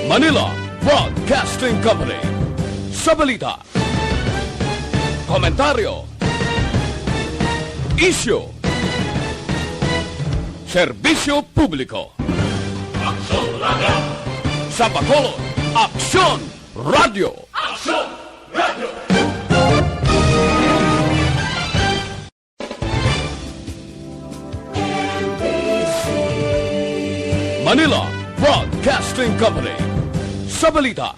Manila Broadcasting Company. Sa balita, komentaryo, isyu, serbisyo publiko. Aksyon Radio! Sa Bacolod, Aksyon Radio! Aksyon Radio! Manila Broadcasting Company. Sa balita,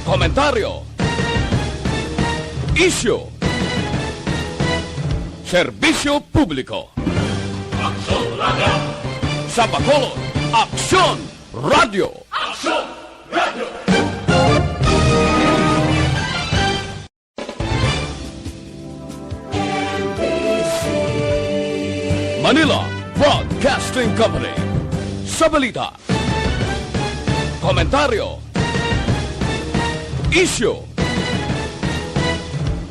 komentaryo, isyu, serbisyo publiko. Aksyon Radio! Sa Bacolod, Aksyon Radio! Aksyon Radio! Manila Broadcasting Company. Sa balita, komentaryo, isyu,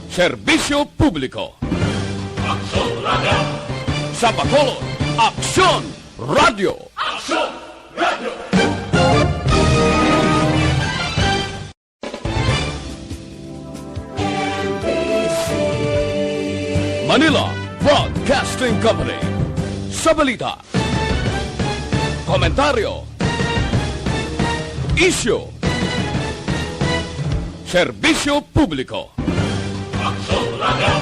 serbisyo publiko. Aksyon Radio! Sa Bacolod, Aksyon Radio! Aksyon Radio! Manila Broadcasting Company. Sa balita, komentaryo, isyu, serbisyo publiko. Aksyon Radio!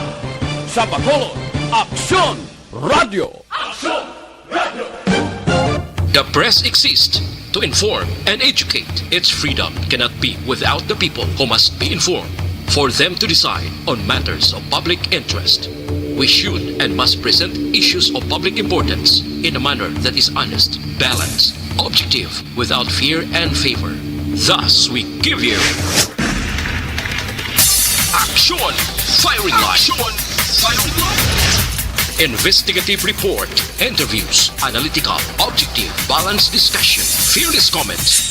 Sa Bacolod, Aksyon Radio! Aksyon Radio! The press exists to inform and educate. Its freedom cannot be without the people who must be informed for them to decide on matters of public interest. We should and must present issues of public importance in a manner that is honest, balanced, objective, without fear and favor. Thus, we give you Action Firing Line. Action Firing Line. Investigative report, interviews, analytical, objective, balanced discussion, fearless comments.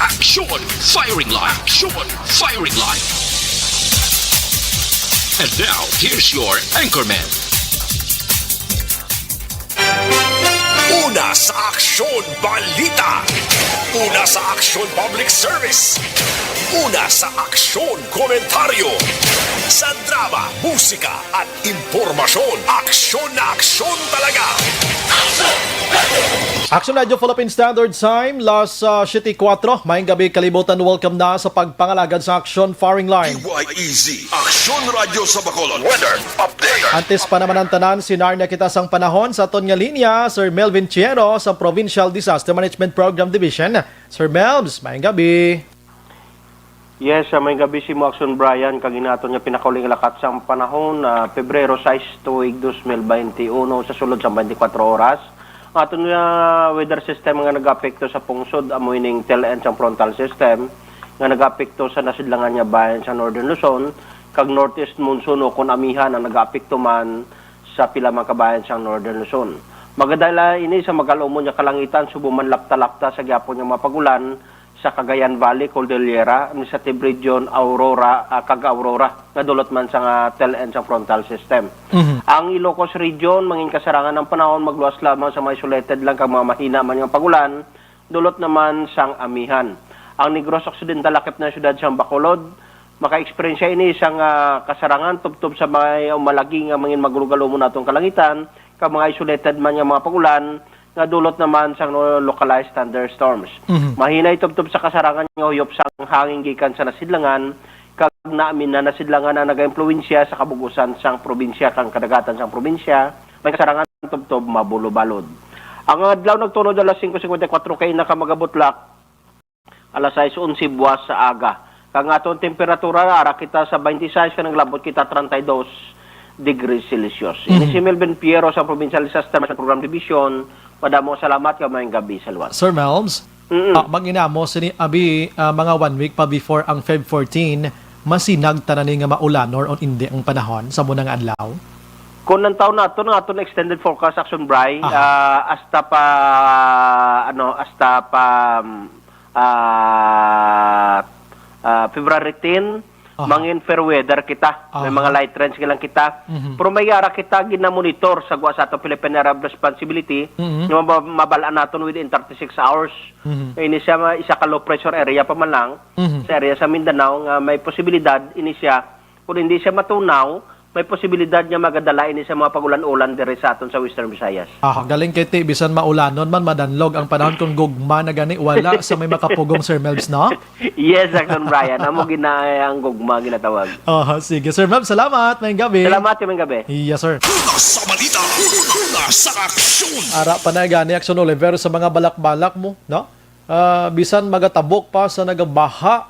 Action Firing Line. Action Firing Line. And now, here's your anchorman. Una sa Aksyon Balita. Una sa Aksyon Public Service. Una sa Aksyon Komentaryo. Sa drama, musika at impormasyon. Aksyon na aksyon talaga. Action Radio Philippine Standard Time, Las 7:04. Mayang gabi kalibutan, welcome na sa pagpangalagad sa Action Firing Line. DYEZ, Aksyon Radio sa Bacolod. Weather Update. Antes pa naman ang tanan, sinarna kita sang panahon sa aton nga linya, Sir Melvin Chiero sa Provincial Disaster Management Program Division. Sir Melvs, mayang gabi. Yes, may gabi si mo Action Brian, kaginaton nga pinakauling lakat sa panahon, Pebrero 6 tuig 2021 sa sulod sa 24 oras. Aton nga weather system nga nag-apekto sa pungsod, amoy ning tail-end sa frontal system, nga nag-apekto sa nasidlangan nga bayan sa Northern Luzon, kag northeast monsoon o kun amihan ang nag-apekto man sa pila mga kabayan sa Northern Luzon. Magadala ini sa magalumon nga kalangitan, subuman lapta-lapta sa gyapon nga mapagulan, sa Cagayan Valley, Cordillera, Administrative Region, Aurora, Cag-Aurora, nga dulot man sa tail-end sa frontal system. Ang Ilocos Region, mangin kasarangan ng panahon, magluwas lamang sa mga isolated lang kang mga mahina man yung pagulan, dulot naman sang amihan. Ang Negros Occidental, lakip na syudad sa Bacolod, maka-experience ini isang kasarangan, tubtob sa mga malaging mangin magulugalo mo natong kalangitan, kang mga isolated man yung mga pagulan, nga dulot naman sa localized thunderstorms. Mahina itubtob sa kasarangan nga huyop sa hangin gikan sa nasidlangan, kag naamin na nasidlangan na naga-impluwensya sa kabugusan sang probinsya kang kadagatan sang probinsya, may kasarangan tubtob mabulo-balod. Ang adlaw nagtunod alas 5:54 kay nakamagabutlak alas 6:11 buwas sa aga. Kang aton temperatura ara kita sa 26 kanang labot kita 32 degrees Celsius. Ini si Melvin Piero sa Provincial Disaster Management Program Division. Padamo salamat ka mayong gabi sa luwas. Sir Melvs, mag-inamo sini abi mga 1 week pa before ang Feb 14, masinag tanani nga maulan or on hindi ang panahon sa munang adlaw? Kung ng taon nato ng aton extended forecast Action Bry, hasta pa February 10, Mangin fair weather kita. May mga light rains lang kita. Pero may yara kita ginamonitor sa guwa sa ato Philippine Area of Responsibility. Yung mabalaan natin within 36 hours. Ini siya isa ka low pressure area pa man lang. Sa area sa Mindanao nga may posibilidad ini siya kung hindi siya matunaw, may posibilidad niya magadala ini sa mga pagulan-ulan dire sa aton sa Western Visayas. Galing kay ti, bisan maulanon man, madanlog ang panahon kung gugma na gani, wala sa may makapugong Sir Melbs, no? Yes, Action Brian. Amo ang gugma ginatawag. Sige, Sir Melbs, salamat. May gabi. Salamat yung gabi. Yes, sir. Sa balita, sa aksyon. Ara pa na gani, Action Oliver, sa mga balak-balak mo, no? Bisan magatabok pa sa nagabaha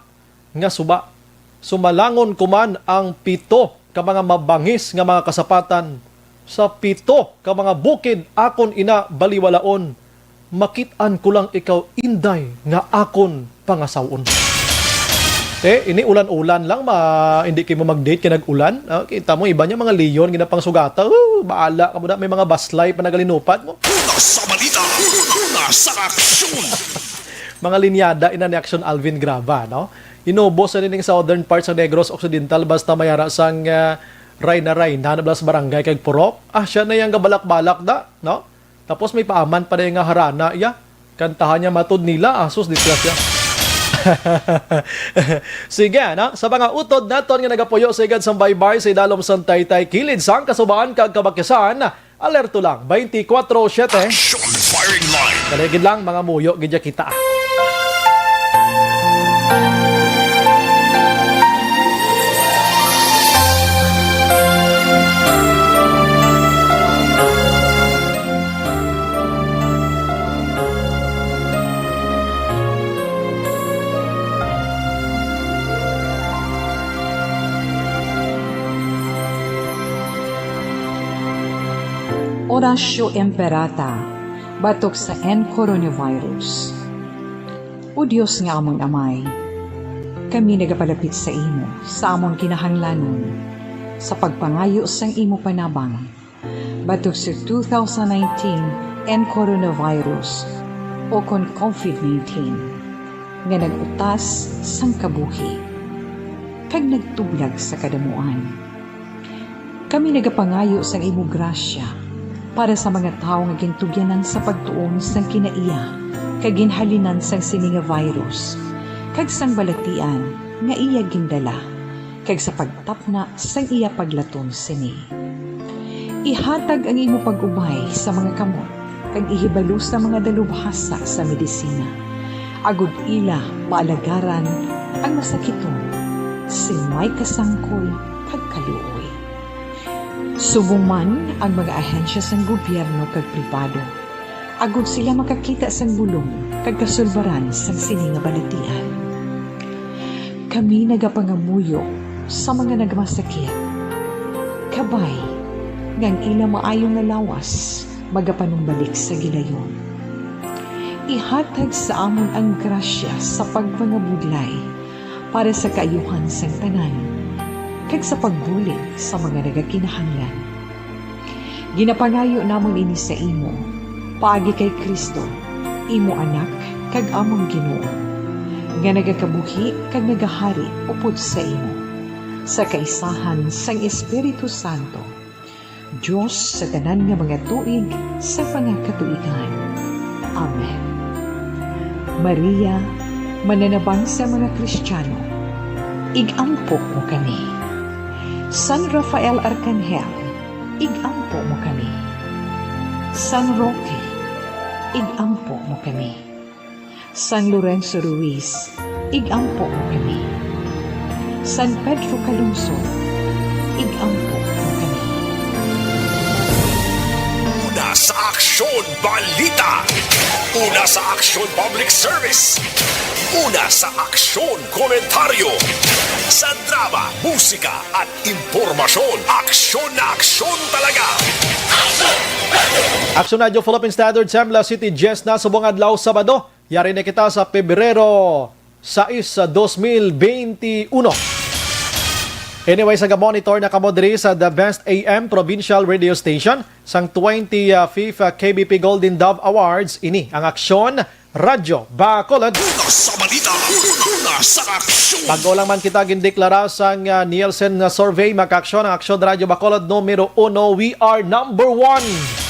nga suba. Sumalangon kuman ang 7 ka mga mabangis nga mga kasapatan sa 7 ka mga bukid akon ina baliwalaon. Makit-an ko lang ikaw inday nga akon pangasawon. Ini ulan-ulan lang, hindi kayo mag-date kinag-ulan. Kita mo, iba niya mga leon, ginapang sugata. Baala ka mo na, may mga baslay pa nagalinupat mo. Sa balita, sa aksyon. Mga linyada ina ni Action Alvin Grava, no? Inubos na rin southern parts sa Negros Occidental basta mayara sang ray na nablas barangay kag Purok. Siya na yung gabalak-balak da, no? Tapos may paaman pa na yung harana, kantahan niya matod nila, asus disgrasya. Sige, no? Sa mga utod naton nga nagapuyo sa igad sang baybay sa idalom sang Taytay kilid sang kasubaan kag kabakyasan, alerto lang 24/7. Action firing line. Kaligid lang mga muyo gidya kita. Orasyo Emperata, batok sa coronavirus. O Diyos nga among amay, kami nagapalapit sa imo, sa among kinahanglanon, sa pagpangayo sang imo panabang, batok sa 2019 coronavirus o kon COVID-19, nga nagutas sang kabuhi, kag nagtublag sa kadamuan. Kami nagapangayo sang imo grasya, para sa mga tao nga gintugyanan sa pagtuon sang kinaiya, kag ginhalinan sang sini nga virus, kag sang balatian nga iya gindala, kag sa pagtapna sang iya paglaton sini. Ihatag ang imo pag-ubay sa mga kamot, kag ihibalo sa mga dalubhasa sa medisina. Agud ila maalagaran ang masakiton, simay kasangkol kag kaluoy. Subong man ang mga ahensya sang gobyerno kag pribado, agud sila makakita sang bulong kag kasulbaran sang sini nga balatian. Kami nagapangamuyo sa mga nagmasakit, kabay ngang ila maayong nga lawas magapanumbalik sa gilayon. Ihatag sa amon ang grasya sa pagpangabudlay para sa kaayuhan sang tanan, kag sa pagbulig sa mga nagakinahanglan. Ginapangayo namon ini sa imo, paagi kay Kristo, imo anak kag among Ginoo, nga nagakabuhi kag nagahari upod sa imo, sa kaisahan sang Espiritu Santo, Diyos sa tanan nga mga tuig sa pangakatuigan. Amen. Maria, mananabang sa mga Kristiyano, igampok mo kami. San Rafael Arcangel, igampo mo kami. San Roque, igampo mo kami. San Lorenzo Ruiz, igampo mo kami. San Pedro Calungsod, igampo mo kami. Una sa Aksyon Balita. Una sa Aksyon Public Service. Una sa Aksyon Komentaryo. Sa drama, musika at impormasyon. Aksyon na aksyon talaga. Action Radio Philippine Standard Time, La City, Jess na subong adlaw Sabado. Yari na kita sa Pebrero 6, 2021. Anyway, sa monitor na kamodri sa The Best AM Provincial Radio Station sang 25th KBP Golden Dove Awards, ini ang Aksyon Radyo Bacolod. Una sa balita, una sa aksyon. Bago lang man kita gindeklara sa Nielsen na survey, mag-aksyon ang Aksyon Radyo Bacolod numero 1. We are number 1.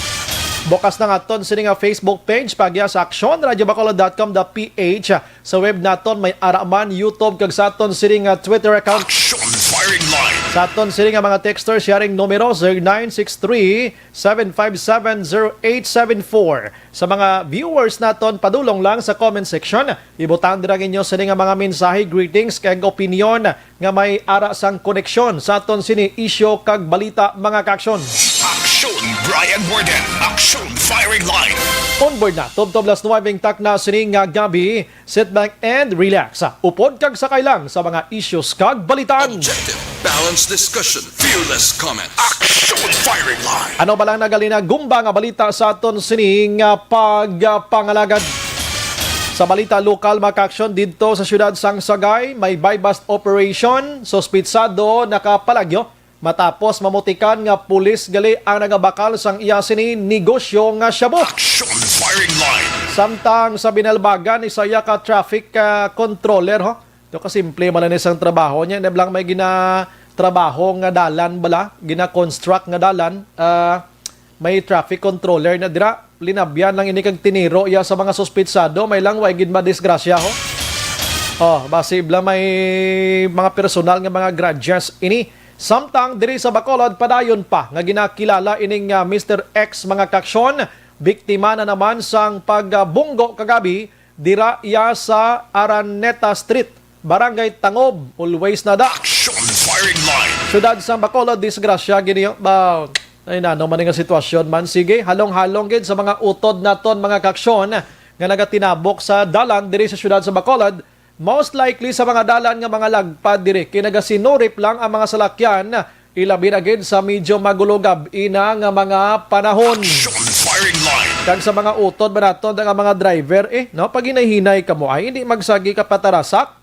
Bukas na nga ton sa nga Facebook page pagya sa actionradyobacolod.com.ph. Sa web naton may araman YouTube kag sa aton sining Twitter account. Action firing line. Sa aton sining mga texter sharing numero 0963-757-0874. Sa mga viewers naton padulong lang sa comment section. Ibutang dira ninyo sa mga mensahe, greetings kag opinion nga may ara sang koneksyon sa aton sini isyu kag balita mga kaaksyon. Action Brian Warden. Action firing line. Onboard na, Tubtob Las 9 tak na sining gabi. Sit back and relax. Upod kag sakay lang sa mga issues kag balitaan. Objective, balanced discussion, fearless comments. Action firing line. Ano ba lang nagalina gumba nga balita sa aton sining pagpangalagad. Sa balita lokal maka-aksyon dito sa siyudad sang Sagay, may buy-bust operation, sospitsado nakapalagyo matapos mamutikan nga pulis gali ang nagabakal sang iya sini negosyo nga shabu. Action firing line. Samtang sa binalbagan isaya ka traffic controller ho. Ito kasimple man lang isang trabaho niya. Nablang may trabaho nga dalan bala, gina-construct nga dalan. May traffic controller na dira. Linabyan lang ini kag tiniro iya sa mga suspitsado. May lang way gid madisgrasya ho. Base bla may mga personal nga mga grudges ini. Samtang diri sa Bacolod padayon pa nga ginakilala ining Mr. X mga kaksyon, biktima na naman sang pagbunggo kagabi dira iya sa Araneta Street, Barangay Tangob, always na da. Action firing line. Siyudad sa Bacolod, disgrasya gini ba ay na man nga sitwasyon man. Sige, halong-halong gid sa mga utod naton mga kaksyon nga nagatinabok sa dalan diri sa siyudad sa Bacolod. Most likely sa mga dalan nga mga lagpad diri kinagasinurip lang ang mga salakyan, ilabi na gid sa medyo magulugab ina nga mga panahon. Action firing line. Kag sa mga utod ba naton nga mga driver pag hinahinay ka mo ay hindi magsagi ka patarasak,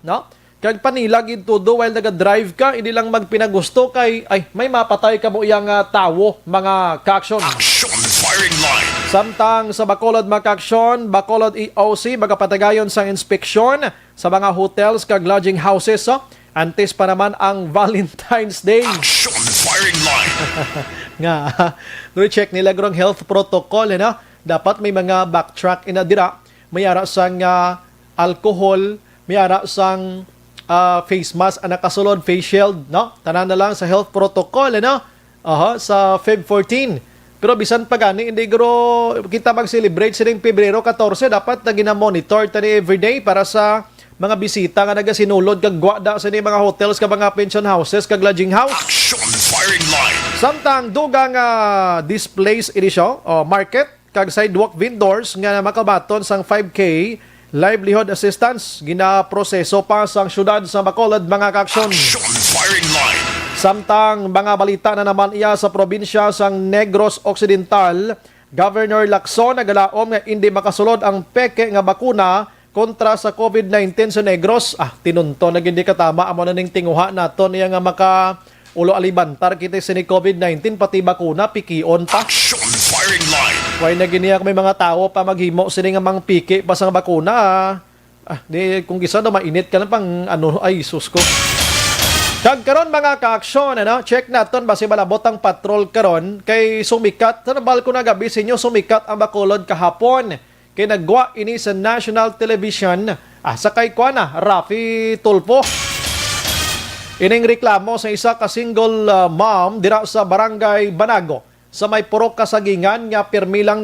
kag panilag todo while naga-drive ka, hindi lang magpinagusto kay ay may mapatay ka mo iyang tawo mga kaaksyon. Action firing line. Samtang sa Bacolod Makaksyon, Bacolod EOC magapatagayon sang inspeksyon sa mga hotels kag lodging houses. Antes pa naman ang Valentine's Day. Action firing line. Nga, check nila grong health protocol. Dapat may mga backtrack inadira. May ara sang alcohol, may ara sang face mask, nakasulod face shield. Tanan na lang sa health protocol. Sa Feb 14. Pero bisan pa gani, hindi guro kita mag-celebrate sining Pebrero 14, dapat na gina-monitor tani everyday para sa mga bisita nga nagasinulod kag gwada sa ni mga hotels kag mga pension houses kag lodging house. Action firing line. Samtang dugang displays ini siya, market kag sidewalk vendors nga makabaton sang 5K livelihood assistance gina-proseso pa sang syudad sa Bacolod mga kaaksyon. Action firing line. Samtang mga balita na naman iya sa probinsya sang Negros Occidental, Governor Lacson nagalaom nga hindi makasulod ang peke nga bakuna kontra sa COVID-19 sa Negros. Tinunto na hindi katama amo na ning tinguha naton iya nga maka ulo alibantar kita sa ni COVID-19 pati bakuna pikion pa. Action firing line. Why na giniyak may mga tao pa maghimo sini nga mang piki pa sang bakuna. Di kung gisa na mainit ka lang pang ay sus ko. Kagkaron mga kaaksyon, check naton basi balabot ang patrol karon kay sumikat sa balko na gabi sinyo sumikat ang Bacolod kahapon kay nagwa ini sa national television sakay kwa na Rafi Tulfo. Ining reklamo sa isa ka single mom dira sa Barangay Banago sa may purok kasagingan nga permi lang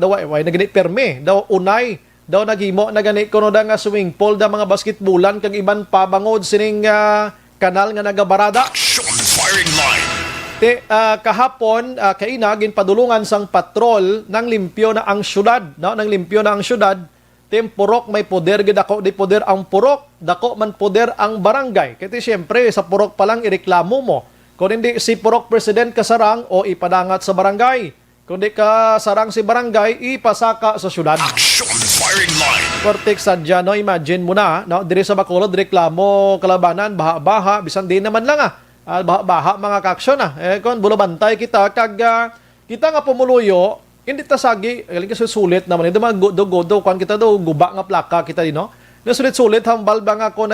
way nagani permi daw unay daw naghimo na gani kuno da nga swimming pool da mga basketballan kag iban pa bangod sining kanal nga nagabarada. Action firing line. Kahapon kaina ginpadulungan sang patrol nang limpyo na ang syudad, nang limpyo na ang syudad. Purok may poder gid ako di poder ang purok, dako man poder ang barangay. Kaya siyempre sa purok pa lang ireklamo mo. Kung hindi si purok president kasarang o ipadangat sa barangay. Kung hindi ka sarang si barangay ipasaka sa syudad. Action firing line. Kortek sadya, imagine mo na, diri sa Bacolod, reklamo, kalabanan, baha-baha, bisan din naman lang baha-baha mga kaksyon kung bulabantay kita, kag kita nga pumuluyo, Hindi ta sagi, galing ka sulit naman. Hindi godo kan kita do guba nga plaka kita no. Nasulit-sulit hambal ba nga ako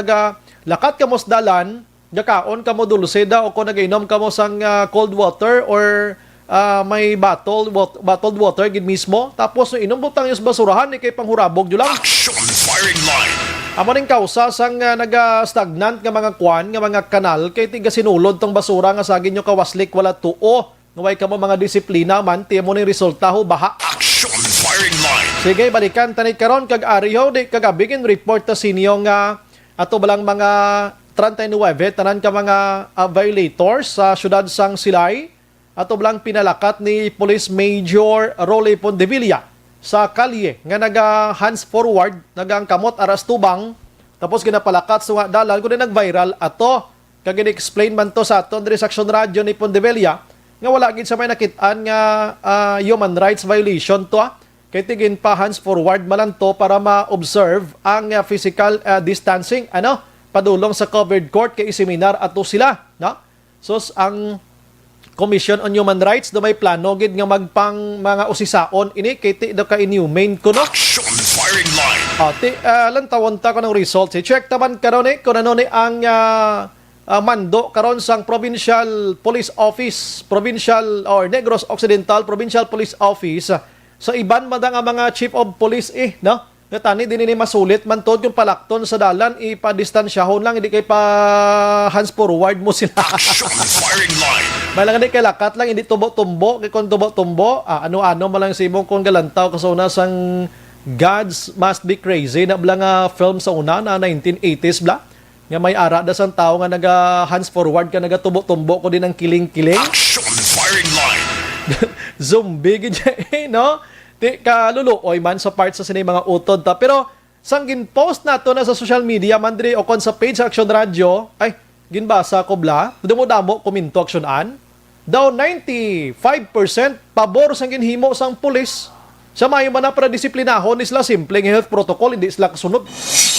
lakat ka mo sa dalan, gakaon ka mo dulseda o kung nagainom ka mo sang cold water or may bottled water gid mismo. Tapos no inom butang yung basurahan ni kay panghurabog lang. Action firing line. Amo ning kausa sang naga-stagnant nga mga kwan nga mga kanal kay tiga sinulod tong basura nga saging nyo kawaslik wala tuo. Naway ka mo mga disiplina man tiyan mo ning resulta ho baha. Action firing line. Sige, balikan tanit karon kag ariho di kagabigin report ta sinyo nga ato balang mga 39 tanan ka mga violators sa syudad sang Silay. Ato balang pinalakat ni Police Major Rolly Pondevilla sa kalye nga naga hands forward nagang kamot aras tubang tapos ginapalakat so nga dalan kun nag-viral ato kag explain man to sa aton diri sa Action Radio ni Pondevilla nga wala gid sa may nakitaan nga human rights violation to kay tigin pa hands forward malan to para ma-observe ang physical distancing padulong sa covered court kay seminar ato sila no so ang Commission on Human Rights do may plano gid nga magpang mga usisaon ini kay ti do ka inhumane kuno. Action firing line. Lantawon ta ko ng results. Check taman karon kung ano ni ang mando karon sang Provincial Police Office, Provincial or Negros Occidental Provincial Police Office sa iban madang ang mga Chief of Police no? Nga tani din ni masulit man tod yung palakton sa dalan ipa-distansyahon lang hindi kay pa hands forward mo sila. Action firing line. Malang hindi kay lakat lang hindi tubo-tumbo kay kon tubo-tumbo ano-ano malang si imong kung galantaw kasuna sang Gods Must Be Crazy na bla nga film sa una na 1980s bla nga may ara da sang tao nga naga hands forward ka naga tubo-tumbo ko din ang kiling-kiling. Action firing line. Zombie gid no? Di kaluluoy man sa part sa sinay mga utod ta. Pero sang gin-post nato na sa social media man diri o kon sa page sa Action Radio, ay ginbasa ko bla, damo komento aksyonan. Daw 95% pabor sang ginhimo sang pulis. Sa mayo man na para disiplinahon isla simpleng health protocol hindi sila kasunod.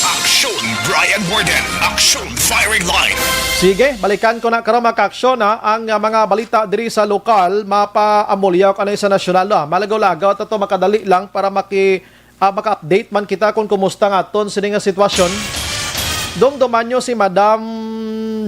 Action Brian Borden. Action firing line. Sige, balikan ko na karon maka-aksyon ang mga balita diri sa lokal mapaamulyaw kanay sa nasyonal malagaw-lagaw at ito makadali lang para maka-update man kita kung kumusta nga aton sini nga sitwasyon. Dumdumanyo si Madam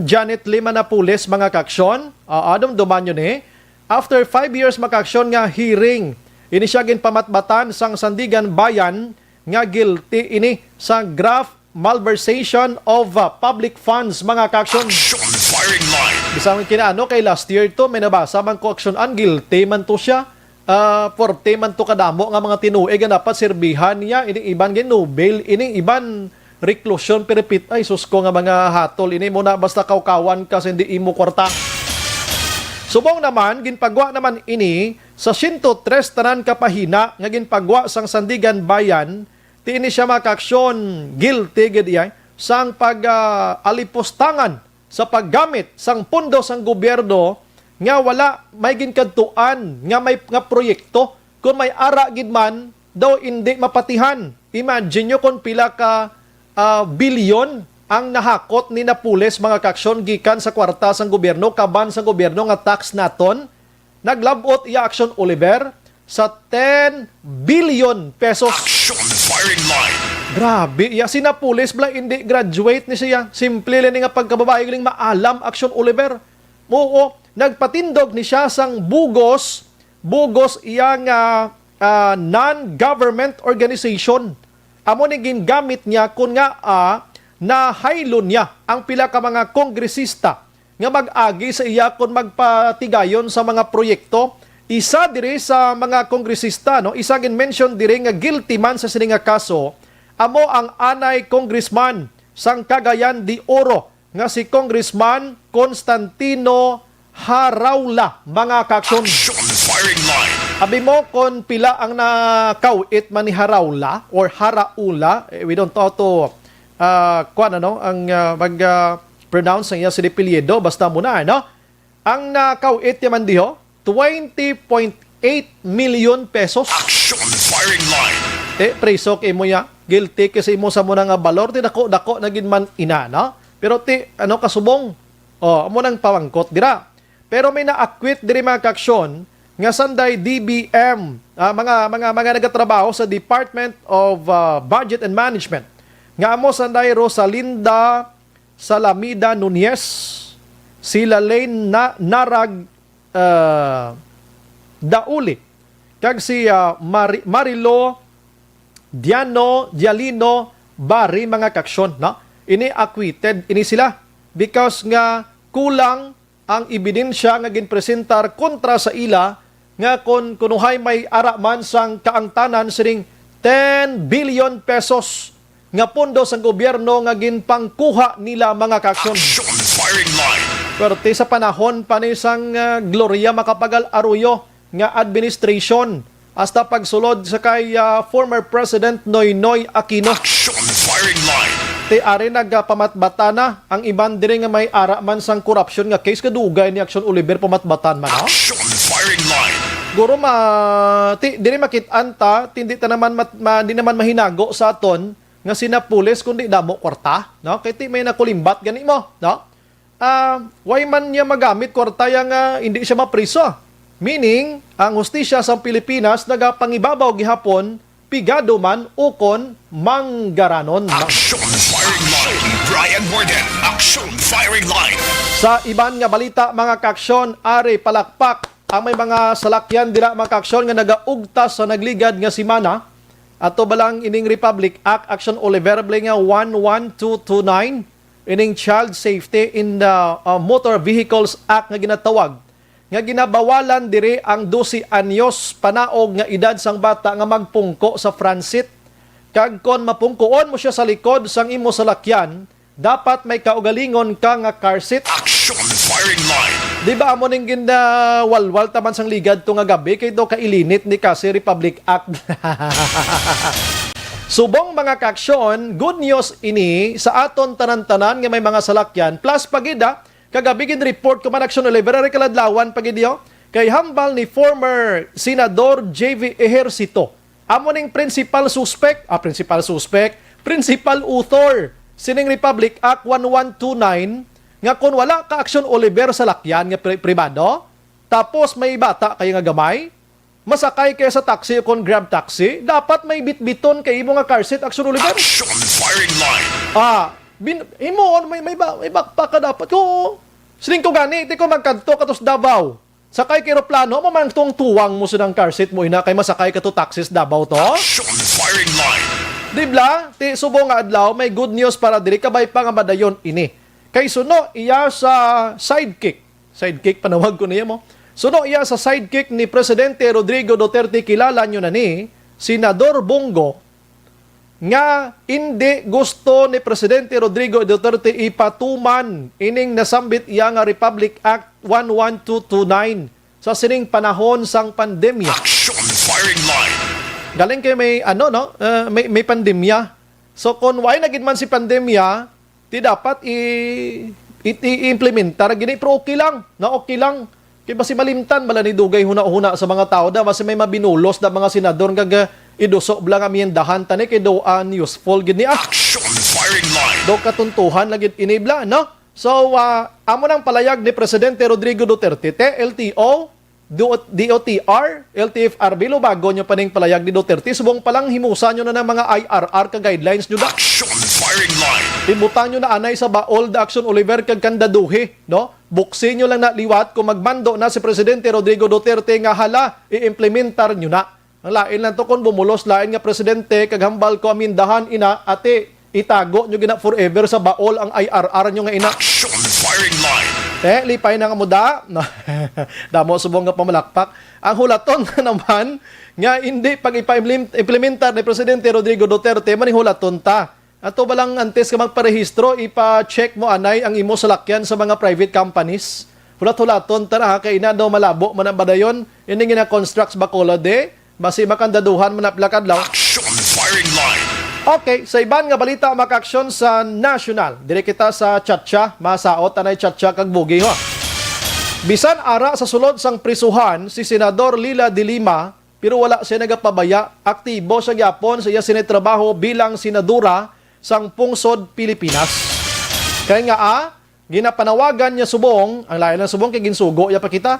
Janet Lima Napules mga kaksyon. Dumdumanyo ni after 5 years maka-aksyon nga hearing ini siya ginpamatbatan sang Sandigan Bayan nga guilty ini sa graft malversation of public funds mga ka-aksyon. Action firing line. Bisang kinaano kay last year to may nabasa man ko aksyonan guilty man to siya. Forte man to kadamo nga mga tinuig nga dapat serbihan niya ini iban gin no bail ini iban reclusion peripit ay sus ko nga mga hatol ini muna basta kawkawan kasi hindi imo kwarta. Subong naman ginpagwa naman ini sa 103 tanan kapahina nga ginpagwa sang Sandigan Bayan. Tiini siya maka-aksyon guilty gid sang pag-alipostangan sa paggamit sang pundo sang gobyerno nga wala may ginkadtuan nga may nga proyekto kung may ara gid man daw hindi mapatihan. Imagine nyo kung pila ka bilyon ang nahakot ni Napules mga kaksyon gikan sa kwarta sang gobyerno kaban sang gobyerno nga tax naton. Naglabot iya Action Oliver sa 10 billion pesos. Action firing line. Grabe, si Napules bla hindi graduate ni siya. Simple lang nga pagkababae galing maalam Action Oliver. Oo, nagpatindog ni siya sang bugos iyang non-government organization. Amo ni gingamit niya kun nga na haylon niya ang pila ka mga kongresista nga mag-agi sa iya kun magpatigayon sa mga proyekto. Isa diri sa mga kongresista isa gin mention diri nga guilty man sa sini nga kaso amo ang anay congressman sang Cagayan de Oro nga si Congressman Constantino Haraula mga kaksyon. Action firing line. Abi mo kon pila ang nakawit man ni Haraula or Haraula, we don't know to ang mag-pronounce ang iya si Depiliedo basta muna ang nakawit man diho 20.8 million pesos. Action firing line. Preso kay mo ya guilty kasi mo sa muna nga balor ti dako nagin man ina pero kasubong mo nang pawangkot dira pero may na-acquit diri mga kaksyon nga sanday DBM, mga nagatrabaho sa Department of Budget and Management. Nga amo sanday Rosalinda Salamida Nunez, sila Lane Narag Dauli, kag si Marilo Dialino Bari, mga kaksyon, no? Ini acquitted ini sila because nga kulang ang ebidensya nga ginpresentar kontra sa ila nga kunuhay may araman sang kaangtanan sining 10 billion pesos nga pondo sang gobyerno nga ginpangkuha nila, mga kaksyon. Action firing line. Pwerte sa panahon pa ni sang Gloria Macapagal Arroyo nga administration hasta pagsulod sa kay former President Noynoy Aquino. Action firing line. Ti ari nagpamatbata na ang iban diri nga may araman sang korupsyon nga case kadugay ni Action Oliver pamatbatan man, no? Action firing line. Guro diri makit-an ta tindi ta naman di naman mahinago sa aton nga sina pulis kundi damo kwarta, no? Kay ti may nakulimbat gani mo, no? Why man niya magamit kwarta yang hindi siya mapriso. Meaning, ang hustisya sa Pilipinas nagapangibabaw gihapon, pigado man ukon manggaranon. Action firing line. Brian Borden. Action firing line. Sa iban nga balita, mga kaksyon, ari palakpak ang may mga salakyan dira, mga kaksyon, nga nagaugtas sa nagligad nga simana ato balang ining Republic Act Action Oliver nga 11229 ining Child Safety in the Motor Vehicles Act nga ginatawag nga ginabawalan diri ang 12 anyos panaog nga edad sang bata nga magpungko sa transit. Kag kon mapungkoon mo siya sa likod sang imo salakyan, dapat may kaugalingon ka nga car seat. Action firing line. Di ba amo ning ginawalwal taman sang ligad to nga gabi kay do kailinit ni kasi Republic Act. Subong, mga kaksyon, good news ini sa aton tanan-tanan nga may mga salakyan plus pagida kagabi gin report ko man Action Oliver kaladlawan pagidyo kay hambal ni former Senador JV Ejercito. Amo ning principal author sining Republic Act 1129 nga kung wala ka Action Oliver sa lakyan nga pribado, tapos may bata kayo nga gamay, masakay kayo sa taxi o kung grab taxi, dapat may bitbiton kay imo nga car seat Action Oliver. Action firing line. May backpack ka dapat ko. Siling ko gani, di ko magkanto katos Davao. Sakay kay eroplano, mamang tuwang mo sa car seat mo ina kay masakay ka to taxis Davao to. Action firing line. Dibla, ti subong nga adlaw, may good news para diri kabay pa nga madayon ini. Kay suno iya sa sidekick. Sidekick panawag ko niya mo. Suno iya sa sidekick ni Presidente Rodrigo Duterte, kilala nyo na ni Senador Bongo, nga hindi gusto ni Presidente Rodrigo Duterte ipatuman ining nasambit iya nga Republic Act 11229 sa sining panahon sang pandemya. Action firing line. Galing kay may may pandemya. So kung why nagid man si pandemya, ti dapat i-implementar gini, pero okay lang. Kaya basi malimtan bala ni dugay huna-huna sa mga tao da, basi may mabinulos da mga senador kag idusok blang amiendahan tani kay do useful gid ni Action firing line. do katuntuhan lagid inibla, no? So amo nang palayag ni Presidente Rodrigo Duterte, LTO, DOTR, LTFRB, bago nyo pa ning palayag ni Duterte, subong palang himusan nyo na ng mga IRR ka guidelines nyo da. Action firing line. Ibutan nyo na anay sa baol da Action Oliver kag kandaduhi, no? Buksin nyo lang na liwat kung magmando na si Presidente Rodrigo Duterte nga hala, i-implementar nyo na. Ang lain lang to kung bumulos, lain nga Presidente, kag hambal ko amindahan ina, ate, itago nyo gina forever sa baol ang IRR nyo nga ina. Action firing line. Lipay na nga mo da. Damo subong nga pamalakpak. Ang hulaton naman, nga hindi pag ipa-implementar ni Presidente Rodrigo Duterte, manihulaton ta. Ato balang antes ka magparehistro, ipa-check mo anay ang imo salakyan sa mga private companies. Hulat-hulaton ta na, kaya na daw malabo manabadayon. Ini gina-constructs bacolode, basi makandaduhan manaplakadlaw. Action firing line. Okay, sa iban nga balita makaksyon sa national. Dire kita sa Chatcha, masaot anay Chatcha kag bugi ho. Bisan ara sa sulod sang prisuhan si Senador Lila de Lima, pero wala siya nagapabaya, aktibo sa gyapon sa iya sinitrabaho bilang senadora sang pungsod Pilipinas. Kaya nga ginapanawagan niya subong, ang lain ng subong kay ginsugo ya pa kita.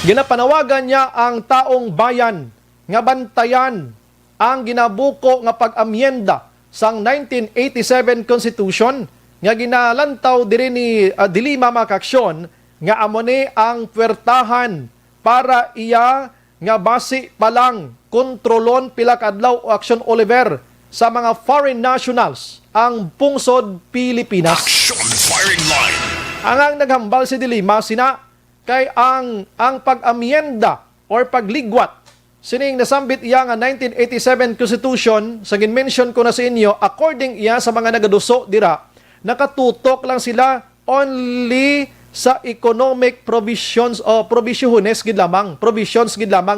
Ginapanawagan niya ang taong bayan nga bantayan ang ginabuko nga pag-amyenda sang 1987 Constitution nga ginalantaw diri ni Dilima Makaksyon nga amo ni ang puwertahan para iya nga base pa lang kontrolon pila ka adlaw o Action Oliver sa mga foreign nationals ang pungsod Pilipinas. Action firing line. Ang naghambal si Dilima sina kay ang pag-amyenda or pagligwat sining nasambit iya nga 1987 Constitution sa ginmention ko na sa inyo, according iya sa mga nagaduso dira, nakatutok lang sila only sa economic provisions o provisiones gid lamang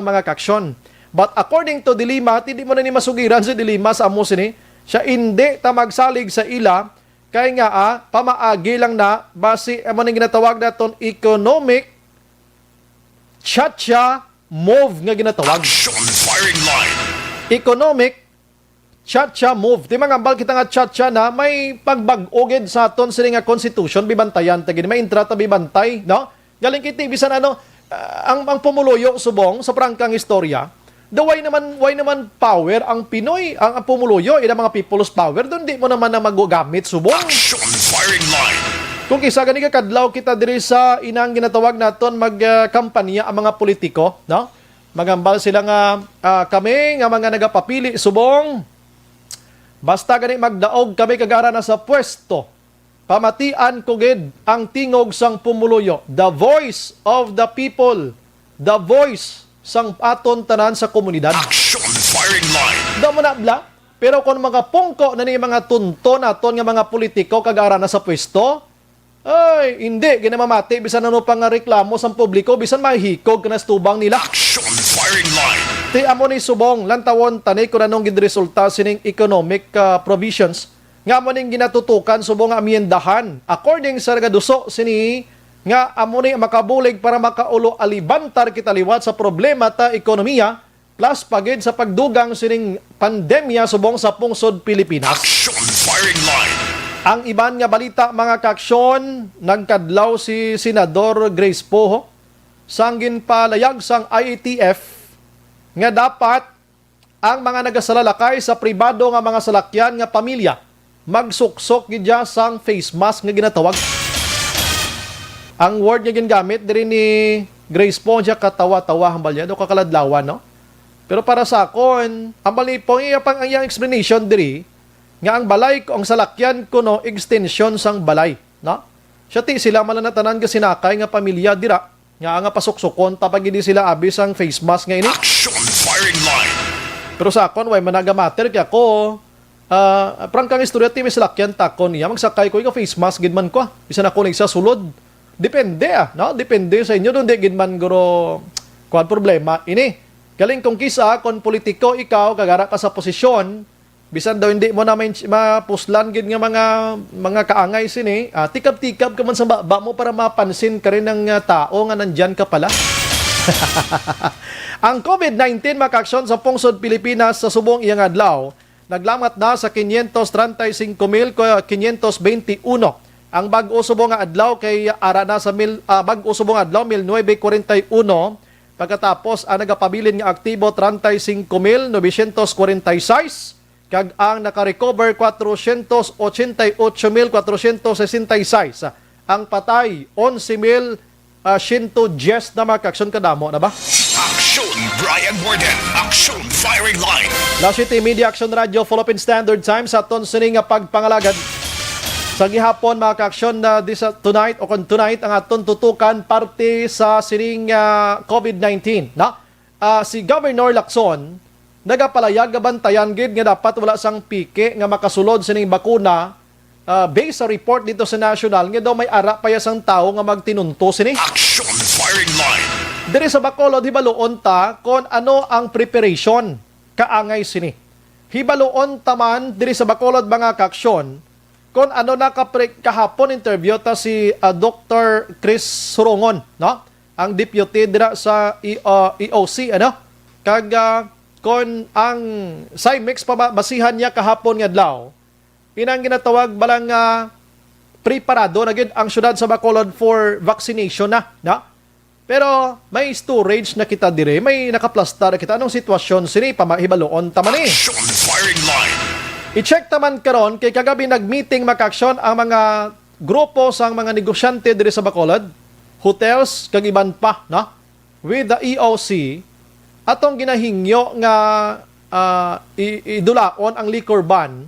mga kaksyon. But according to Dilima, hindi mo na ni masugiran si Dilima sa amo sini, siya hindi ta magsalig sa ila kay nga pamaagi lang na base amo ning ginatawag naton economic chacha move nga ginatawag. Action firing line. Economic chacha move. Di mangambal kita nga chacha na may pagbag-oged sa aton sini nga constitution bibantayan tagin may intrata bibantay, no? Galing kiti bisan ang pumuluyo subong sa prangkang istorya. Why naman power ang Pinoy, ang pumuluyo ila mga people's power doon di mo naman na magagamit subong. Action firing line. Kung kisa gani ka kadlaw kita diri sa inang ginatawag naton magkampanya ang mga politiko, no? Magambal sila nga kami nga mga nagapapili subong basta gani magdaog kami kagara na sa pwesto. Pamatian ko gid ang tingog sang pumuluyo, the voice of the people, the voice sang aton tanan sa komunidad. Action firing line. Damo na bla. Pero kung mga pungko na ni mga tunto naton nga mga politiko kagara na sa pwesto, ay, hindi. Ginamamati. Bisan ano pang reklamo sa publiko. Bisan mahikog ka na stubang nila. Action firing line. Ti amo ni subong. Lantawon tanay kung anong gidresulta sining economic provisions. Nga mo ning ginatutukan subong nga amyendahan. According sa nagaduso sini nga amo ni makabulig para makaulo alibantar kita liwat sa problema ta ekonomiya plus pagid sa pagdugang sining pandemya subong sa pungsod Pilipinas. Action firing line. Ang iban nga balita mga kaksyon, nagkadlaw si Senador Grace Poe sanggin palayag sang IATF nga dapat ang mga nagasalalakay sa pribado nga mga salakyan nga pamilya magsuksok gidya sang face mask nga ginatawag. Ang word nga gingamit diri ni Grace Poe siya katawa-tawa hambal niya do kakaladlawan, no? Pero para sa akon, hambal ni Poe ang iyang explanation diri nga ang balay ko, ang salakyan ko no, extension sang balay, no? Siya ti sila malanatanan ka sinakay nga pamilya dira, nga pasuksukon tapag hindi sila abis ang face mask nga ini. Action firing line. Pero sa akon, way managamater kaya ko, prangkang istorya ti may salakyan takon niya, magsakay ko yung face mask gidman ko, bisan ako nagsasulod. Depende no? Depende sa inyo, doon di gidman guro, kuhan problema, ini. Galing kung kisa, kung politiko ikaw, kagara ka sa posisyon, bisan daw hindi mo na mapuslan gid nga mga kaangay sini, tikab-tikab ka man sa baba mo para mapansin ka rin ng tao nga nandyan ka pala. Ang COVID-19 makaksyon sa pungsod Pilipinas sa subong iyang adlaw, naglamat na sa 535,521. Ang bag-o subong nga adlaw kay ara na sa bag-o subong adlaw 1941. Pagkatapos ang nagapabilin nga aktibo 35,946. Kag ang naka-recover 488,466. Ang patay 11,110 na makaksyon kadamo na ba? Action Brian Borden. Action firing line. La City Media Action Radio Philippine Standard Time sa aton sini nga pagpangalagad. Sa gihapon mga kaaksyon na tonight ang aton tutukan parte sa sining COVID-19 na si Governor Lacson nagapalayag nga bantayan gid nga dapat wala sang pike nga makasulod sining bakuna based sa report dito sa national nga daw may ara pa sang tao nga magtinunto sini. Action firing line. Diri sa Bacolod hibaluon ta kon ano ang preparation kaangay sini. Hibaluon ta man diri sa Bacolod mga kaaksyon kon ano na kahapon interview ta si Dr. Chris Surongon, no? Ang deputy dira sa EOC ano? Kag kon ang CIMEX basihan niya kahapon nga adlaw, inang ginatawag balang preparado na gid ang syudad sa Bacolod for vaccination na. Pero may storage na kita dire, may nakaplastar na kita. Anong sitwasyon sini pamahibaloon taman eh? Action firing line. I-check taman karon kay kagabi nag-meeting makaksyon ang mga grupo sang mga negosyante diri sa Bacolod, hotels kag iban pa, no? With the EOC atong ginahingyo nga idulaon ang liquor ban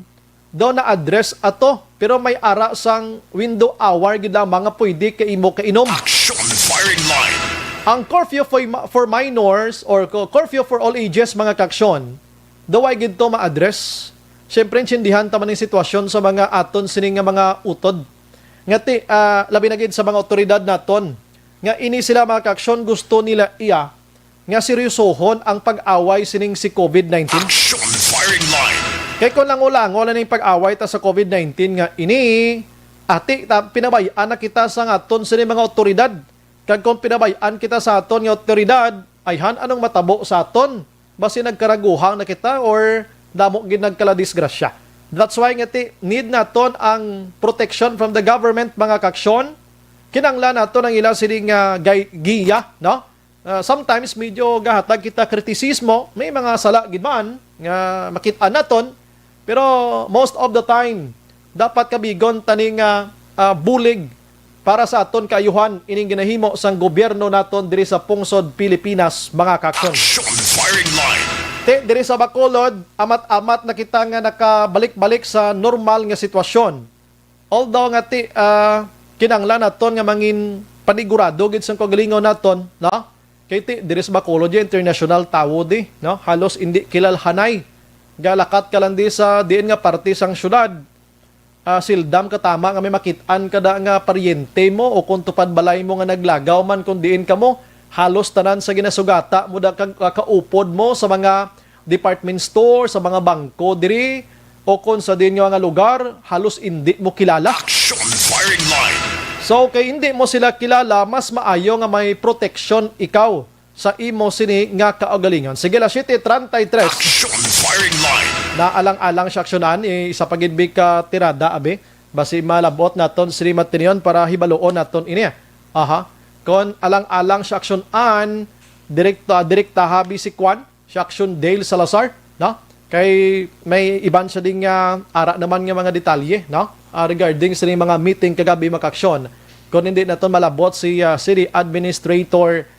do na address ato pero may ara sang window hour gid lamang nga pwede kay imo kainom. Action firing line. Ang curfew for minors or curfew for all ages mga kaksyon, daway gid to ma-address. Syempre intindihan ta man ang sitwasyon sa mga aton sining nga mga utod. Ngati labi na gid sa mga otoridad naton nga ini sila mga kaksyon gusto nila iya nga seryosohon ang pag-away sining si COVID-19. Action firing line. Kay kung lang wala ning pag-away ta sa COVID-19 nga ini ati pinabayaan na kita sa aton sining mga otoridad. Kag kung pinabayaan kita sa aton nga otoridad, ayhan anong matabo sa aton? Basi nagkaraguhang na kita or damo gid nagkala-disgrasya. That's why nga need naton ang protection from the government mga kaksyon. Kinanglan naton ang ila sining giya, no? Sometimes medyo gahatag kita kritisismo, may mga sala gid man nga makit-an naton, pero most of the time dapat kabigon taning bulig para sa aton kaayuhan ining ginahimo sang gobyerno naton diri sa pungsod Pilipinas mga kaksyon. Action firing line. Diri sa Bacolod, amat-amat na kita nga nakabalik-balik sa normal nga sitwasyon. Although nga kinanglan naton nga mangin panigurado gid sang kagalingon naton, no? Kay diri sa Bacolod international tawo di, no? Halos hindi kilalhanay. Galakat ka lang di sa diin nga parte sang syudad. Sildam ka tama nga may makit-an kada nga paryente mo o kung tupad balay mo nga naglagaw man kung diin ka mo, halos tanan sa ginasugata mo da kaupod mo sa mga department store, sa mga bangko diri o kung sa din nga lugar, halos hindi mo kilala. Action firing line. So kay hindi mo sila kilala, mas maayo nga may protection ikaw sa imo sini nga kaugalingon. Sige la 7:33. Action firing line. Na alang-alang siya aksyonan, isa pagidbig ka tirada, abe. Basi malabot naton Sri Matinion para hibaloon naton ini. Aha. Kon alang-alang siya aksyonan, direkta habi si Kwan, siya aksyon Dale Salazar, no? Kay may iban siya ding ara naman nga mga detalye, no? Regarding sa mga meeting kagabi makaksyon. Kung hindi naton malabot si City Administrator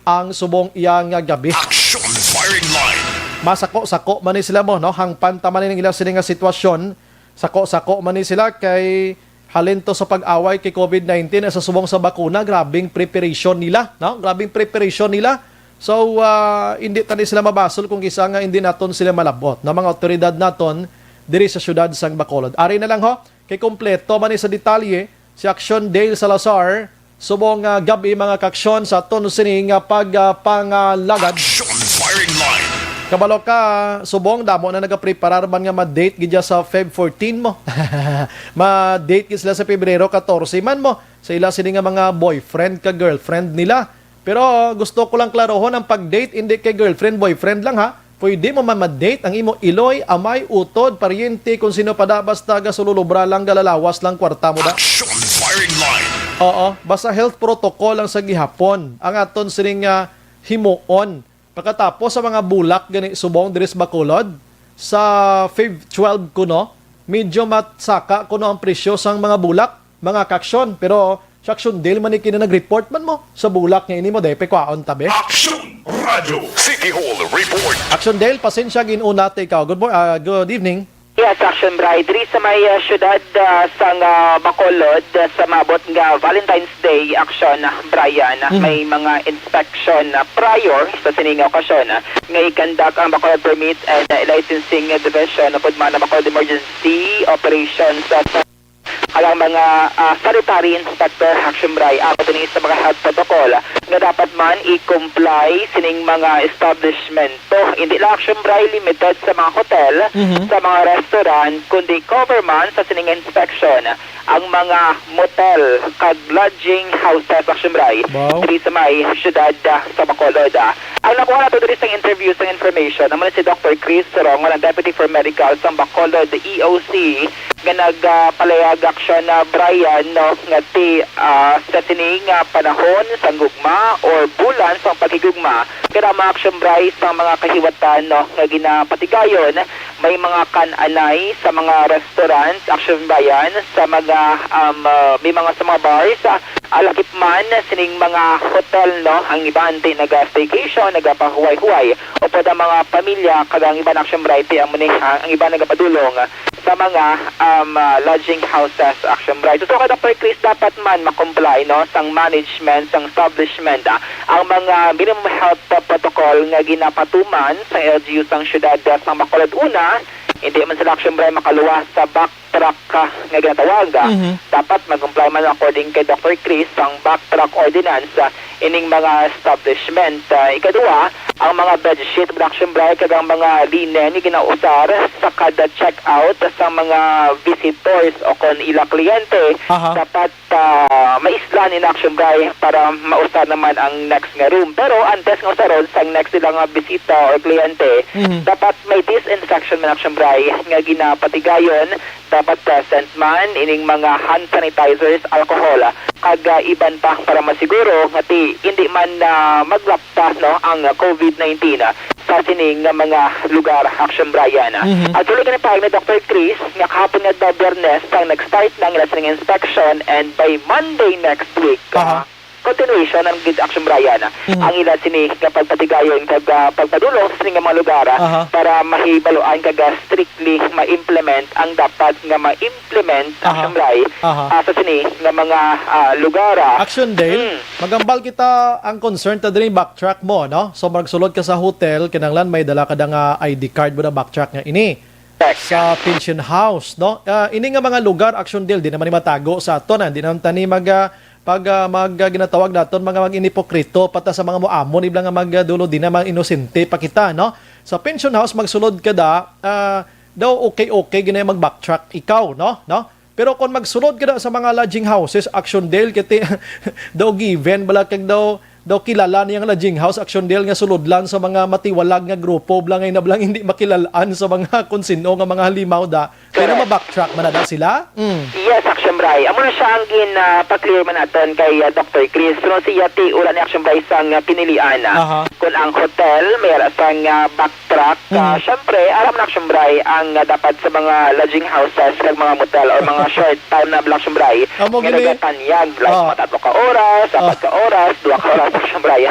ang subong iyang gabi. Action firing line. Masako-sako man ni sila mo, no? Hangpan ta man ning ilang sini nga sitwasyon. Sako-sako man ni sila kay halin to sa pag-away kay COVID-19 sa subong sa bakuna, grabing preparation nila, no? Grabing preparation nila. So hindi tani sila mabasol kung kisa nga hindi naton sila malabot na mga otoridad naton diri sa syudad sang Bacolod. Ari na lang ho, kay kompleto man ni sa detalye si Action Dale Salazar subong gabi mga kaksyon sa aton sining pagpangalagad. Action firing line. Kabalo ka, subong damo na nagapreparar man nga ma-date gidya sa Feb 14 mo. Ma-date gid sila sa Pebrero 14 man mo. Sa ila sini nga mga boyfriend ka girlfriend nila. Pero gusto ko lang klarohon ang pag-date hindi kay girlfriend boyfriend lang ha. Pwede mo man ma-date ang imo iloy, amay, utod, paryente kung sino pa da basta gasululubra lang galalawas lang kwarta mo da. Action firing line. Oo, basta health protocol lang sa gihapon. Ang aton sining himuon. Pagkatapos sa mga bulak gani subong diri sa Bacolod sa Feb 12 kuno, medyo matsaka kuno ang presyo sang mga bulak, mga kaksyon. Pero sa Action Dale man ikina nag-report man mo sa bulak nga ini mo dai kwaon tabi. Action Radio City Hall report. Action Dale, pasensya ginuna ta ikaw. Good evening. Yes, Action Bridery sa may syudad sa Bacolod sa mabot nga Valentine's Day Action Brian may mga inspection prior sa sining okasyon nga ikandak ang Bacolod Permit and Licensing Division upod man Bacolod Emergency Operations alang mga sanitary inspector Action Bray ako din sa mga health protocol nga dapat man i-comply sining mga establishmento hindi lang Action Bray limited sa mga hotel sa mga restaurant kundi cover man sa sining inspection ang mga motel kag lodging houses Action Bray diri sa may syudad sa Bacolod. Ang nakuha nato diri sa interview sa information naman si Dr. Chris Sorong ang Deputy for Medical sa Bacolod EOC nga nagpalayag aksyon na Brian no nga sa tining panahon sa gugma higugma or bulan sa paghigugma kaya mga action bray sa mga kahiwatan no, nga ginapatigayon may mga kananay sa mga restaurants action bayan sa mga may mga sa mga bars alakip man sining mga hotel no ang iban tay naga-staycation nagapahuway-huway o pod ang mga pamilya kagang iban action bray ang ang iban nagapadulong sa mga lodging houses action bray. So kada per Chris dapat man ma-comply no sang management sang establishment ang mga minimum health protocol nga ginapatuman sa LGU sang syudad sa Bacolod una hindi man sila action bray makaluwas sa backtrack nga ginatawag dapat mag-comply man according kay Dr. Chris ang backtrack ordinance ining mga establishment. Ikadua ang mga bedsheet production bray kagang mga linen ni ginausar sa kada check-out sa mga visitors o kon ila kliyente dapat maislan in action bray para mausar naman ang next nga room pero antes nga usaron sa next sila nga bisita or kliyente dapat may disinfection man action bray nga ginapatigayon dapat present man ining mga hand sanitizers alcohol kag iban pa para masiguro nga hindi man maglapta no ang COVID-19 sa sining mga lugar action Brian. At tuloy na pa ni Dr. Chris nga kahapon nga Biyernes ang nag-start ng sining inspection and by Monday next week continuation ng Good Action Brian ang ilan sini nga pagpatigayon kag pagpadulong sa sining mga lugar para mahibaluan kag strictly ma-implement ang dapat nga ma-implement Action Brian sa sini nga mga lugar. Action Dale, magambal kita ang concern ta diri backtrack mo no. So magsulod ka sa hotel kinahanglan may dala ka nga ID card mo na backtrack nga ini. Sa pension house no. Ini nga mga lugar Action Dale di naman ni matago sa aton di naman tani pag ginatawag naton mga mag-inipokrito pata sa mga moamon iblang nga magdulo din na mga inosente pa kita no sa pension house magsulod ka daw okay ginay mag-backtrack ikaw no pero kung magsulod ka sa mga lodging houses Action Dale kiti daw given bala kag daw kilala niyang lodging house Action Dale nga sulodlan sa mga matiwalag nga grupo blangay na blang hindi makilalaan sa mga konsino nga mga halimaw pero ma-backtrack man na sila. Yes, Action Bray. Amo na siya ang gin-clear man naton kay Dr. Chris. Pero siya ti ulan ni Action Bray sang pinilian. Kung ang hotel mayroon sang backtrack, syempre alam na Action Bray ang dapat sa mga lodging houses kag mga motel or mga short time na Action Bray. Nagatanyag like 4 ka oras, 4 ka oras, 2 ka oras Action Bray.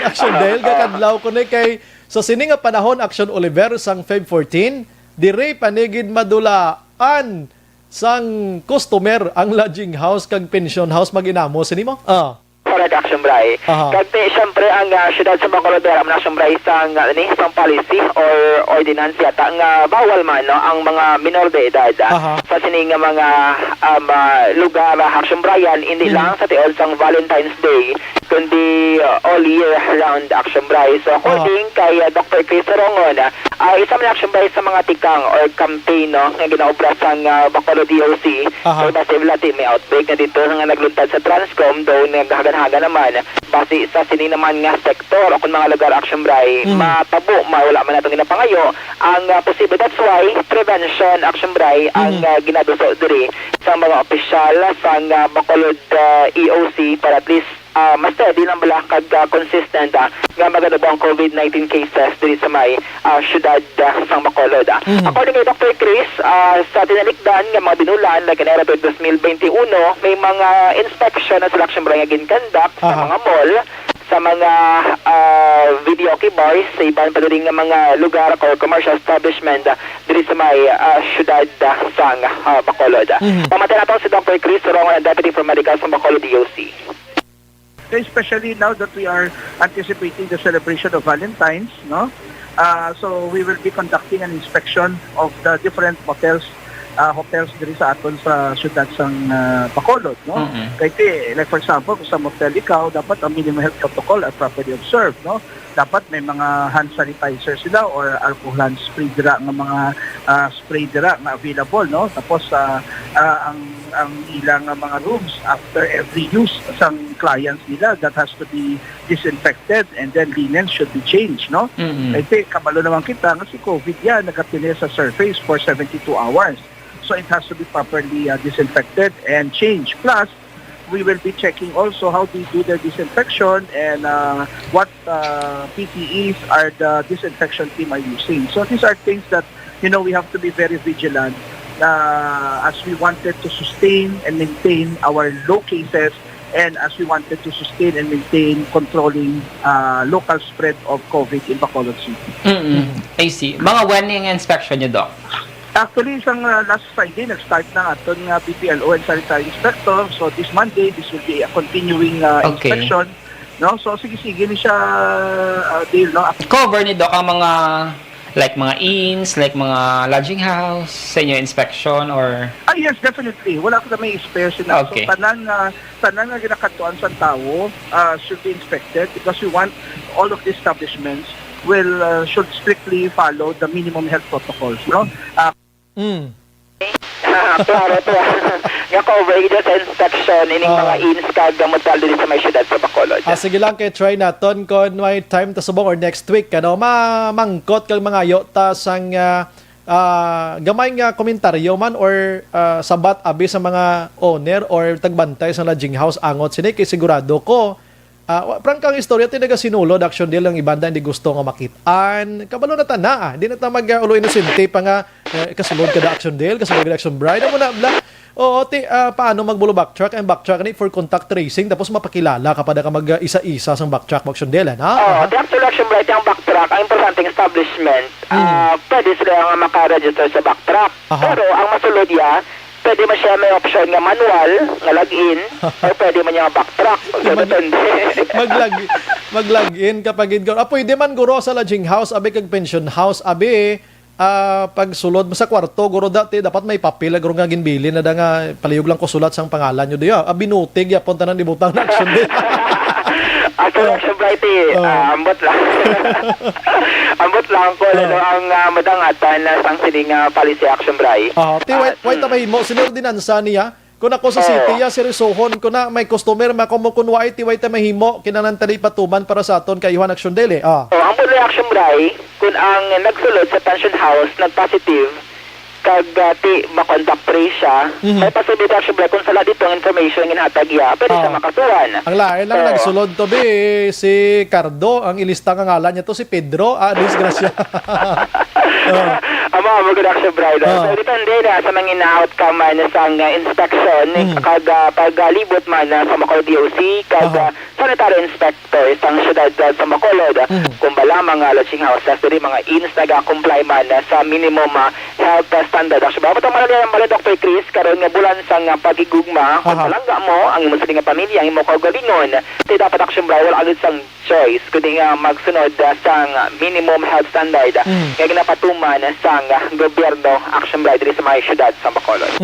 Action Dale kakadlaw ko ni kay sa sini nga panahon Action Oliver sang Feb 14 dire panigid madulaan sang customer ang lodging house kag pension house maginamo sinimo. Correct Action Bray. Kag syempre ang syudad sa Bacolod ang Action Bray sang sang policy or ordinance yata nga bawal man no ang mga minor de edad sa sining mga lugar Action Bryan hindi lang sa tiod sang Valentine's Day kundi all year round Action Bray. So according kay Dr. Chris Rongon isa man Action Bray sa mga tikang or campaign no nga ginaobra sang Bacolod DOC so base lati may outbreak na dito nga nagluntad sa Transcom daw naghagan-haga naman base sa sini naman nga sektor o kung mga lugar Action Bray matabo mawala man natong ginapangayo ang posible. That's why prevention Action Bray ang ginaduso diri sa mga opisyal sang Bacolod EOC para at least mas steady lang bala kag consistent nga maganabo ang COVID-19 cases diri sa may syudad sang Bacolod. According kay Dr. Chris, sa tinalikdan nga mga binulan like kanera 2021 may mga inspection na selection bra nga ginconduct sa mga mall sa mga videoke bars sa ibang padaling nga mga lugar or commercial establishment diri sa may syudad sang Bacolod. Pamatay nato si Dr. Chris Rongon, Deputy for Medical sa Bacolod DOC. Especially now that we are anticipating the celebration of Valentine's, no? So we will be conducting an inspection of the different hotels diri sa aton sa syudad sang Bacolod, no? Kaya like for example, kung sa motel ikaw, dapat ang minimum health protocol are properly observed, no? Dapat may mga hand sanitizer sila or alcohol spray dira nga mga spray dira nga available, no? Tapos ang ilang mga rooms after every use sang clients nila that has to be disinfected and then linen should be changed, no? Kasi kabalo naman kita nga si COVID yan nagapili sa surface for 72 hours. So it has to be properly disinfected and changed. Plus, we will be checking also how they do their disinfection and what PPEs are the disinfection team are using. So these are things that, we have to be very vigilant as we wanted to sustain and maintain our low cases and as we wanted to sustain and maintain controlling local spread of COVID in Bacolod City. I see. Mga when yung inspection nyo, Doc? Actually, isang last Friday, nag-start na aton nga BPLO and sanitary inspector. So this Monday, this will be a continuing inspection. No? So sige ni siya deal, no? Cover ni Doc ang mga like mga inns, like mga lodging house sa inyo inspection or yes, definitely. Wala ko na may spares na. Okay. So tanan nga ginakatuan sa tao should be inspected because we want all of the establishments should strictly follow the minimum health protocols, no? Klaro to. Nga cover ito sa inspection ining mga inns kag motal din sa may syudad sa Bacolod. Sige lang kay try naton kung may time ta subong or next week mamangkot kag mga yota sang gamay nga komentaryo man or sabat abi sa mga owner or tagbantay sa lodging house angot sini kay sigurado ko prangkang istorya tinaga sinulod action deal ang ibanda hindi gusto nga makitaan kabalo na tana di na ta mag ulo inosente pa nga kasulod kada action deal kasulod kada action bride mo na bla paano magbulo backtrack and backtrack ni for contact tracing tapos mapakilala kapag ka mag isa-isa sang backtrack action deal the actual action bride ang backtrack ang importanteng establishment pwede sila nga maka-register sa backtrack pero ang masulod pwede man siya may option nga manual, nga log-in, or pwede man niya backtrack. Mag-log-in kapag pwede man guro sa lodging house, abi kag pension house, abi pag sulod mo sa kwarto, guro dati, dapat may papel, guro nga ginbili na da nga palihog lang ko sulat sang pangalan nyo diyo. Binutig, yapon tanan ibutang na action din. Action bright ambot lang. Ambot lang ko ang madangatan sang sining policy action bright. Wait ta mahimo sino ordinansa niya. Kung ako sa city seryosohon ko na may customer makumukunwai ti wait ta mahimo kinahanglan tali patuman para sa aton kay Juan Action Dele. Ang action bright kung ang nagsulod sa pension house nag-positive kag ti makontak trace siya, may possibility action bright kung sala dito ang information nga hatag pwede siya makasuhan. Ang lain lang nagsulod to si Cardo, ang ilista nga ngalan niya to si Pedro, disgrasya. Good action bright. So depende na sa mga ina-outcome man sa inspection kag paglibot man sa Bacolod DOC kag sanitary inspector sa syudad sa Bacolod kung bala mga lodging houses diri mga inns naga-comply man sa minimum health standard. Actually, bago ito malala Dr. Chris, karon nga bulan sang pagigugma, kung palangga mo, ang imo sa nga pamilya, ang imo kaugalingon, ito dapat action brawal agad sang choice, kundi nga magsunod sang minimum health standard, kaya ginapatuman sang gobyerno action brawal diri sa mga syudad sa Bacolod.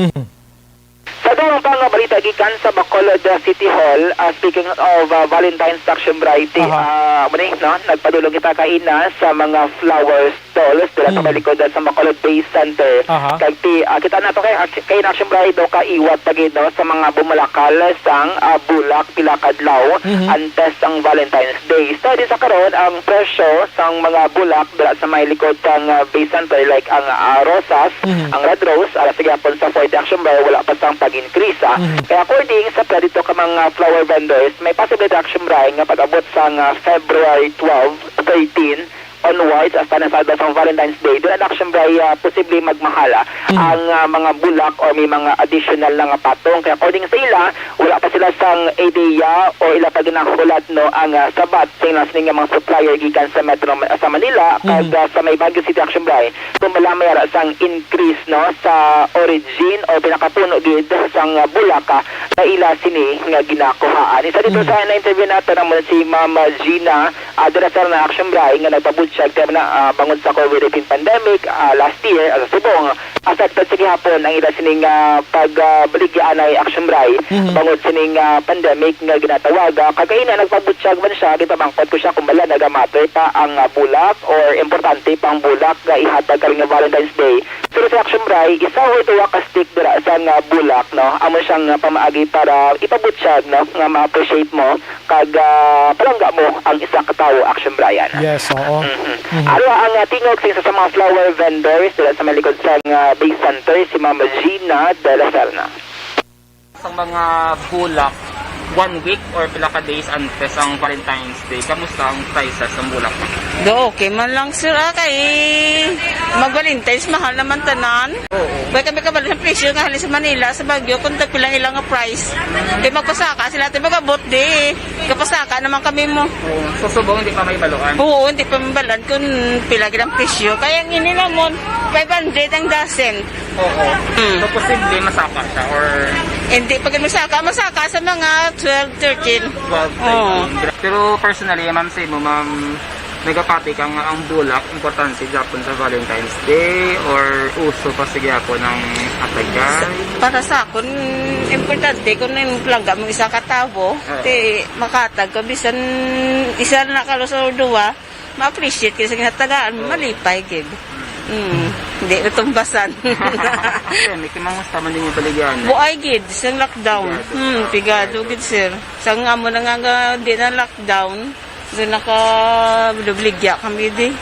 Sa doon pang balita gikan sa Bacolod City Hall, speaking of Valentine's Action Bright, nagpadulong kita kaina sa mga flower stalls dila sa malikod sa Bacolod Base Center. Kag kita nato kay Action Bright do kaiwat pagid sa mga bumalakal sang bulak pila kadlaw antes ang Valentine's Day. So di sa karon ang presyo sang mga bulak dila sa malikod sang Base Center like ang rosas, ang red rose, sige pon sa 40 Action Bright wala pa sang pag-increase. Kaya according sa dito ka mga flower vendors, may possible action bright nga pag-abot sa February 12, 13 onwards hasta na sa Valentine's Day, doon ang action bright posibleng magmahala ang mga bulak or may mga additional na patong. Kaya according sa ila, wala pa sila sang idea o ila pa ginahulat ang sabat sa ilang mga supplier gikan sa Metro sa Manila kag sa may Baguio City action bright kung malamay sang increase sa origin o pinakapuno gid sang bulak na ila sini nga ginakuhaan. Isa dito sa na-interview natin naman si Ma'am Gina, director na action bright nga nagpabudsyag na bangod sa COVID-19 pandemic last year sa Subong. Affected sige hapon ang ila sining pagbaligyan ay action bright bangod sining pandemic nga ginatawag. Kagaina nagpabudsyag man siya, gipabangkot ko siya kung bala nagamatter pa ang bulak or importante pang bulak nga ihatag karing Valentine's Day. Pero sa action bright, isa o ito wakastik dira sa bulak, no? Amo siyang pamaagi para ipabudsyag, no? Nga ma-appreciate mo kag palangga mo ang isa ka tawo action Brian. Yes, oo. Ano ang tingog sa mga flower vendors dila sa malikod sa Base Center si Ma'am Gina de la Serna. Sa mga bulak 1 week or pila ka days antes ang Valentine's Day. Kamusta ang prices ng Bulacan? Okay man lang sir kay mag-Valentine's mahal naman tanan. Kaya kami kabalo ng presyo nga halin sa Manila, sa Baguio, kung tagpilang ilang nga price. Kaya magpasaka sila tayo magabot di. Kapasaka naman kami mo. So subong hindi pa may baluan? Oo, hindi pa mabalan kung pila ilang presyo. Kaya ang ini namon, 500 ang dozen. Oo. So posible masaka siya or Hindi, pag masaka sa mga 12, 13. 12, 13. Pero personally, ma'am, say mo, ma'am, nagapati ka nga ang bulak, importante Japon sa Valentine's Day or uso pa sige ako ng atagay? Para sa akon, importante kung plangga mo isa katabo, ti makatag ko, bisan isa na kalusor duwa, ma-appreciate kasi sa ginatagaan, malipay, gid. Hindi natumbasan. May kimangusta man din yung baligyan. Buay gid, sa lockdown. Pigado gid sir. Sa nga mo na nga di na lockdown, doon naka-dubligya kami di.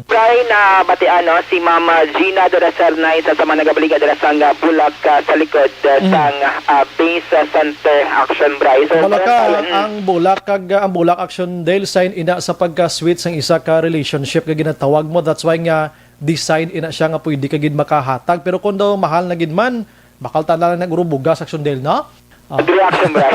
Bray na batian no, si Mama Gina Doracernay sa mga nagabaliga dala sa Bulak sa likod sa Base Center Action Bray. So, ang Bulak Action Dale sign ina sa pagka-sweet sang isa ka relationship nga ginatawag mo. That's why nga design ina siya nga pwede ka gid makahatag. Pero kung daw mahal na gid man, bakal tala na nagrubugas Action Dale no? Reaction Bray.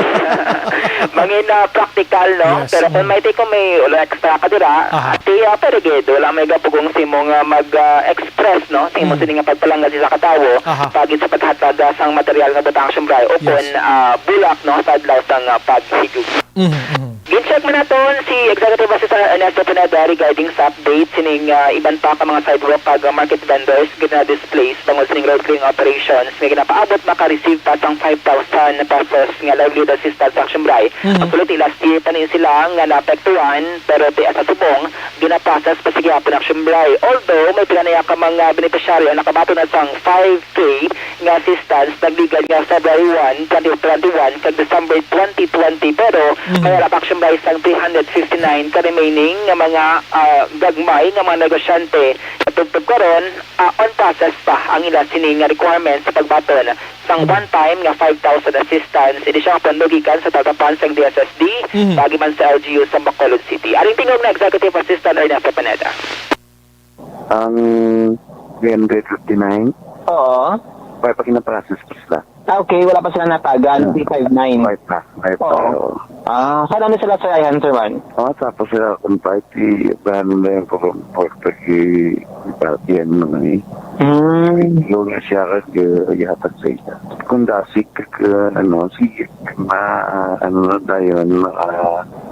Mangin practical no, yes. Pero kung may take ko may extra ka dira, ati pero gid wala may gapugong simong mag-express no, simong sini nga pagpalangga sa katawo pagit sa paghatag sang material nga batang Action Bray o kun bulak no sa adlaw sang paghigug. Gincheck mo naton si Executive Assistant Ernesto Pineda regarding sa update sining iban pa ka mga sidewalk pag market vendors gina-displace bangod sining road clearing operations may ginapaabot maka-receive pa sang 5,000 pesos nga livelihood assistance Action Bray. Actually, last year pa rin sila nga naapektuhan pero ti sa subong ginaprocess pa sige hapon Action Bray. Although may pinanaya ka mga beneficiaryo nakabato na sang 5K nga assistance nagligad nga February 1, 2021 kag December 2020 pero may Action Bray sang 359 ka remaining nga mga gagmay nga mga negosyante tugtog karon on process pa ang ila sining requirements sa pagbaton sang one time nga 5,000 assistance idi siya pandugikan sa tatapan sang DSSD bagi man sa LGU sa Bacolod City. Aring tingog na Executive Assistant Ernesto Pineda. Ang 359? Oo. Pwede pa kinaprocess pa sila. Okay, wala pa sila natagan. 359. Pwede pa. Saan ano sila sa Answer Man? Tapos sila kung pwede bahan na yung pagpapagpagi yan mga ni. Yung siya kag-ihatag sa isa. Kung dasik sige,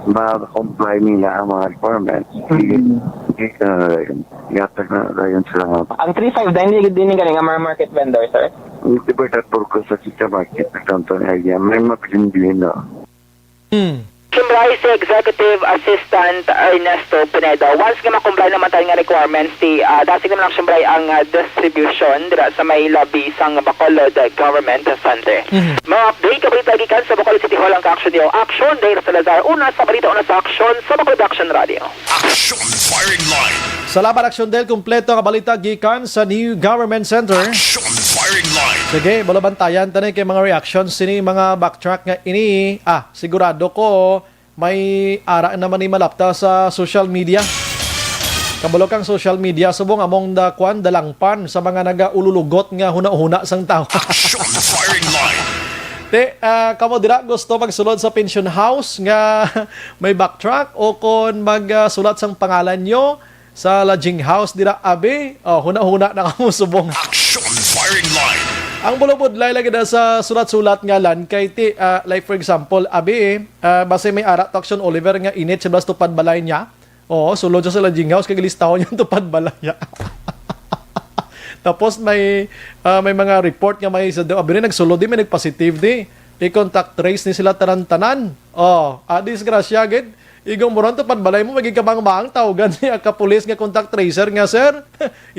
ma-comply nila ang mga requirements. Sige, ihatag na dayon sila. Ang 359, din galing ang mga market vendor, sir? Libertad por ko sa Chicha Market na Canton area. May mapilin na. Kumbray si Executive Assistant Ernesto Pineda. Once nga makumbray naman tayo nga requirements, dasig naman lang kumbray ang distribution dira sa may labi sang Bacolod Government Center. Mga update, kabalita gikan sa Bacolod City Hall ang ka-action niyo. Action, Dale Salazar. Una sa balita, una sa action sa Bacolod Action Radio. Action Firing Line. Salamat Action Dale, kumpleto ang balita gikan sa New Government Center. Action Firing Line. Sige, balabantayan tanay kay mga reactions sini mga backtrack nga ini. Sigurado ko may ara naman ni malapta sa social media. Kabalo kang social media subong among dalangpan sa mga nagaululugot nga huna-huna sang tao. Action Firing Line. Kamo dira gusto magsulod sa pension house nga may backtrack o kon magsulat sang pangalan nyo sa lodging house dira abi huna-huna na kamo subong. Action Firing Line. Ang bulubudlay lagi na sa sulat-sulat ngalan kay like for example abi base may ara Action Oliver nga init sa blas tupad balay niya. Sulod sa lodging house kay listahon yung tupad balay niya. Tapos may mga report nga may sa abi nagsulod di may nagpositive di. I-contact trace ni sila tanan-tanan. Disgrasya gid. Igong moron to balay mo magigabang-bang tawagan niya ka pulis nga contact tracer nga sir.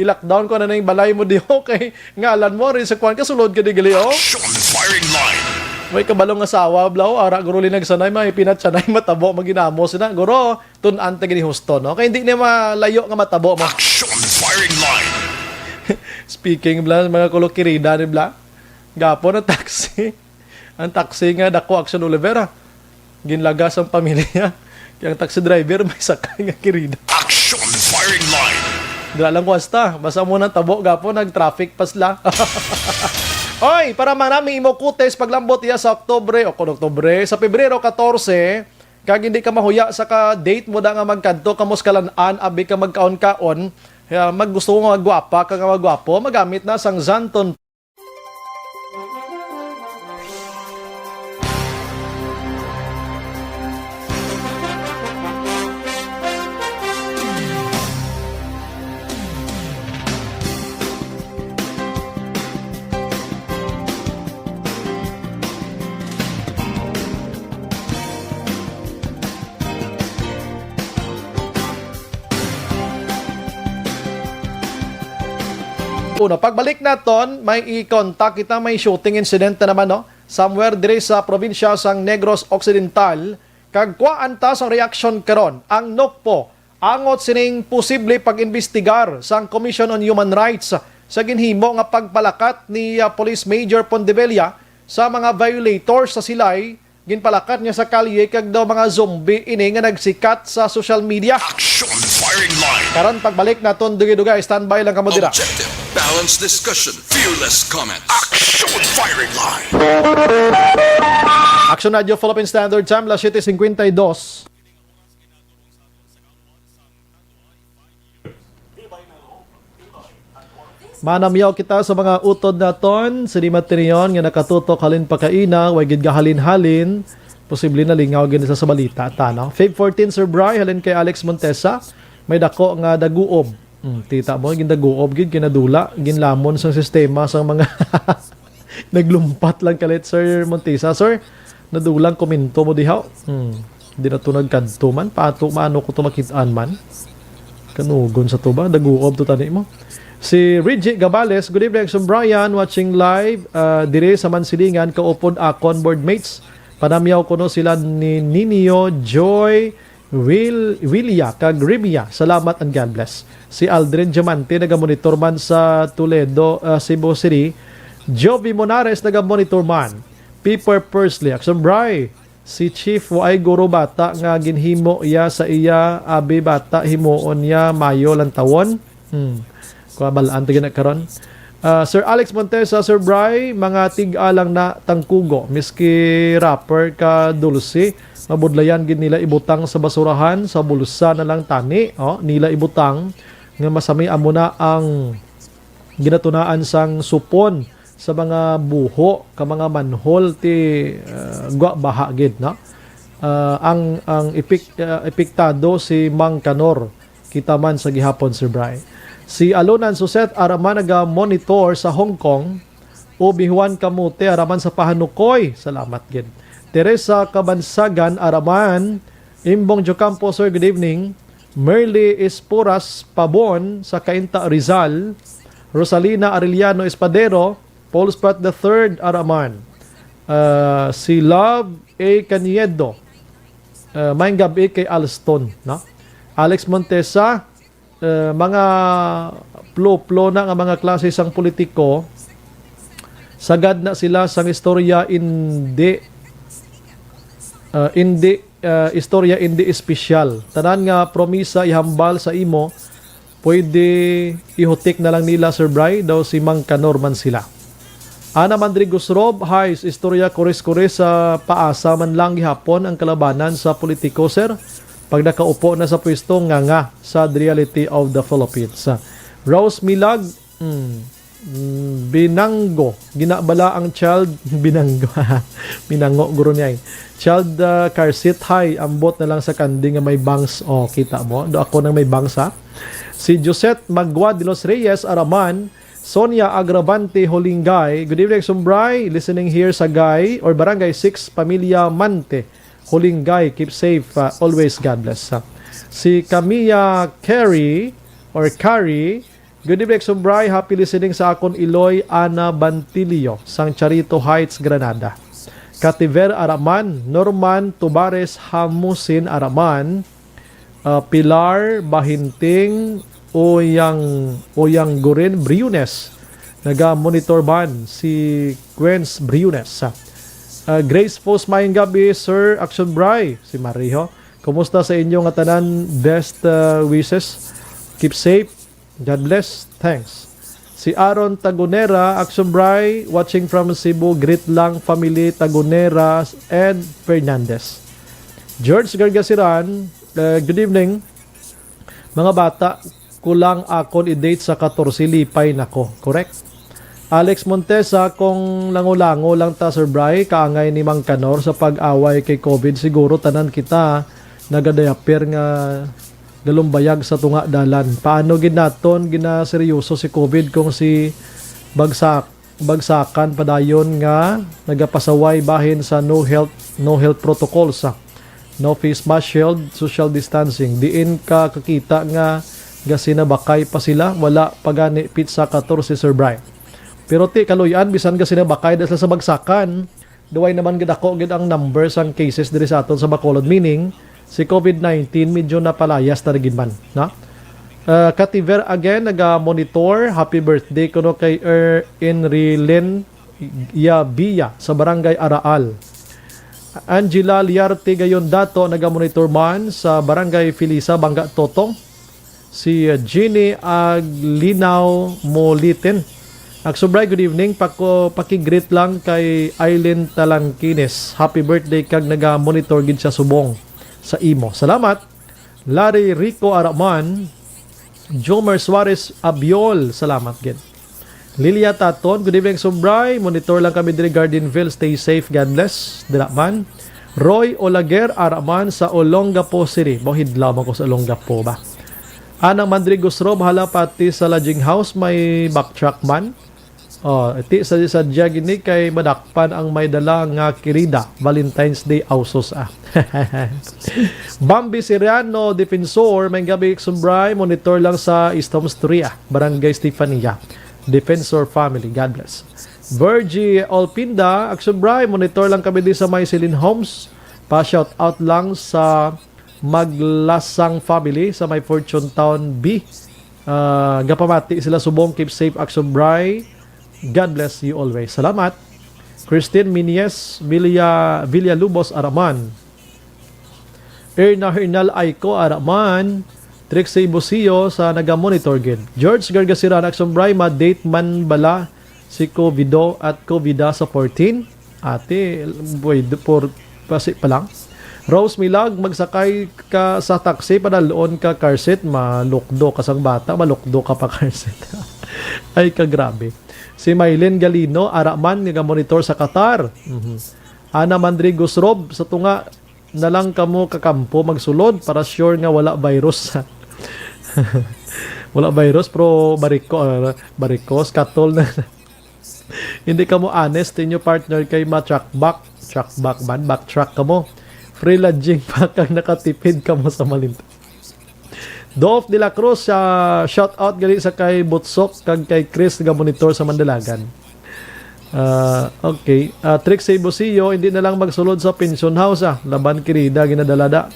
I-lockdown ko na yung balay mo di okay. Ngalan mo rin sa kwan ka sulod ka di gali Action Firing Line. May kabalong asawa blaw ara guro linagsanay may pinatsanay matabo maginamo sina guro tun-an ta gini husto no kay hindi niya malayo nga matabo mo. Action Firing Line. Speaking bla mga kolokirida ni bla gapo na taxi Ang taxi nga dako Action Olivera. Ginlagas ang pamilya. Kaya ang taxi driver may sakay nga kirida. Action Firing Line. Dala lang ko hasta. Basta mo ng tabo gapo nag-traffic pasla. Oy, para marami imo kutes paglambot iya sa Oktubre sa Pebrero 14, kag hindi ka mahuya sa ka-date mo da nga magkadto kamos kalan-an abi ka magkaon-kaon, maggusto mo magwapa ka nga magwapo, magamit na sang Zanton. Una, pagbalik naton, may i-contact kita, may shooting incident na naman, no? Somewhere dire sa probinsya sang Negros Occidental, kag kuan ta sang reaction karon. Ang NOCPO, angot sining posible pag-imbestigar sang Commission on Human Rights sa ginhimo nga pagpalakat ni Police Major Pondevilla sa mga violators sa silay, ginpalakat niya sa kalye kag daw mga zombie ini nga nagsikat sa social media. Action Firing Line. Karon pagbalik naton dugi-dugay, standby lang kamo dira. Objective, balanced discussion, fearless comments. Action Firing Line. Action Radio Philippine Standard Time, las 7:52. Manamyaw kita sa mga utod naton, sa di materiyon nga nakatutok halin pakaina, way gid gahalin-halin, posible na lingaw gid sa balita ta, no? Feb 14 Sir Bry halin kay Alex Montesa, may dako nga daguob. Tita mo gid daguob gid kinadula, ginlamon sa sistema sa mga naglumpat lang kalit Sir Montesa. Sir, nadulang komento mo diha. Di na to nagkanto man, pato maano ko to makitaan man. Kanugon sa tuba, daguob to tani mo. Si Reggie Gabales, good evening, Sir Brian, watching live dire sa Mansilingan, kaupod akon board mates. Panamyaw ko no sila ni Ninio, Joy, Willia, kag Ribia. Salamat and God bless. Si Aldrin Diamante, nagamonitor man sa Toledo, Cebu City. Jovi Monares, nagamonitor man. Piper Pursley, Sir Brian, si Chief Waay Guro Bata, nga ginhimo iya sa iya, abi bata, himuon niya, Mayo lang tawon. Balaan tigin na karon. Sir Alex Montesa, Sir Bry, mga tig-alang na tangkugo, miski rapper ka dulce, mabudlayan gid nila ibutang sa basurahan, sa bulsa na lang tani, nila ibutang, nga masami amo na ang ginatunaan sang supon sa mga buho, ka mga manhole ti gwa baha gid, no? Ang epiktado si Mang Kanor, kita man sa gihapon, Sir Bry. Si Alonan Suset araman naga-monitor sa Hong Kong, o Bihuan Kamute araman sa Pahanukoy. Salamat gid. Teresa Kabansagan araman, Imbong Jocampo, Sir, good evening. Merly Esporas Pabon sa Cainta Rizal, Rosalina Arellano Espadero, Paul Sprat III araman. Si Love A. Caniedo, maing gabi kay Alston, no? Alex Montesa, mga plo na nga mga klase sang politiko, sagad na sila sang istorya istorya hindi espesyal. Tanan nga promisa ihambal sa imo, pwede ihutik na lang nila, Sir Bry, daw si Mang Kanor man sila. Ana Mandrigos Rob, hi, istorya kores-kores sa paasa man lang gihapon ang kalabanan sa politiko, sir. Pag nakaupo na sa pwesto, nga sa reality of the Philippines. Rose Milag, Binango, ginabala ang child, Binango, Binango, guro niya. Child car seat, hi, ambot na lang sa kandi nga may bangs. Kita mo, do ako nang may bangs, ha? Si Josette Magua de los Reyes, Araman, Sonia Agravante, Holingay, good evening, Sumbray, listening here sa Gay, or Barangay 6, Pamilya Mante, Holingay, keep safe, always, God bless. Si Camilla Carey, or Carey, good evening, Sumbray, happy listening sa akon Iloy Ana Bantilio, sang Charito Heights, Granada. Kativer Araman, Norman Tubares Hamusin Araman, Pilar Bahinting, Oyang Gurin Briones, naga-monitor ban si Gwen's Briones. Grace Post mayong gabi, Sir Action Bry. Si Mariho. Kumusta sa inyo nga tanan? Best wishes. Keep safe. God bless. Thanks. Si Aaron Tagonera, Action Bry, watching from Cebu. Greet lang family Tagonera and Fernandez. George Gargasiran, good evening. Mga bata, kulang akon i-date sa 14, lipay nako. Correct? Alex Montesa, kung lango-lango lang ta, Sir Bry, kaangay ni Mang Kanor sa pag-away kay COVID, siguro tanan kita nagadayapir nga galumbayag sa tunga dalan. Paano ginaton ginaseryoso si COVID kung si bagsakan padayon nga nagapasaway bahin sa no health protocols, no face mask, shield, social distancing. Diin ka kakita nga gasinabakay pa sila, wala pagani pizza 14, Sir Bry. Pero ti kaluyan bisan gasinabakay dahil sa bagsakan, duway naman gidako gid ang numbers ang cases diri sa aton sa Bacolod, meaning si COVID-19 medyo napalayas na rin man, na? Kativer again, naga-monitor. Happy birthday kuno kay Enrilyn Yabia sa Barangay Araal. Angela Liarte gayon dato, naga-monitor man sa Barangay Filisa, Bangga Totong. Si Jeannie Aglinaw Molitin. Aksubray, good evening. Pakigreet lang kay Aileen Talangkines. Happy birthday kag naga-monitor gid sa Subong sa imo. Salamat. Larry Rico Araman, Jomer Suarez Abiol, salamat gid. Lilia Taton, good evening Subray. Monitor lang kami diri Gardenville. Stay safe, God bless. Dila man. Roy Olaguer Araman sa Olongapo City. Bohidlaw ko sa Olongapo ba. Anang Mandrigos Rob, hala pati sa lodging house may backtrack man. Iti sa gini kay madakpan ang may dala nga kirida. Valentine's Day ausos Bambi Siriano, Defensor, may gabi Sumbray, monitor lang sa Istomstria, Barangay Stefania. Defensor family, God bless. Virgie Olpinda, Sumbray, monitor lang kami din sa Mycelin Homes. Pa-shout out lang sa Maglasang family sa may Fortune Town B. Gapamati sila Subong, keep safe Sumbray. God bless you always. Salamat. Christine Minies, Villalubos, Araman. Erna Hernal Aiko, Araman. Trixie Busio sa nagamonitor gid. George Gargasiran, Aksumbray, ma-date man bala si Covido at Covida sa 14. Ate, boy, pasi pa lang. Rose Milag, magsakay ka sa taxi, padaloon ka car seat, malukdo ka sang bata, malukdo ka pa car seat. Ay, kagrabe. Si Maylin Galino, Araman, nga-monitor sa Qatar. Ana Mandrigos Rob, sa tunga na lang kamo kakampo magsulod para sure nga wala virus. Wala virus, pero barikos, katol na. Hindi ka mo honest, inyo partner kay ma-trackback man, backtrack ka mo. Free lodging pa kag nakatipid ka mo sa malinta. Dolph de la Cruz, shout out gali sa kay Butsok kag kay Chris nga monitor sa Mandalagan. Okay. Trixie Busio, hindi na lang magsulod sa pension house laban kirida ginadalada.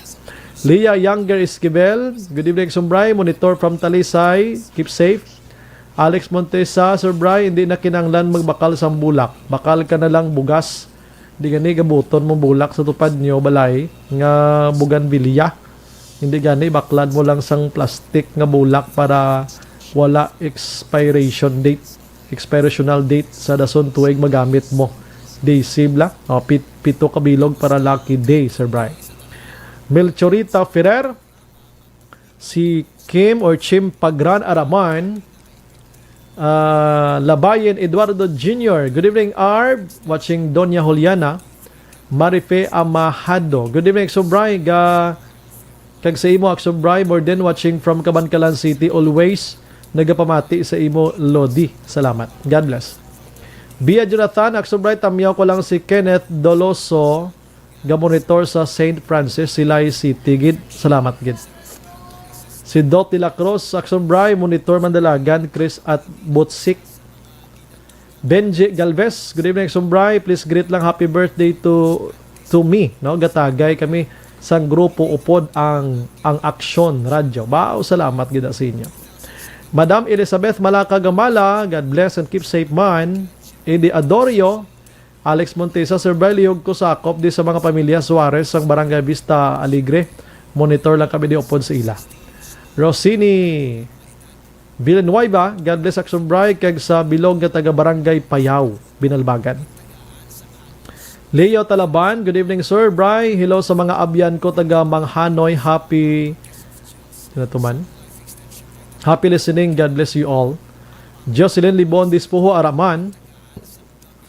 Leah Younger Esquivel, good evening Sumbray, monitor from Talisay, keep safe. Alex Montesa, Sumbray, hindi na kinanglan magbakal sa bulak. Bakal ka na lang bugas. Hindi gani gabuton mo bulak sa tupad nyo balay nga buganbilya. Hindi gani baklad mo lang sang plastic nga bulak para wala expirational date sa dason tuig magamit mo. Day sibla, pito kabilog para lucky day, Sir Brian. Melchorita Ferrer, si Kim or Chim Pagran Araman, Labayen Eduardo Jr. Good evening, Arb. Watching Doña Juliana. Marife Amahado. Good evening, Sobray. Kag sa imo, Sobray. More than watching from Cabancalan City. Always nagapamati sa imo, Lodi. Salamat. God bless. Bia Jonathan, Sobray. Tamyaw ko lang si Kenneth Doloso. Gamonitor sa St. Francis, Silay City. Gid. Salamat, gid. Si Dot de la Cruz, Sobray. Monitor Mandalagan, Chris at Botsik. Benji Galvez, good evening Sobray. Please greet lang happy birthday to me, no? Gatagay kami sang grupo upod ang Aksyon Radyo. Bao, salamat gid sa inyo. Madam Elizabeth Malaka Gamala, God bless and keep safe man. Edi Adorio, Alex Montesa, Sir Bry, lihog ko sakop di sa mga pamilya Suarez ang Barangay Vista Alegre. Monitor lang kami di upod sa ila. Rossini Villanueva, God bless Action Bry, kag sa bilog nga taga Barangay Payaw, Binalbagan. Leo Talaban, good evening Sir Bry. Hello sa mga abyan ko taga Manghanoy. Happy listening. God bless you all. Jocelyn Libon Dispuho Araman.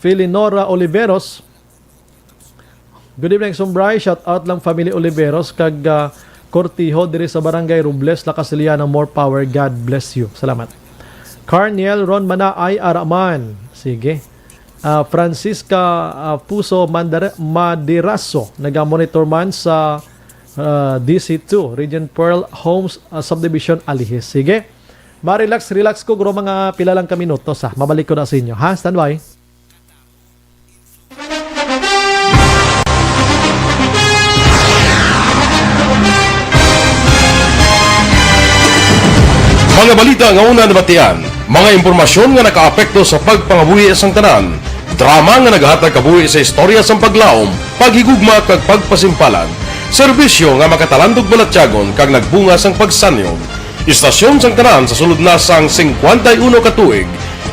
Felinora Oliveros. Good evening Sir Bry. Shout out lang family Oliveros kag Cortijo diri sa Barangay Robles, Lacasiliana. More power. God bless you. Salamat. Carniel Ron Manaay Araman. Sige. Francisca Puso Madiraso, naga-monitor man sa DC2, Region Pearl Homes Subdivision Alihis. Sige, relax ko, guro mga pila lang ka minutos ha. Mabalik ko na sa inyo ha, standby. Mga balita nga una nabatian, mga impormasyon nga nakaapekto sa pagpangabuhi sang tanan, drama nga naghatag kabuhi sa istorya sang paglaom, paghigugma kag pagpasimpalan, serbisyo nga makatalandog balatyagon kag nagbunga sang pagsanyog, istasyon sang tanan sa sulod na sang 51 ka tuig,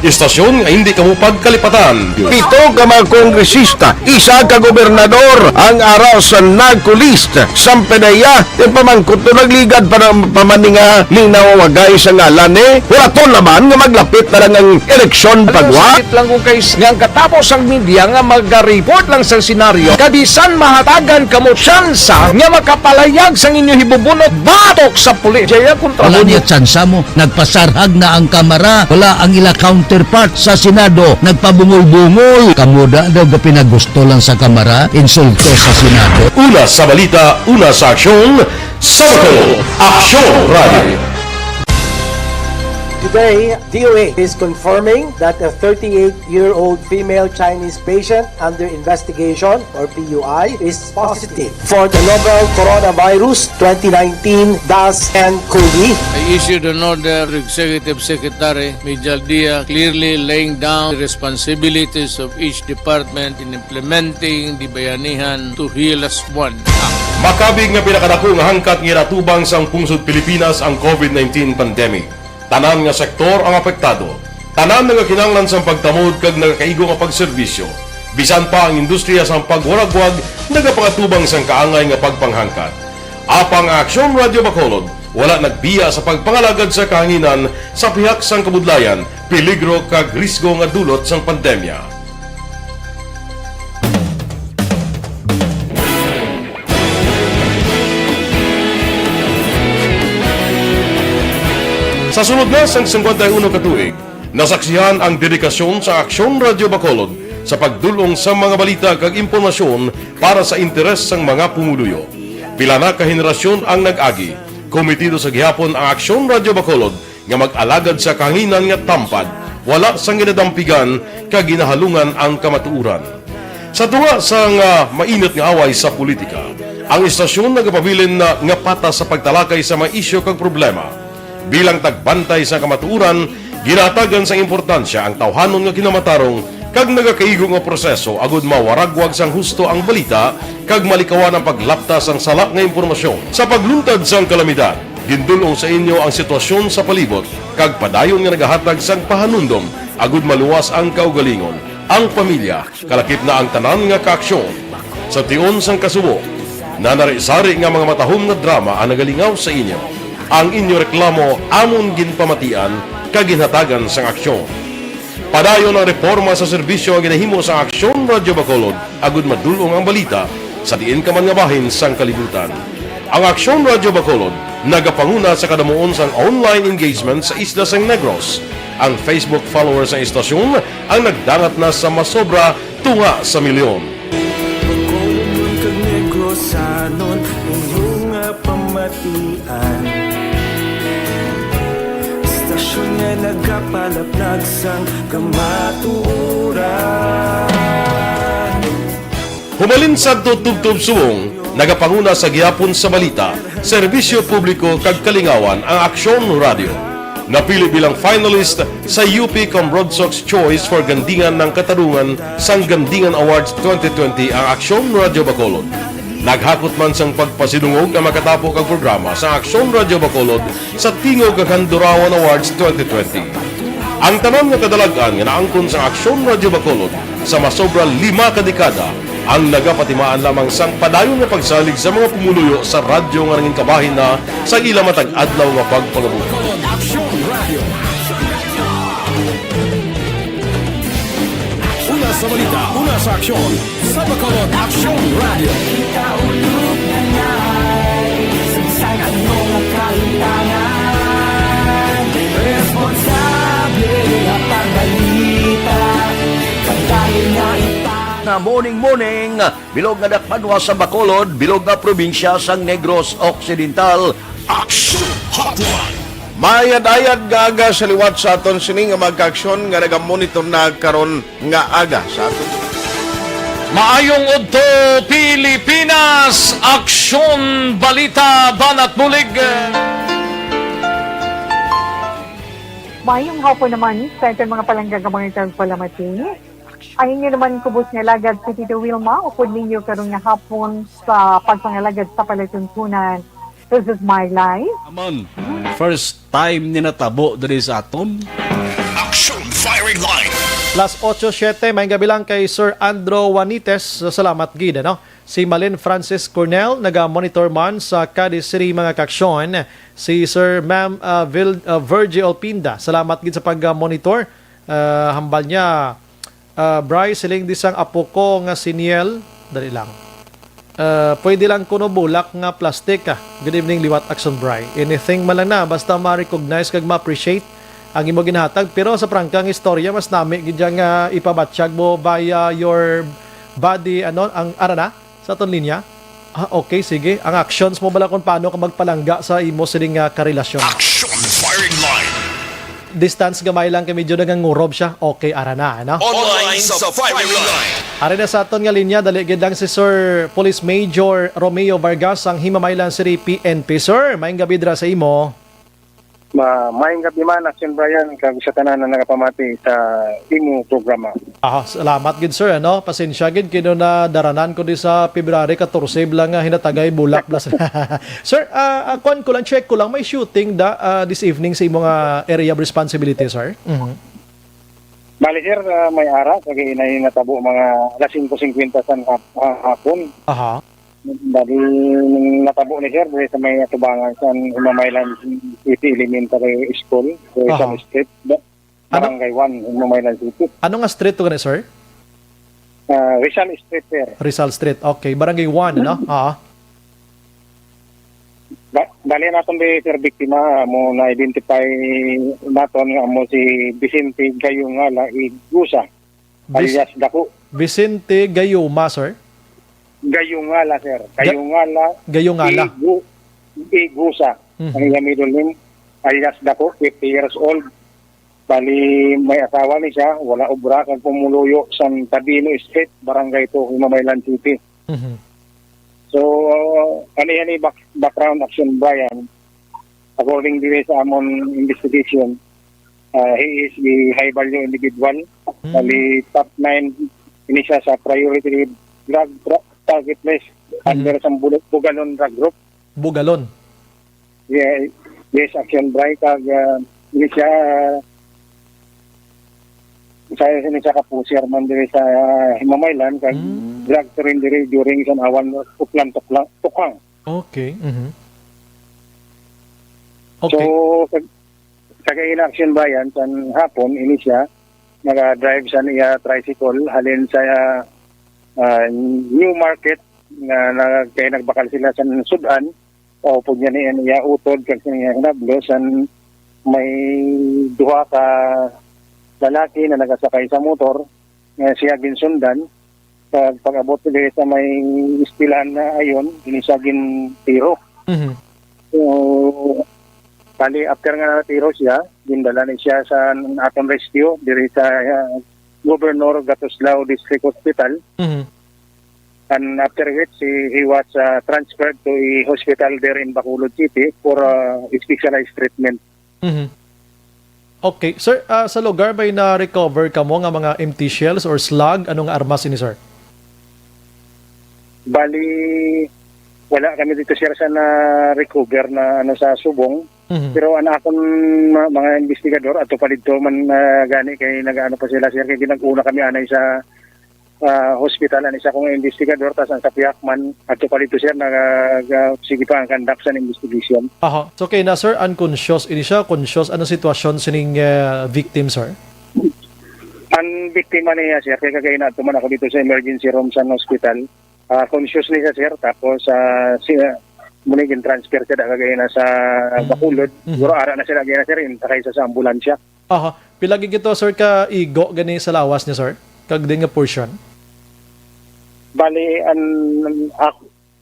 istasyon nga hindi kamo pagkalipatan. 7 ka mga kongresista, 1 ka gobernador ang araw sa nagkulist sa pedaya yung pamangkot na nagligad para pamaninga linaw wagay sa ngalan wala to naman nga maglapit na lang ang eleksyon pagwa. Sakit lang kung kayo nga katapos ang media nga mag-report lang sa senaryo kabisan mahatagan kamo tsansa nga makapalayag sa inyo hibubunot batok sa pulis. Jaya kontra wala niya tsansa mo, nagpasarhag na ang kamera, wala ang ila counterpart sa Senado, nagpabungol-bungol. Kamuda daw ga pinagusto lang sa kamera, insulto sa Senado. Una sa balita, una sa aksyon, Sabado, Aksyon Radio. Today, DOA is confirming that a 38-year-old female Chinese patient under investigation, or PUI, is positive for the novel coronavirus 2019-10-CoV. I issued an order to Executive Secretary Mijal Dia clearly laying down the responsibilities of each department in implementing the Bayanihan to Heal as One Act. Makabig nga pinakadako nga hangkat nga iratubang sang pungsod Pilipinas ang COVID-19 pandemic. Tanan nga sektor ang apektado. Tanan nga kinahanglan sang pagtamod kag nagakaigo nga pagserbisyo. Bisan pa ang industriya sang pagwaragwag nagapangatubang sang kaangay nga pagpanghangkat. Apang Aksyon Radio Bacolod wala nagbiya sa pagpangalagad sa kahanginan sa pihak sang kabudlayan, peligro kag risgo nga dulot sang pandemya. Sa sunod na sang 51 ka tuig, nasaksihan ang dedikasyon sa Aksyon Radio Bacolod sa pagdulong sa mga balita kag impormasyon para sa interes sang mga pumuluyo. Pila na ka henerasyon ang nag-agi, komitido sa gihapon ang Aksyon Radio Bacolod nga mag-alagad sa kahanginan nga tampad, wala sang ginadampigan kag ginahalungan ang kamatuuran. Sa tunga sang mainit nga away sa politika, ang istasyon nagapabilin na nga patas sa pagtalakay sa mga isyu kag problema. Bilang tagbantay sa kamatuuran, ginatagan sa importansya ang tawhanon nga kinamatarong kag nagakaigo nga proseso agud mawaragwag sang husto ang balita kag malikawan ang paglapta sang sala nga impormasyon. Sa pagluntad sang kalamidad, gindulong sa inyo ang sitwasyon sa palibot kag padayon nga nagahatag sang pahanundom agud maluwas ang kaugalingon, ang pamilya, kalakip na ang tanan nga kaaksyon. Sa tion sang kasubo, nanari-sari nga mga matahom nga drama ang nagalingaw sa inyo. Ang inyo reklamo amon ginpamatian kaginhatagan sang aksyon. Padayon ang reforma sa serbisyo ang ginahimo sa Aksyon Radio Bacolod agud madulong ang balita sa diin ka man nga bahin sang kalibutan. Ang Aksyon Radio Bacolod nagapanguna sa kadamuon sang online engagement sa isla sang Negros. Ang Facebook followers sa istasyon ang nagdangat na sa masobra tunga sa milyon. Bacolod kag Negros anon inyong pamatian. Istasyon nga nagapalaplag sang kamatuuran. Humalin sa tutubtub suwong, nagapanguna sa gihapon sa balita, serbisyo publiko kag kalingawan ang Aksyon Radio. Napili bilang finalist sa UP Broadsox Choice for Gandingan ng Katarungan sang Gandingan Awards 2020 ang Aksyon Radyo Bacolod. Naghakot man sang pagpasinungog ang makatapo kang programa sa Aksyon Radyo Bacolod sa Tingog kag Handurawan Awards 2020. Ang tanan nga kadalagan nga naangkon sa Aksyon Radyo Bacolod sa masobra 5 kadekada ang nagapatimaan lamang sang padayon nga pagsalig sa mga pumuluyo sa radyo nga nanging kabahin na sa ila matag adlaw nga pagpangabuhi. Una sa balita, una sa aksyon, sa Bacolod Action Radio. Kaulog na na'y Sagsag ang mga kahintangan Responsable at pagbalita Pagdahil na Na morning, bilog nga dakpanwa sa Bacolod, bilog nga probinsya sang Negros Occidental. Action Hotline. Mayad-ayad nga aga sa liwat sa aton sini nga magka-aksyon nga nagamonitor na karon nga aga sa aton. Maayong udto Pilipinas, Aksyon Balita Banat Bulig. Mayong hapon naman sa itong mga palanggang mga palamati. Ay inyo naman kubos nga lagad si Tito Wilma, upod ninyo karong nga hapon sa pagpangalagad sa palatuntunan. This is my life. Aman, first time ni natabo diri sa aton. Action Firing Line. Plus 8:07, may gabi lang kay Sir Andrew Juanites. Salamat gid, no? Si Malin Francis Cornell, naga-monitor man sa Cadiz City mga kaksyon. Si Sir Ma'am Virgil Pinda, salamat gid sa pag-monitor. Hambal niya, Bryce, siling disang apo ko nga si Niel. Dali lang. Pwede lang kuno bulak nga plastic ka. Good evening, Liwat Action Bry. Anything man lang na, basta ma-recognize kag ma-appreciate ang imo ginhatag. Pero sa prangkang istorya, mas nami gidyang ipabatsyag mo via your body, ang arana sa aton linya. Okay, sige. Ang actions mo bala kung paano ka magpalangga sa imo siling karelasyon. Action Firing Line. Distance gamay lang kay medyo nagangurob siya. Okay, arana, ano? Online sa Firing Line. Ari na sa aton nga linya, dali gid lang si Sir Police Major Romeo Vargas, ang Himamaylan City PNP. Sir, maayong gabi dira sa imo. Maayong gabi man, Action Brian, kag sa tanan na nakapamati sa imo programa. Salamat gid sir, ano? Pasensya gid kino na daranan ko di sa February 14 lang nga hinatagay bulak plus. Sir, kuan ko lang, check ko lang, may shooting this evening sa imong area of responsibility, sir? Bali sir, may ara, kag natabo mga alas 5:50 sa hapon. Aha. Bali natabo ni sir sa may atubangan sa Himamaylan City Elementary School, sa street, Barangay 1, Himamaylan City. Ano nga street to gani, sir? Rizal Street, sir. Rizal Street, okay. Barangay 1, no? Dali natin di sir biktima mo na-identify natin nga mo si Vicente Gayungala Igusa, alias Dako. Vicente Gayuma, sir? Gayungala, sir. Gayungala. Igusa. Ang iyang middle name, alias Dako, 50 years old. Bali, may asawa ni siya, wala obra, kang pumuluyo sa Tabino Street, Barangay 2, Himamaylan City. So, ano background action, Brian? According to sa amon investigation, he is the high value individual. Bali, top 9 ini siya sa priority drug target list under sa Bugalon drug group. Bugalon? Yeah, yes, action, Brian. Kag ini siya sa kapusir man diri sa Himamaylan kag drug rin diri during sa awan tukang. Okay. Okay. So sa action bayan sa hapon ini siya naga-drive sa niya tricycle halin sa New Market na kay nagbakal sila sa Sudan o pud niya utod kag niya hinablo san may duha ka lalaki na nagasakay sa motor siya ginsundan pag-abot dili sa may istilan na ayon inisagin tiro. So bali after nga tiro siya gindala ni siya sa aton rescue diri sa Governor Gatoslao District Hospital. And after which he was transferred to a hospital there in Bacolod City for specialized treatment. Okay. Sir, sa lugar may na-recover ka mo nga mga empty shells or slug? Anong armas ini, sir? Bali, wala kami dito sir sa na-recover na sa subong. Pero akong mga investigador ato pa dito man gani kay nagaano pa sila sir kay ginag-una kami anay sa hospital ani sa akong investigador tas ang sa Piakman ato pa dito sir sige pa ang conduct sa investigation. Aha. So kay na sir unconscious ini siya, conscious ano sitwasyon sining victim, sir? Ang biktima niya sir kay kagay na man ako dito sa emergency room sa hospital. Conscious niya sir tapos muna yung transfer siya kagaya na sa Bacolod. Siguro ara na sila kagaya na sir, sakay sa ambulansya. Aha. Pilagi gito sir ka igo gani sa lawas niya, sir? Kag din nga portion? Bali,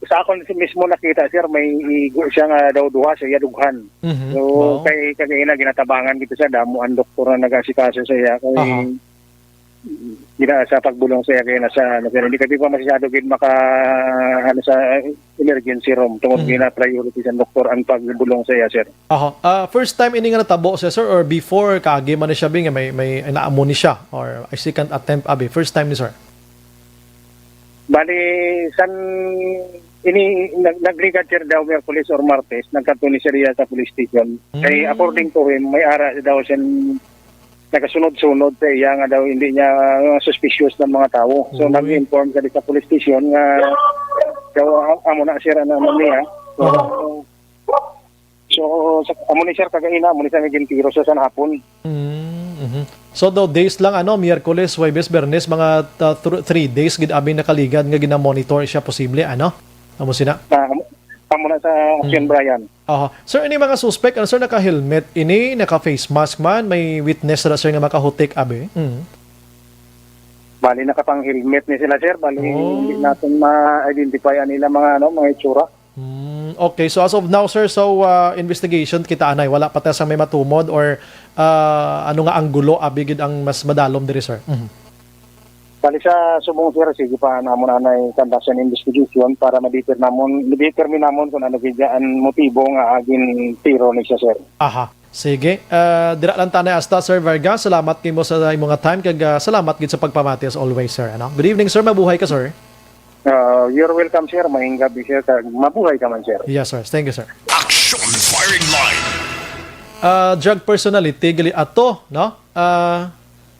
sa ako mismo nakita sir, may igo siya nga daw duha sa yadughan. So, kay kagaya na ginatabangan dito sa damo, ang doktor na nag-asikaso sa iya. Kay sa pagbulong sa iya kaya nasa hindi kami pa masyado gid maka sa emergency room tungod gina priority sa doktor ang pagbulong sa iya sir. First time ini nga natabo siya, sir, or before kagi man siya bing may naamo ni siya or a second attempt abi first time ni sir? Bali san ini nagligad sir daw Miyerkules or Martes nagkadto ni siya sa police station. Kay according to him may ara daw siya nakasunod-sunod sa iya nga daw hindi niya suspicious ng mga tao. So nag-inform ka sa police station nga daw amo na sir na niya. So amo ni sir kagaina amo ni sa nagintiro sa hapon. So daw days lang Miyerkules, Huwebes, Bernes mga 3 days gid abi nakaligad nga gina-monitor siya posible amo sina. Amo na sa Action Brian. Sir, ini mga suspect, sir, naka-helmet, ini, naka-face mask man, may witness na sir nga makahutik, abi? Bali, nakapang-helmet ni sila, sir. Bali, hindi natin ma-identify nila mga itsura. Okay, so as of now, sir, so investigation kita anay, wala pa tayo sa may matumod or ano nga ang gulo, abi, gid ang mas madalom diri, sir? Bali sa subong sir, sige pa namon anay conduct an investigation para ma-determine namon kung ano ang motibo nga agin tiro ni siya sir. Sige. Dira lang tanay hasta Sir Vargas. Salamat kay mo sa imong time kag salamat gid sa pagpamati as always, sir. Good evening, sir. Mabuhay ka, sir. You're welcome, sir. Maayong gabi, sir. Mabuhay ka man, sir. Yes, sir. Thank you, sir. Action Firing Line. Drug personality gali ato,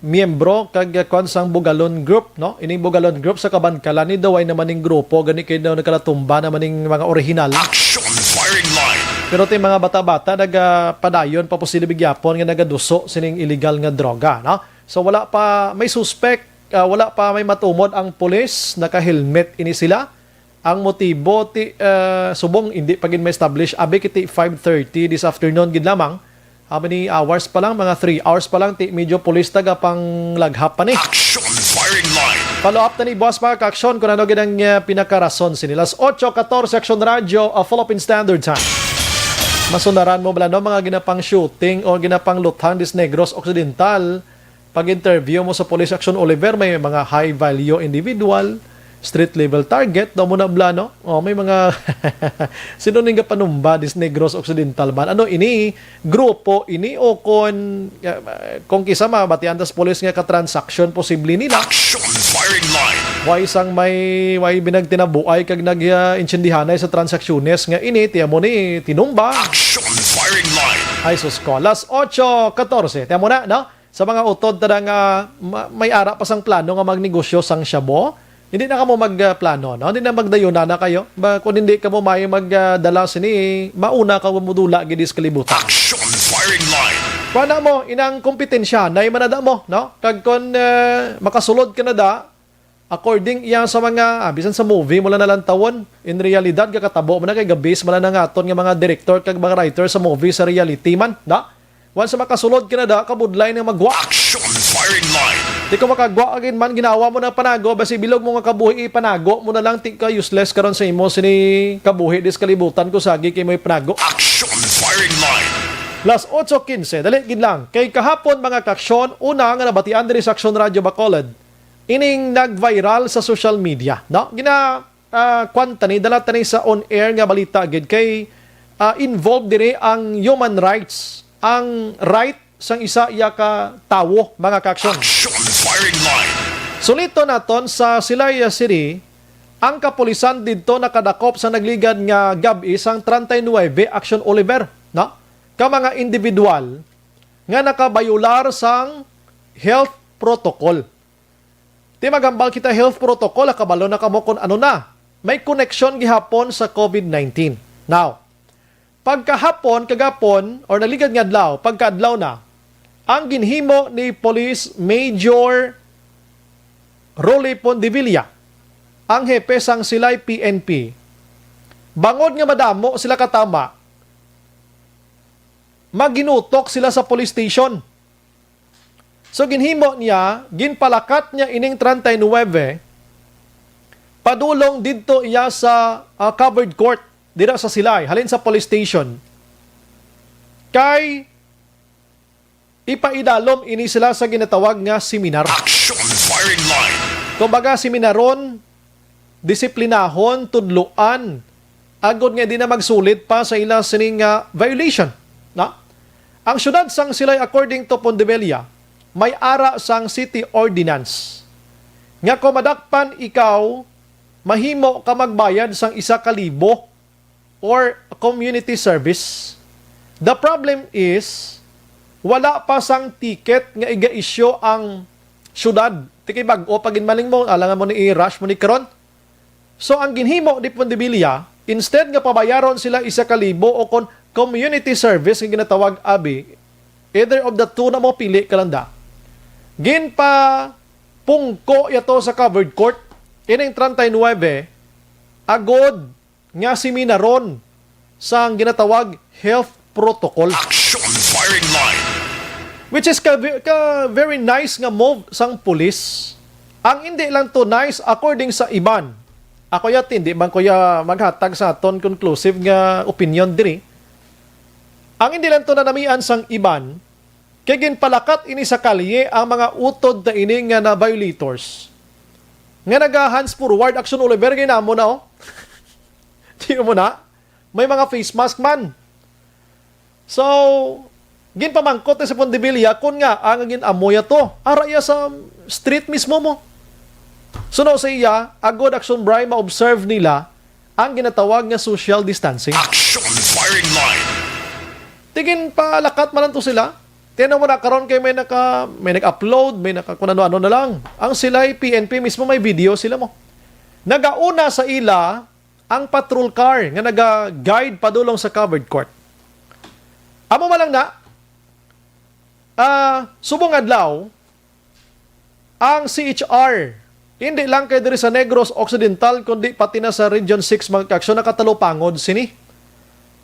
miyembro kag sang Bugalon Group, Ining Bugalon Group sa Kabankalan ni daway naman ning grupo gani kay daw nakalatumba naman ning mga original. Action Firing Line. Pero tay mga bata-bata nagapadayon pa posible gyapon nga nagaduso sining illegal nga droga, So wala pa may suspect, wala pa may matumod ang pulis, naka-helmet ini sila. Ang motibo subong hindi pa gid ma-establish abi kiti 5:30 this afternoon gid lamang. How many hours pa lang? Mga 3 hours pa lang. Medyo pulis taga pang laghap pa ni. Action Firing Line. Follow up na ni Boss mga ka-aksyon kung ano ginang pinakarason sinilas. 8:14 Action Radio, Philippine Standard Time. Masunaran mo bala mga ginapang shooting o ginapang luthan dis Negros Occidental. Pag-interview mo sa Police Action Oliver, may mga high-value individual, street-level target, daw mo na blano. May mga sino nga panumba dis Negros Occidental man. Ini? Grupo ini o kung kisa mabatian das police nga ka-transaction posible nila. Action Firing Line. Isang may binagtinabuay kag nag-incendihanay sa transaksyones nga ini, tiya mo ni tinumba. Action Firing Line. Ay sus ko. Alas 8:14. Tiya mo na, Sa mga utod tada nga may ara pa sang plano nga magnegosyo sang Shabu. Hindi na ka mo magplano, Hindi na magdayuna na kayo. Kung hindi ka mo may magdala sini, mauna ka mo dula gidis kalibutan. Action Firing Line. Paano mo, inang kompetensya na manada mo, Kag kung makasulod ka na da, according iya sa mga, bisan sa movie mo lang tawon, in realidad, kakatabo mo na kay gabis, mo na ngaton nga mga director, kag mga writer sa movie, sa reality man, Once makasulod ka na da, kabudlay na magwa. Action Firing Line. Di ko makagwa agin man, ginawa mo na panago, basi bilog mo nga kabuhi, panago mo na lang, ti ka useless karon sa imo, sini kabuhi, dis kalibutan ko, sagi kay may panago. Action Firing Line. Plus 8:15, dali gid lang. Kay kahapon mga kaksyon, una nga nabatian diri sa Action Radio Bacolod, ining nag-viral sa social media, kwanta ni, dala tani sa on-air nga balita gid kay involved diri ang human rights, ang right sang isa iya ka tawo, mga kaaksyon. Action firing line. Sulito naton sa Silaya City, ang kapulisan dito nakadakop sa nagligad nga gabi sang 39 Action Oliver, no? Ka mga individual nga nakabayular sang health protocol. Ti magambal kita health protocol, kabalo na kamo kung ano na. May connection gihapon sa COVID-19. Now, pagkahapon, kagapon, or naligad nga adlaw, pagkaadlaw na, ang ginhimo ni Police Major Rolly Pondevilla, ang hepe sang Silay PNP, bangod nga madamo sila katama, maginutok sila sa police station. So ginhimo niya, ginpalakat niya ining 39, padulong didto iya sa covered court, dira sa Silay, halin sa police station. Kay ipaidalom ini sila sa ginatawag nga seminar. Action firing line. Kumbaga seminaron, disiplinahon, tudluan, agod nga di na magsulit pa sa ilang sining violation. Na? Ang syudad sang Silay, according to Pondevilla, may ara sang city ordinance. Nga kumadakpan ikaw, mahimo ka magbayad sang 1,000 or community service. The problem is, wala pa sang ticket nga iga-issue ang syudad. Tikay bag-o paginmaling mo, alangan mo ni i-rush mo ni karon. So ang ginhimo di Pondevilla, instead nga pabayaron sila 1,000 o kon community service nga ginatawag abi, either of the two na mo pili kalanda. Gin pa pungko yato sa covered court, ining 39, agod nga seminaron sang ginatawag health protocol. Action firing line. Which is very nice nga move sang pulis. Ang hindi lang to nice according sa iban. Ako yat hindi man ko ya maghatag sa aton conclusive nga opinion diri. Ang hindi lang to nanamian sang iban, kay ginpalakat ini sa kalye ang mga utod na ini nga na violators. Nga nag-hands forward action Oliver, ginamo na oh. Tiyo mo na, may mga face mask man. So, ginpamangkot sa Pondevilla kung nga ang ginamoya to, araya sa street mismo mo. Suno sa iya, agod action Bray, ma-observe nila ang ginatawag nga social distancing. Action firing line. Tigin palakat man to sila. Tinan mo na karon kay may nag-upload, may kung ano-ano na lang. Ang Silay PNP mismo may video sila mo. Nagauna sa ila ang patrol car nga naga-guide padulong sa covered court. Amo malang na, subong adlaw, ang CHR, hindi lang kay diri sa Negros Occidental, kundi pati na sa Region 6 mga kaaksyon, nakatalupangod sini.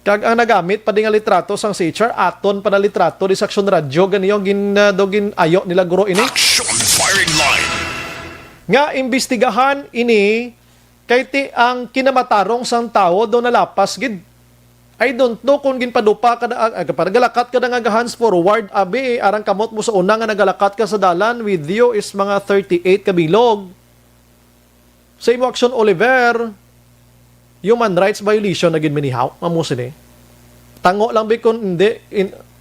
Kag ang nagamit pa di nga litrato sang CHR, aton pa na litrato di sa Aksyon Radio, ganiyong gin ayo nila guro ini. Action firing line. Nga imbestigahan ini, kay ti ang kinamatarong sang tao do nalapas gid. I don't know kung ginpadupa ka na, galakat ka na nga hands forward, abi, arang kamot mo sa una nga nagalakat ka sa dalan, with you is mga 38 kabilog. Sa imo Action Oliver, human rights violation na gin minihaw, mamusin eh. Tango lang ba kung hindi,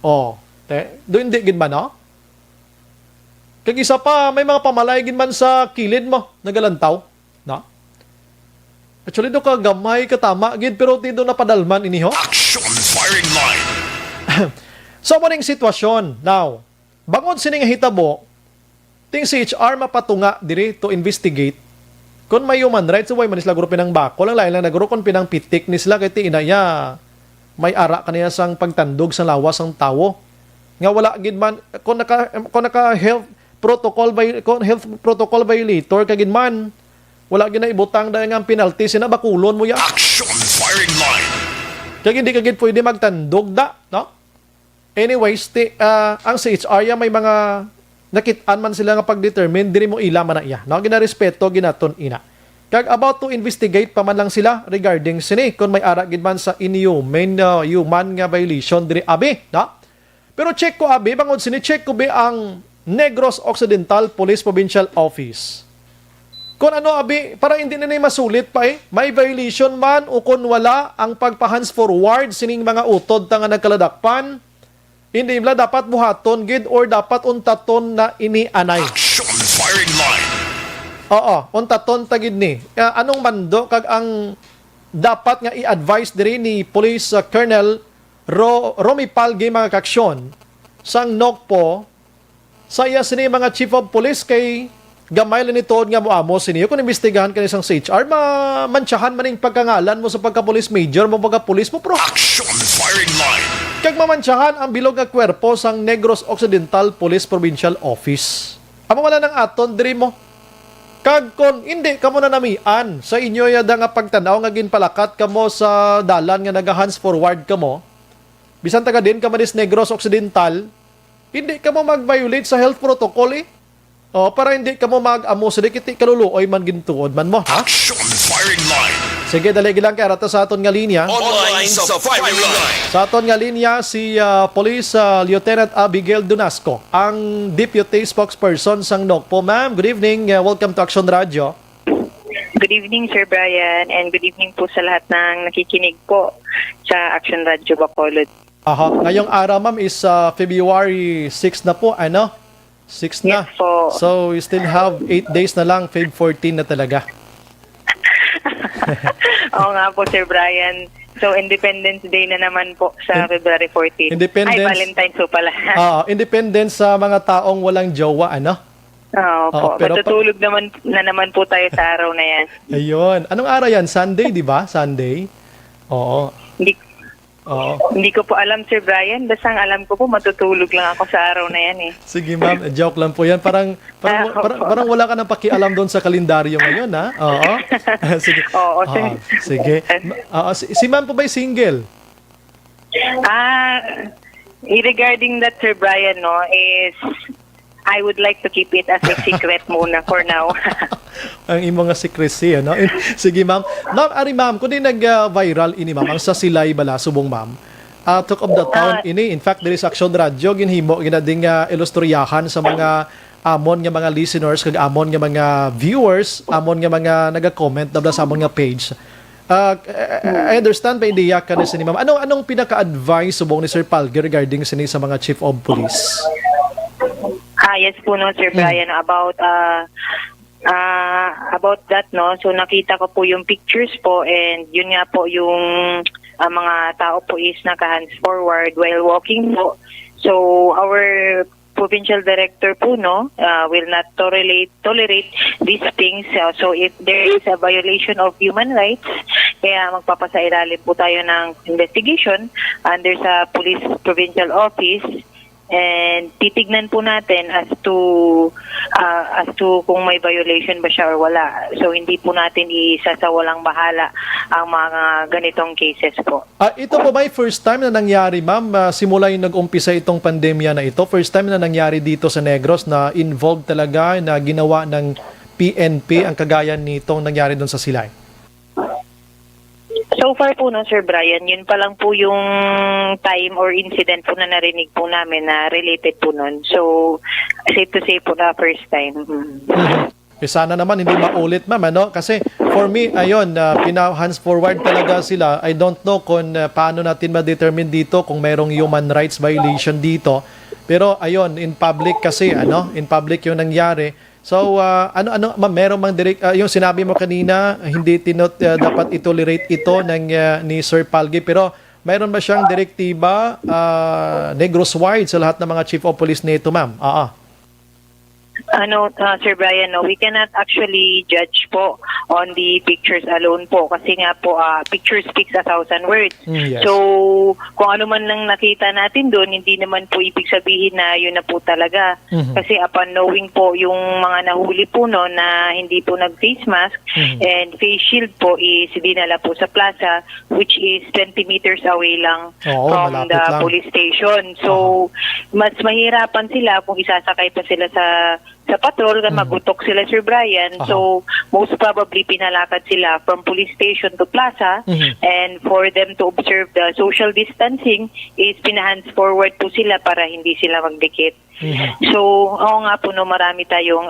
do hindi gin ba no? Kag isa pa, may mga pamalay gin man sa kilid mo, nagalantaw, no? Actually, do ka gamay katama gid pero tido na padalman iniho. Action firing line. So maning sitwasyon now. Bangod sining hitabo, ting CHR mapatunga diri to investigate kung may human rights way man isla guro pinang bako lang lain lang naguro kon pinang pitik ni sila kay ti inaya may ara kaniya sang pagtandog sa lawas ang tawo. Nga wala gid man kung naka health protocol violator kagid man wala gina ibutang dahil nga penalty, sinabakulon mo ya. Action firing line. Kaya hindi kagid pwede magtandog da, no? Anyways, ang CHR may mga nakitaan man sila nga pag-determine, diri mo ila man na iya. No? Ginarespeto, ginaton ina. Kag about to investigate pa man lang sila regarding sini, kung may ara gid man sa inhuman human nga violation diri abi, no? Pero check ko abi, bangod sini, check ko be ang Negros Occidental Police Provincial Office. Kung ano abi, para hindi na masulit pa may violation man o kung wala ang pagpa-hands forward sining mga utod nga nagkaladakpan, Hindi bla dapat buhaton gid or dapat untaton na inianay. Action firing line. Oo, untaton tagid ni. Anong mando kag ang dapat nga i-advise diri ni Police Colonel Romy Palge mga kaksyon sang NOCPO sa iya sini mga Chief of Police kay gamay lang nito nga moamo siniyo kung imbestigahan ka isang sa HR mantsahan maning pagkangalan mo sa pagka-police major mo pagka-police mo pro. Action firing line. Kag mamantsahan ang bilog nga kwerpo sang Negros Occidental Police Provincial Office. Amo wala nang aton diri mo. Kag kon hindi kamo na namian sa inyo yada nga pagtanaw nga ginpalakat kamo sa dalan nga naga-hands forward kamo. Bisan taga din kamo dis Negros Occidental, hindi kamo mag-violate sa health protocol eh. O, para hindi ka mo mag-amo sa dikiti kaluluoy man gintuod man mo. Action firing line. Sige, daligi lang kaya rata sa aton nga linya. Online sa firing line. Sa aton nga linya, si Police Lieutenant Abigail Dunasco, ang Deputy Spokesperson sang NOCPO. Ma'am, good evening. Welcome to Action Radio. Good evening, Sir Brian, and good evening po sa lahat ng nakikinig po sa Action Radio Bacolod. Aha, ngayong araw, ma'am, is February 6 na po, ano? 6 na. Yes po. So, you still have 8 days na lang, Feb 14 na talaga. Oo nga po, Sir Brian. So, Independence Day na naman po sa February 14. Independence. Ay, Valentine's po pala. Independence sa mga taong walang jowa, ano? Oo po. pero matutulog naman po tayo sa araw na yan. Ayun. Anong araw yan? Sunday, di ba? Sunday? Oo. Hindi ko po alam, Sir Brian. Basta ang alam ko po, matutulog lang ako sa araw na yan eh. Sige, ma'am. Joke lang po yan. Parang wala ka nang pakialam doon sa kalendaryo ngayon, ha? Oo. Sige. Oo, sir. Sige. Si ma'am po ba'y single? Regarding that, Sir Brian, no, is I would like to keep it as a secret muna for now. Ang imong nga secrecy, ano? Sige, ma'am. Ma'am, kung di nag-viral ini, ma'am, ang sa silay bala, subong, ma'am, Talk of the Town ini, in fact, there is Action Radio, ginhimo, ginading ilusturyahan sa mga amon nga mga listeners, kag amon nga mga viewers, amon nga mga naga-comment dabla sa amon nga page. I understand pa ideya ka ni sini, ma'am. Anong pinaka-advice subong ni Sir Palge regarding sini sa mga Chief of Police? Yes po, no, Sir Brian, about that, no, so nakita ko po yung pictures po, and yun nga po yung mga tao po is naka-hands forward while walking po. So our provincial director po, no, will not tolerate these things. So if there is a violation of human rights, kaya magpapasailalim po tayo ng investigation under sa Police Provincial Office. And titignan po natin as to kung may violation ba siya or wala. So hindi po natin isasawalang bahala ang mga ganitong cases po. Ito po ba first time na nangyari, ma'am? Simula yung nag-umpisa itong pandemya na ito, first time na nangyari dito sa Negros na involved talaga, na ginawa ng PNP ang kagaya nitong nangyari doon sa Silay? So far po, no, Sir Brian, yun pa lang po yung time or incident po na narinig po namin na related po nun. So, safe to say po na first time. Sana naman hindi maulit, ma'am, ano? Kasi for me, ayun, hands forward talaga sila. I don't know kung paano natin ma-determine dito kung merong human rights violation dito. Pero ayun, in public kasi, in public yung nangyari. So, ma'am, meron mang yung sinabi mo kanina, hindi dapat itolerate ito ni Sir Palge, pero mayroon ba siyang direktiba Negros-wide sa lahat ng mga Chief of Police nito, ma'am? Sir Brian, no, we cannot actually judge po on the pictures alone po kasi nga po picture speaks 1,000 words. Yes. So kung ano man lang nakita natin doon, hindi naman po ibig sabihin na yun na po talaga. Kasi upon knowing po yung mga nahuli po no na hindi po nag-face mask and face shield po is dinala po sa plaza, which is 20 meters away lang from the police station. So mas mahirapan sila kung isasakay pa sila sa sa patrol, magutok sila, Sir Brian. So, most probably pinalakad sila from police station to plaza, and for them to observe the social distancing is pinahands forward po sila para hindi sila magdikit. So, oo nga po, no, marami tayong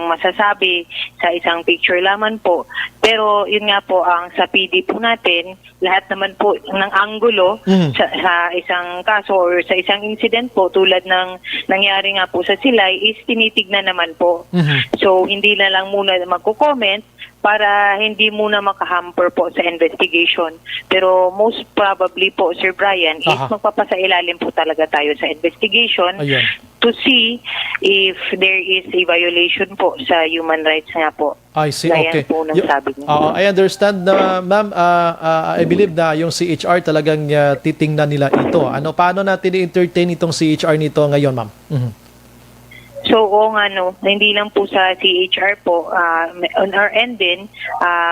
masasabi sa isang picture lamang po. Pero yun nga po, ang sa PD po natin, lahat naman po ng anggulo sa isang kaso or sa isang incident po tulad ng nangyari nga po sa Silay is tinitignan naman po. So, hindi na lang muna magko-comment para hindi muna makahamper po sa investigation. Pero most probably po, Sir Brian, is magpapasailalim po talaga tayo sa investigation to see if there is a violation po sa human rights nga po. I see, Gaya okay. po ng sabi niyo. I understand na, ma'am, I believe na yung CHR talagang titingnan nila ito. Paano natin i-entertain itong CHR nito ngayon, ma'am? So, oo nga, no, hindi lang po sa CHR po, on our end din,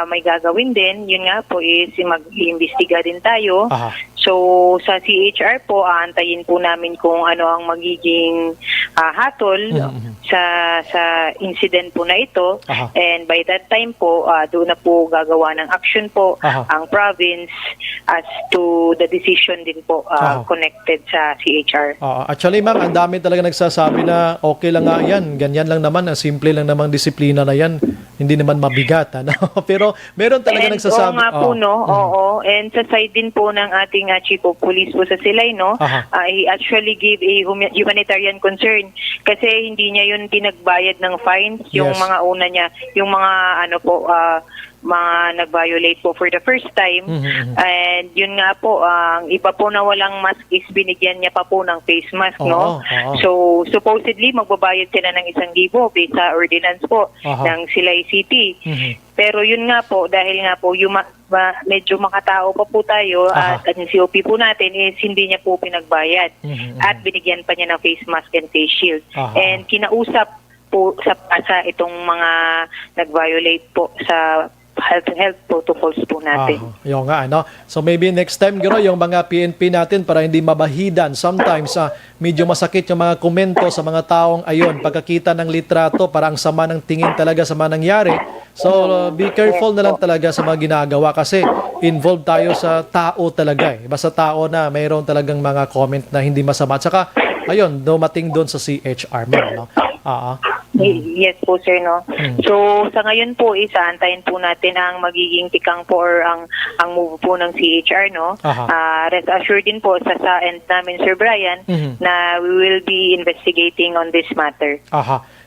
may gagawin din. Yun nga po is mag-iimbestiga din tayo. So, sa CHR po, aantayin po namin kung ano ang magiging hatol sa incident po na ito. And by that time po, doon na po gagawa ng action po ang province as to the decision din po connected sa CHR. Actually, ma'am, ang dami talaga nagsasabi na okay lang nga yan. Ganyan lang naman, simple lang namang disiplina na yan. Hindi naman mabigat. Pero meron talaga nagsasabi. Oo nga po, no? Oo. And sa side din po ng ating Chief of Police po sa Silay, no? He actually gave a humanitarian concern kasi hindi niya yun pinagbayad ng fines. Yung mga una niya, yung mga mga nag-violate po for the first time. And yun nga po, ang iba po na walang mask is binigyan niya pa po ng face mask, no? So, supposedly, magbabayad sila ng 1,000 based sa ordinance po ng Silay City. Pero yun nga po, dahil nga po, medyo makatao pa po tayo at ang COP po natin is hindi niya po pinagbayad. At binigyan pa niya ng face mask and face shield. And kinausap po sa itong mga nag-violate po sa health protocols po natin. Yung nga, So maybe next time, yung mga PNP natin para hindi mabahidan. Sometimes, medyo masakit yung mga komento sa mga taong ayon, pagkakita ng litrato, parang sama ng tingin talaga sa mga nangyari. So, be careful na lang talaga sa mga ginagawa kasi involved tayo sa tao talaga. Basta tao na mayroon talagang mga comment na hindi masama. At saka, ayun, dumating doon sa CHR, ma'am, Yes po, sir, no? So, sa ngayon po, aantayin po natin ang magiging tikang po or ang move po ng CHR, no? Rest assured din po sa end namin, Sir Brian, na we will be investigating on this matter.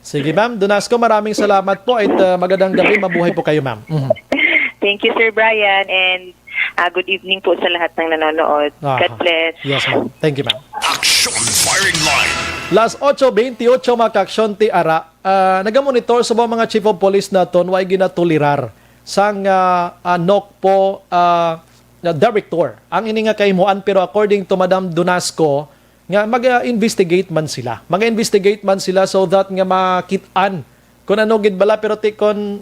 Sige, ma'am. Donasco, maraming salamat po at magandang gabi. Mabuhay po kayo, ma'am. Thank you, Sir Brian, and good evening po sa lahat ng nanonood. God bless. Yes, ma'am. Thank you, ma'am. Action Firing Line. Las 8:28 mga kaksyon ti ara. Nagamonitor sa mga chief of police naton way ginatulirar sang NOC po director. Ang ini nga kahimuan pero according to Madam Donasco nga mag-investigate man sila. Mag-investigate man sila so that nga makitaan kung ano gid bala pero kon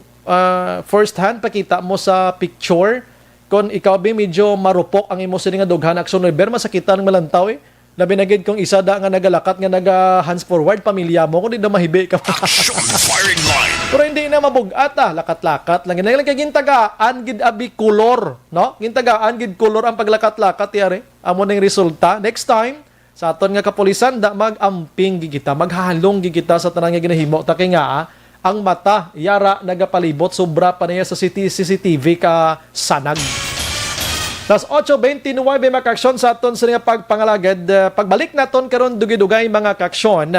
first hand pakita mo sa picture kung ikaw ba medyo marupok ang imo sini nga dughan action river masakitan ng malantaw Labi na gid kung isa da nga nagalakat nga naga hands forward pamilya mo kung di na mahibi ka. Firing line. Pero hindi na mabugat lakat-lakat lang. Ginagalang kay gintagaan gid abi color, no? Gintagaan gid color ang paglakat-lakat yari. Amo ning resulta. Next time sa aton nga kapulisan da magamping gid kita, maghalong gid kita sa tanang nga ginahimo ta kay nga ang mata yara nagapalibot sobra pa niya sa CCTV ka sanag. Tas 8:29 mga kaksyon sa aton sa nga pagpangalagad. Pagbalik naton karon dugay-dugay mga kaksyon,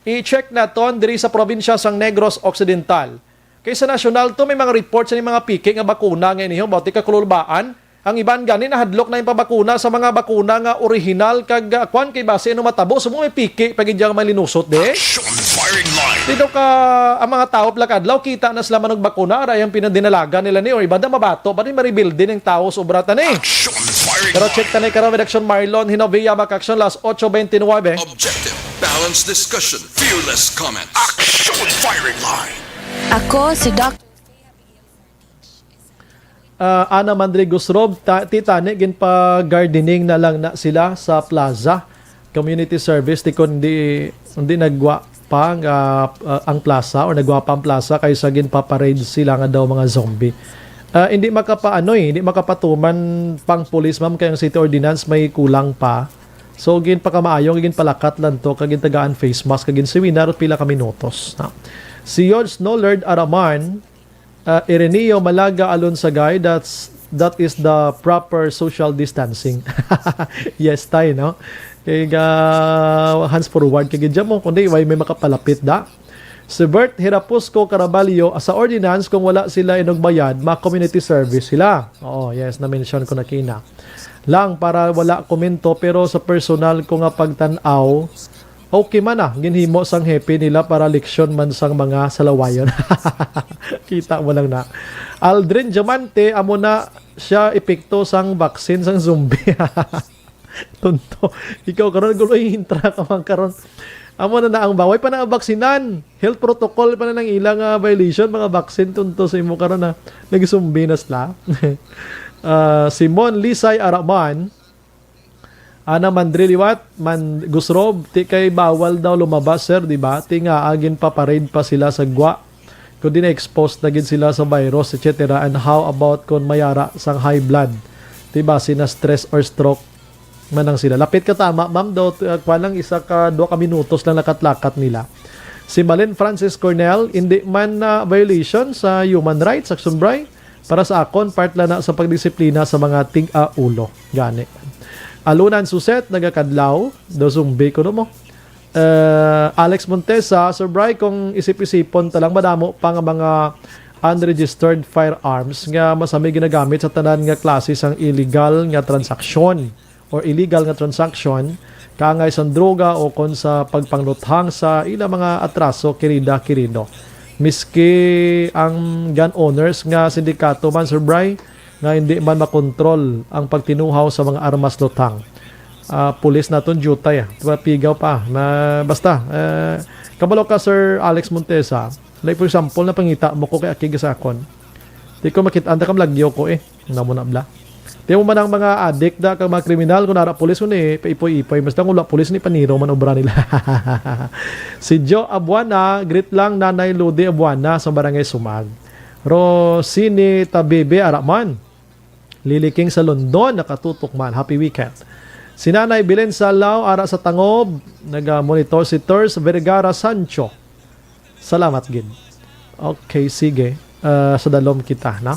i-check naton diri sa probinsya sang Negros Occidental. Kay sa national to may mga reports ni mga piki nga bakuna nga iniho bawti ka kululbaan. Ang iban gani nahadlok na yung pabakuna sa mga bakuna nga original kag kwan kay base no matabo sumo may piki pagidyang malinusot de. Dito ka ang mga tao plakadlaw kita na sila manog bakuna ara yung pinadinalaga nila ni or iba da mabato pa rin ma-rebuild din ng tao sobra ta ni. Pero check tanay karon redaction Marlon Hinovia Makaksyon las 8:29. Objective, balanced discussion, fearless comments. Action Firing Line. Ako si Dr. Ana Mandrigos Rob, titani gin pa gardening na lang na sila sa plaza. Community service di kundi nagwa pa ang plaza or nagwapa ang plaza kaysa ginpaparade sila nga daw mga zombie. Hindi hindi makapatuman pang police ma'am kaya ang city ordinance may kulang pa. So gin pa kamaayong gin palakat lang to kagin tagaan face mask kagin seminar pila ka minutos. Si George Nollard Araman, Ireneo Malaga Alonsagay, that is the proper social distancing. Yes tayo, no? Kaya hands forward kagin dyan mo kundi may makapalapit da. Si Bert Hirapusco Caraballo, sa ordinance kung wala sila inugbayad, ma-community service sila. Oo, yes, na-mention ko na kina. Lang para wala komento pero sa personal ko nga pagtanaw, okay man ginhimo sang happy nila para leksyon man sang mga salawayon. Kita mo lang na. Aldrin Diamante, amo na siya epekto sang vaccine sang zombie. Tunto. Ikaw karon guloy intra ka man karon. Amo na ang baway pa na ang baksinan. Health protocol pa na ng ilang violation mga vaccine tunto sa imo karon na nag-zombie na sila. Simon Lisay Araman, Ana Mandriliwat, Gusrob, ti kay bawal daw lumabas sir, di ba? Ti nga agin pa parade pa sila sa gwa. Kung di na-expose na gid sila sa virus, etc. And how about kung mayara sang high blood? Diba, sina stress or stroke manang sila. Lapit ka tama, ma'am, daw palang 2 ka minutos lang lakat-lakat nila. Si Malin Francis Cornell, hindi man na violation sa human rights, action bray, para sa akon, part lang na sa pagdisiplina sa mga tig-ulo. Gani. Alunan Suset, nagakadlaw, do zombie ko no mo. Alex Montesa, Sir Bry, kung isip-isipon talang madamo pa nga mga unregistered firearms nga masami ginagamit sa tanan nga klase sang illegal nga transaksyon or illegal nga transaction kaangay sa droga o kon sa pagpangluthang sa ilang mga atraso kirida-kirido. Miski ang gun owners nga sindikato man, Sir Bry, nga hindi man makontrol ang pagtinuhaw sa mga armas luthang. Pulis naton jutay pigaw pa na basta kabalo ka Sir Alex Montesa, like for example na pangita mo ko kay akig sa akon di ko makita anda kam lagyo ko namo na bla di mo man ang mga addict da kag mga kriminal kun ara pulis kun paipoy-ipoy basta kung wala pulis ni paniro man obra nila. Si Joe Abuana, greet lang Nanay Ludi Abuana sa Barangay Sumag. Rosini Tabebe Araman, Liliking sa London, nakatutok man, happy weekend. Si Nanay Bilen Salaw, ara sa Tangob, nag-monitor si Ters Vergara Sancho. Salamat, gid. Okay, sige. Sa dalom kita, na?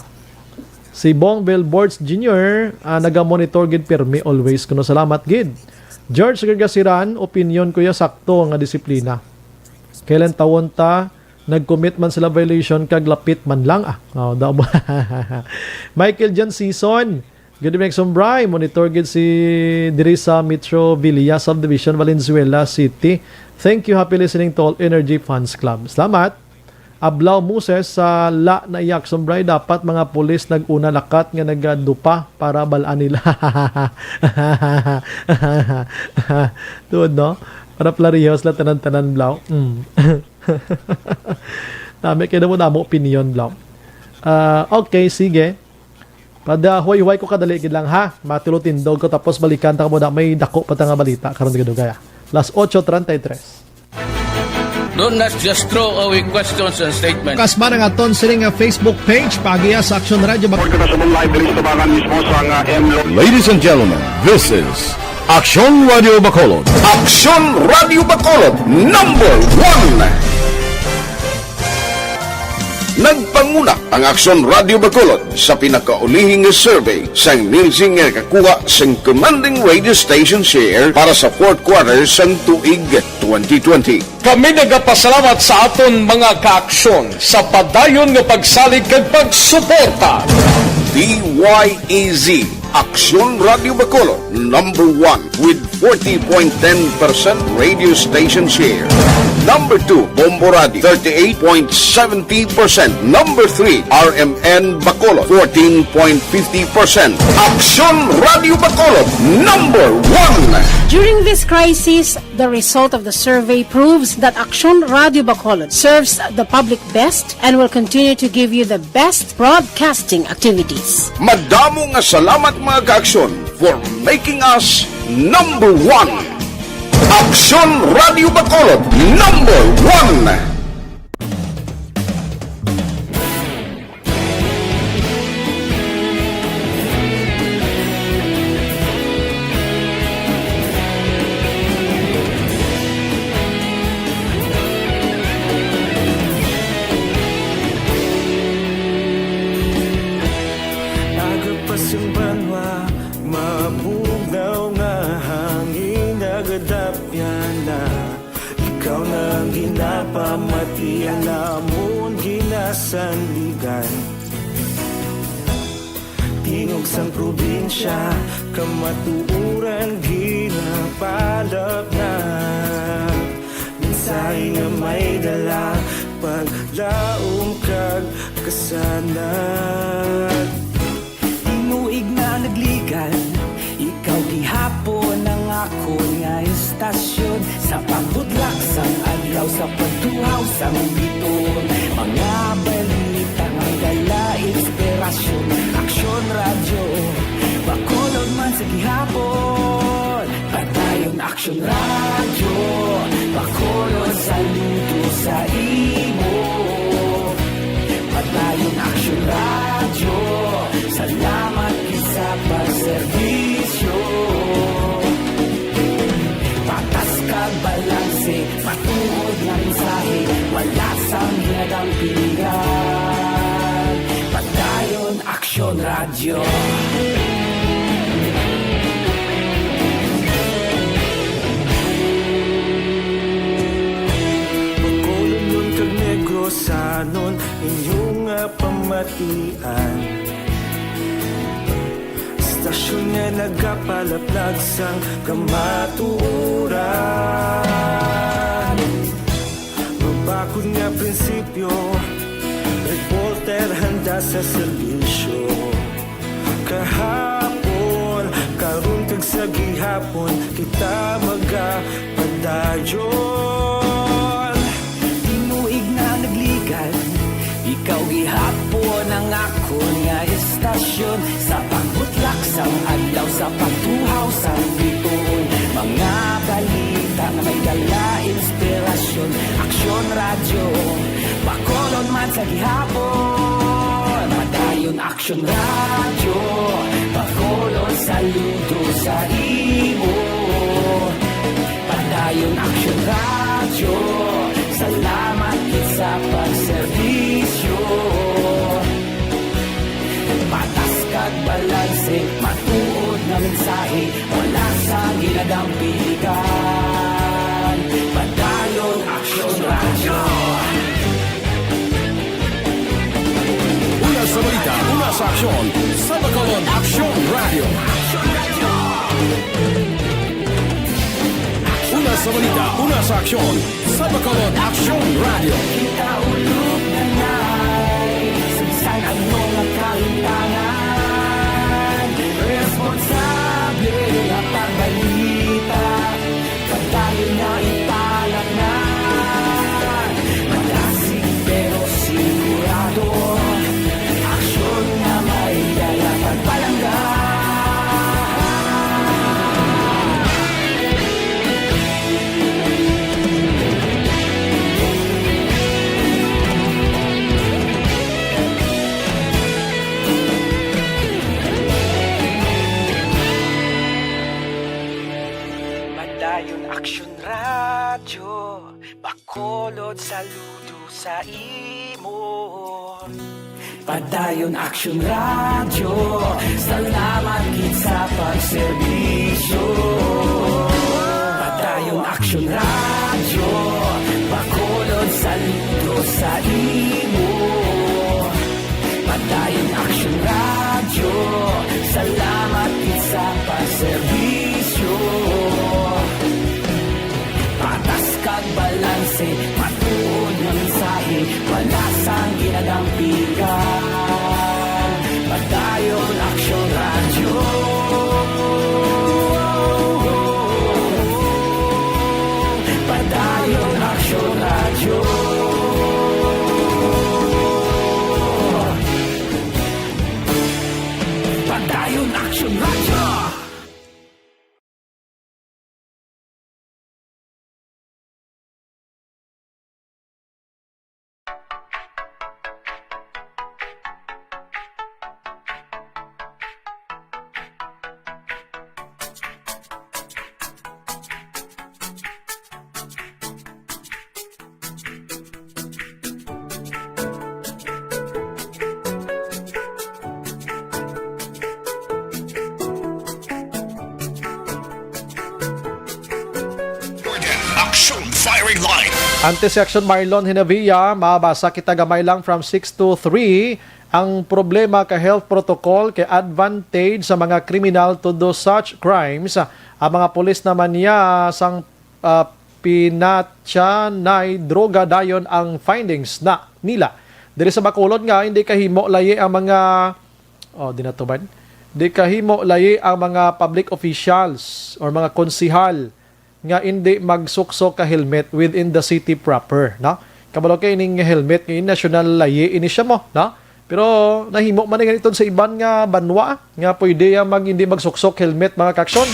Si Bong Billboards Jr., nag-monitor gid permi always kuno. Salamat, gid. George Gagasiran, opinion ko ya sakto nga disiplina. Kailan tawon ta, nag-commit man sila violation, kag lapit man lang. Michael John Season, good evening, Sombray. Monitor gid si diri sa Metro Villa Subdivision, Valenzuela City. Thank you. Happy listening to All Energy Fans Club. Salamat. Ablaw Moses sa La na iyak, Sombray. Dapat mga pulis nag-una lakat nga nagdupa para balaan nila. Tuod, no? Para plarihos la tanan-tanan, Blaw. Dami kayo mo opinion, Blaw. Okay, sige. Pada huway-huway ko kadali gid lang ha. Matulutindog ko tapos balikan ta mo na may dako pa nga balita karon gid gaya. Las 8:33. Don't not just throw away questions and statements. Kasmara nga ton sining Facebook page pagiya sa Action Radio. Ladies and gentlemen, this is Action Radio Bacolod. Action Radio Bacolod, number 1. Nagpanguna ang Action Radio Bacolod sa pinakaulihing survey sa Nielsen nga kakuha sa commanding radio station share para sa 4th quarter sa tuig 2020. Kami nagapasalamat sa aton mga kaaksyon sa padayon nga pagsalig kag pagsuporta. DYEZ Action Radio Bacolod, number 1 with 40.10% radio station share. Number 2, Bombo Radio, 38.70%. Number 3, RMN Bacolod, 14.50%. Action Radio Bacolod, number 1. During this crisis, the result of the survey proves that Action Radio Bacolod serves the public best and will continue to give you the best broadcasting activities. Madamo nga salamat mga kaaksyon for making us number 1. Aksyon Radio Bacolod, number 1. Agapasumbanwa, mabugaw nga hangin agadapyan na. Ikaw na ginapamatian namon ginasandigan. Tingog sang probinsya, kamatuuran ginapalap na. Minsay nga may dala, paglaong kag kasanat. Inuig na nagligan, ikaw gihapon ang ako nga istasyon. Sa pagbutlak sang adlaw, sa pagtuhaw sang biton. Mga balita nga dala inspirasyon. Aksyon radyo, Bacolod man sa gihapon. Patayon aksyon radyo, Bacolod saludo sa imo. Patayon aksyon radyo, salamat sa pagserbisyo. Patas kag balanse, patuod na mensahe, wala sang hinadang pilihan. Patayon aksyon radyo. Bacolod nun kag Negrosanon, inyong pamatian. Istasyon nga nagapalaplag sang kamatuuran. Mabakod nga prinsipyo, reporter handa sa serbisyo. Kahapon, karon kag sa gihapon, kita magapadayon. Tinuig na nagligan, ikaw gihapon ang ako nga istasyon. Sa pagbutlak sang adlaw, sa pagtuhaw sang biton. Mga balita nga may dala inspirasyon. Aksyon radyo, Bacolod man sa gihapon. Padayon aksyon radyo, Bacolod saludo sa imo. Padayon aksyon radyo, salamat sa pagserbisyo. Patas kag balanse, matuod na mensahe, wala sa ginadang piligan. Padayon aksyon radyo. Una sa balita, una sa aksyon, sa Bacolod Aksyon Radio. Una sa balita, una sa aksyon, sa Bacolod Aksyon Radio. Kita ulog na na'y sumsan ang mga kalintangan. Responsable ang pagbalita, pagdaling na ipalag na. Malasig pero sigurado, aksyon na may dala pagpalanggan. Padayon aksyon radyo, Bacolod saludo sa imo. Padayon aksyon radyo, salamat gid sa pagserbisyo. Padayon aksyon radyo, Bacolod saludo sa imo. Padayon aksyon radyo, salamat gid sa pagserbisyo. Patas kag balanse, matuod na mensahe, wala sang ginadampigan. Padayon aksyon radyo. Padayon aksyon radyo. Padayon aksyon radyo. firing line. Anti-section Marlon Hinavia, mabasa kita gamay lang from 6 to 3. Ang problema ka health protocol kay advantage sa mga kriminal to do such crimes. Ang mga pulis naman niya sang pinatya na droga dayon ang findings na nila. Diri sa Bacolod nga, hindi kahimo layi ang mga dinatuban. Di kahimo layi ang mga public officials or mga konsihal nga hindi magsuksok ka helmet within the city proper, no? Kabalo kay ning helmet kay national layi ini siya mo, no? Pero nahimo man ganito sa iban nga banwa nga pwede hindi magsuksok helmet mga kaksyon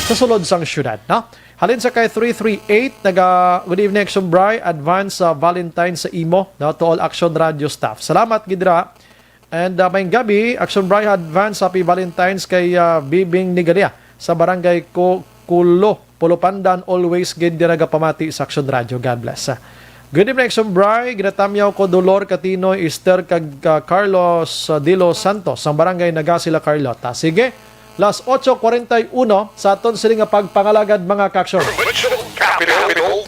sa sulod sang syudad, no? Halin sa kay 338 good evening Action Bri, advance Valentine's sa imo, no, to all Action Radio staff. Salamat gidra. And may gabi, Action Bri, advance happy Valentine's kay Bibing Nigalia sa barangay Kulo, Pulupandan, always gid dira pamati sa Action Radio. God bless. Good evening Action Bri, ginatamyaw ko Dolor Catinoy, Esther kag Carlos Dilo Santos sa barangay Nagasila, Carlota. Sige, las 8:41 sa aton sila nga pagpangalagad mga kaksyon.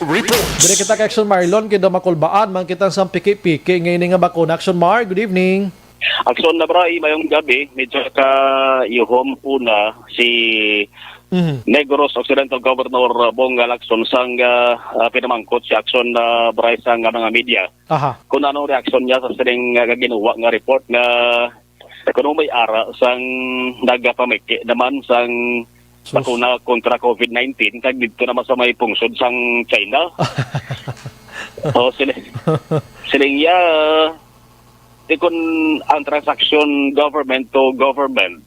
Dire kita ka Action Marlon, kida makulbaan, man kita sa piki-piki ngayon nga bakuna. Action Mar, good evening. Action na bra, mayong gabi, medyo ka yuhom una si Negros Occidental Governor Bonga Lacson sang pinamangkot si Action na bra sang mga media. Aha. Kung anong reaksyon niya sa sining ginawa nga report nga kung may ara sang nagapamiki naman sang bakuna kontra COVID-19 kag dito naman sa may pungsod sang China. O siling ya kung ang transaction government to government,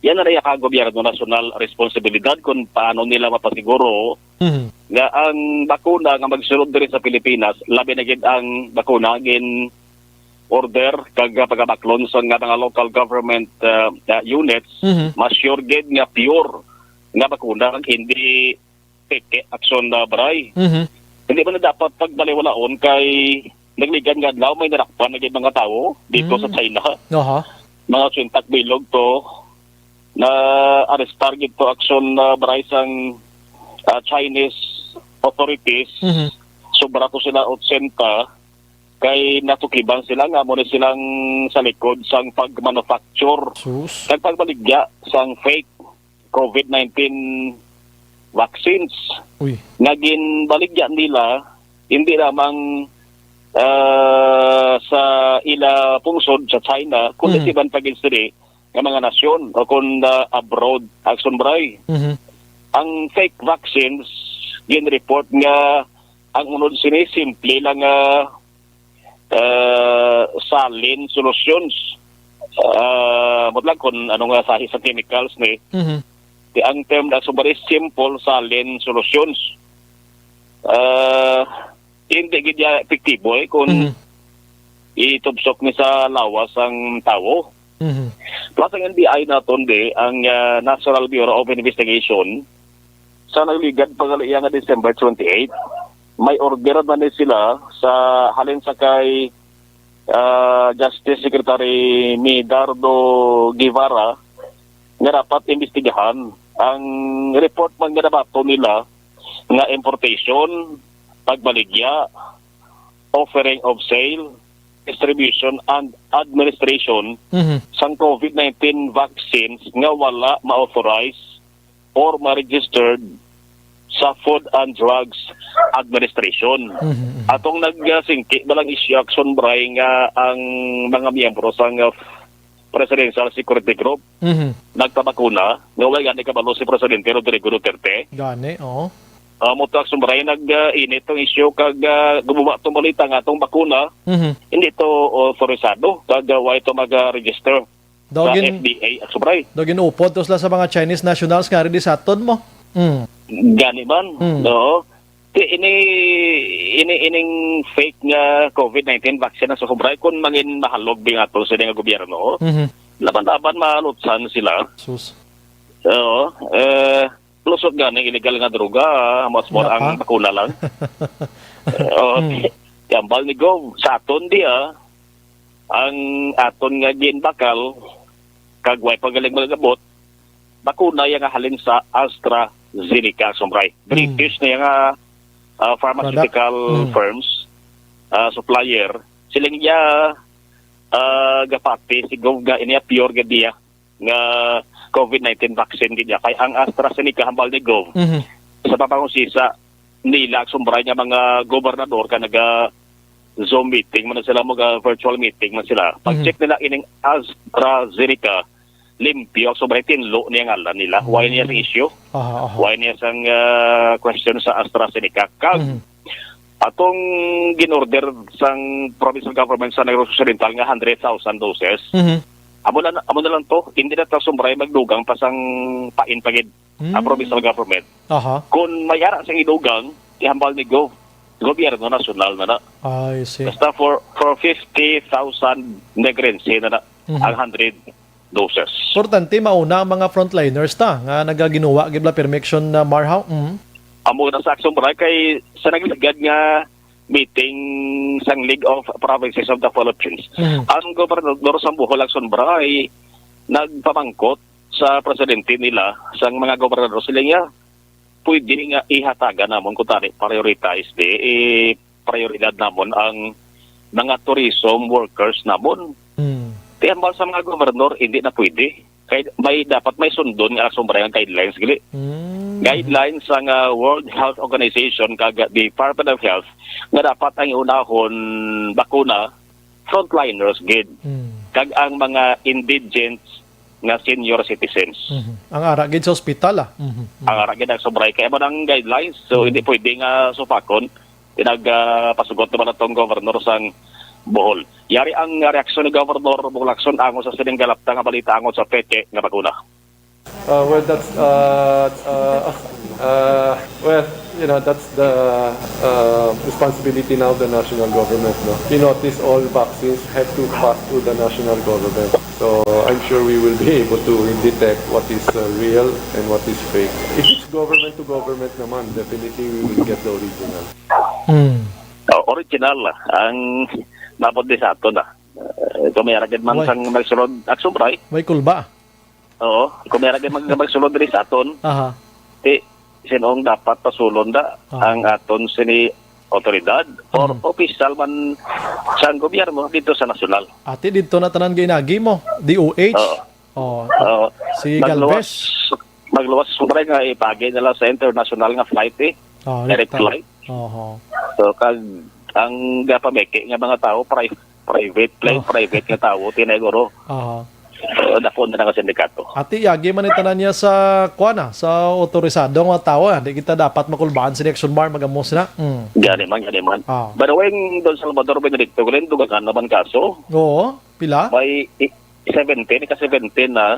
yan na rin ang gobyerno national responsibilidad kung paano nila mapasiguro nga ang bakuna nga magsunod din sa Pilipinas, labi na gid ang bakuna gin order kag pagabaklon sa nga mga local government units, mas sure gid nga pure nga bakuna hindi peke action na bray. Hindi ba na dapat pagbaliwalaon kay nagligan nga daw may narakpan na mga tao dito sa China. Mga sintak bilog to na arrestar gito action na baraisang Chinese authorities. Sobra to sila 80 kay natukiban sila nga mo silang sa likod sang pagmanufacture. Kag pagbaligya sang fake COVID-19 vaccines. Naging baligya nila hindi lamang sa ila pungsod sa China kundi iban pagin sila ng mga nasyon o kung abroad Action Bray. Ang fake vaccines gin-report nga ang unod sini simple lang salin solutions mutlang kung ano nga sahi sa chemicals ni ang term na subari simple salin solutions hindi gidya epektibo kung itubsok ni sa lawas ang tao. Plus ang NBI naton ang National Bureau of Investigation sa nagligad pagaliya nga December 28 may order man sila sa halin sa kay Justice Secretary Medardo Guevara nga dapat imbestigahan ang report man nga nabato nila nga importation, pagbaligya, offering of sale, distribution and administration sang COVID-19 vaccines nga wala ma-authorize or ma-registered sa Food and Drugs Administration. Atong nagsingki balang issue Action Bray nga ang mga miyembro sang Presidential Security Group nagpabakuna nga wala gani kabalo si Presidente Rodrigo Duterte. Gani, oo. Moto Action Bray nag-init tong issue kag gumawa tong balita nga tong bakuna hindi to autorisado kag why to mag-register sa FDA Action Bray. Dogin upod to sila sa mga Chinese nationals nga rin sa aton mo. Gani man, no? Ining fake nga COVID-19 vaccine sa Bray kung mangin mahalog bing ato sa nga gobyerno. Laban-laban malutsan sila. Sus. Oo. Lusot nga ng illegal nga droga, mas more ang bakuna lang. Yambal ni Gov, sa aton diya, ang aton nga ginbakal, kagway pagaling magabot, bakuna yung halin sa AstraZeneca, Sombray. British na yung pharmaceutical firms, supplier, siling niya gapati, sigog nga iniya pure gadiya nga COVID-19 vaccine gadiya. Kaya ang AstraZeneca hambal ni Gov, sa papangusisa, nila, sumbray niya mga gobernador ka Zoom meeting, man sila virtual meeting man sila. Pag-check nila ining AstraZeneca, limpyo, sobrang tinlo niya ngalan nila. Why niya issue? Why niya sang question sa AstraZeneca? Atong ginorder sang provincial government sa Negros Occidental nga 100,000 doses. Amo na lang to, hindi na ta sombray magdugang pa sang pain pagid ang provincial government. Kung mayara sang idugang, ihambal ni gobyerno nasyonal na na. I see. Basta for 50,000 negrense na ang 100 doses. Importante mauna ang mga frontliners ta nga nagaginuwa gibla permission na Marhaw. Amo na sa aksyon bray kay sa nagligad nga meeting sang League of Provinces of the Philippines. Ang gobernador sa Bohol Action Bray nagpamangkot sa presidente nila sang mga gobernador sila nga pwede nga ihataga namon kung tani prioritize prioridad namon ang mga tourism workers namon. Tiyambal sa mga gobernador hindi na pwede. Kaya dapat may sundon nga aksyon ang guidelines gali. Guidelines sang World Health Organization kaga Department of Health nga dapat ang unahon bakuna frontliners gid. Kag ang mga indigent nga senior citizens. Ang ara gid sa ospital Ang ara gid ang sobray kay mo ng guidelines. So hindi pwede nga supakon pinagpasugot naman atong governor sang Bohol. Yari ang reaksyon ni Governor Bulaction angon sa sining galapta nga balita angon sa peche nga bakuna. Well, that's that's the responsibility now of the national government. No, you notice all vaccines have to pass through the national government. So I'm sure we will be able to detect what is real and what is fake. If it's government to government naman, definitely we will get the original. Original ang mapod sa ato na. Kung may ragid man sang magsulod aksyon bray. May kulba. Oo, kung may ragid magsulod diri sa aton. Sinong dapat pasulon da ang aton sini otoridad or official man sa gobyerno dito sa nasyonal. Ati dito na tanan ginagi mo, DOH. Si Galvez. Magluwas sobra nga ipagi nila sa international nga flight direct flight. So kag ang gapameke nga mga tao private plane, private nga tao tineguro. Dako na nga sindikato. Ati yagi man itanan niya sa kuana sa otorisado nga tao, di kita dapat makulbaan si Action Bar magamos na. Gani man. By the way, Don Salvador Benedicto Glen dugan naman kaso. Oo, pila? May 17 na.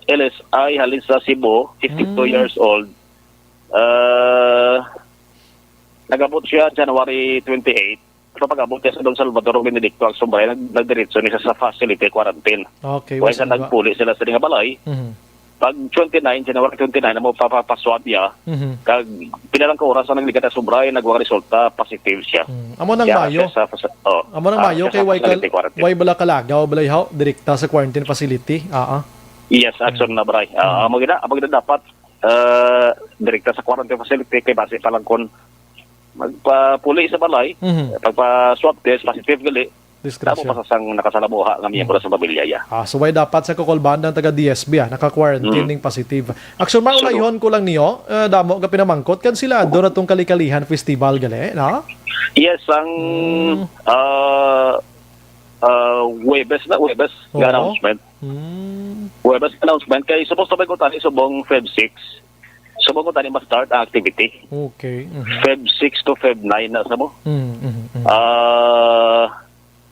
LSI halin sa Cebu, 52 years old. Nagabot siya January 28. Pero pag-abot niya sa Don Salvador Benedicto ang sumbay, nagdiretso niya sa facility quarantine. Okay. Kaya nagpuli sila sa nga balay. Pag January 29, na mo papapaswab niya, kag pinalang ka oras na nagligat na sumbay, nagwang resulta, positive siya. Amo nang Mayo? Amo nang Mayo kay Way bala kalagaw, balay haw, direkta sa quarantine facility? Yes, action na bray. Amo gina dapat direkta sa quarantine facility kay base palang kon magpapuli sa balay, pagpa-swab test, positive gali, tamo pasasang nakasalabuha ng miyembro sa pamilya ya. So way dapat sa kukulbaan ng taga-DSB, naka-quarantine ng positive. Action maunayhon ko lang niyo, damo ka pinamangkot, kan sila doon atong Kalikalihan Festival gali, no? Yes, ang Webes nga announcement. Webes announcement, kay supposed to be ko tani subong Feb 6. Subong ko tani ma-start ang activity. Okay. Feb 6 to Feb 9 na sa mo.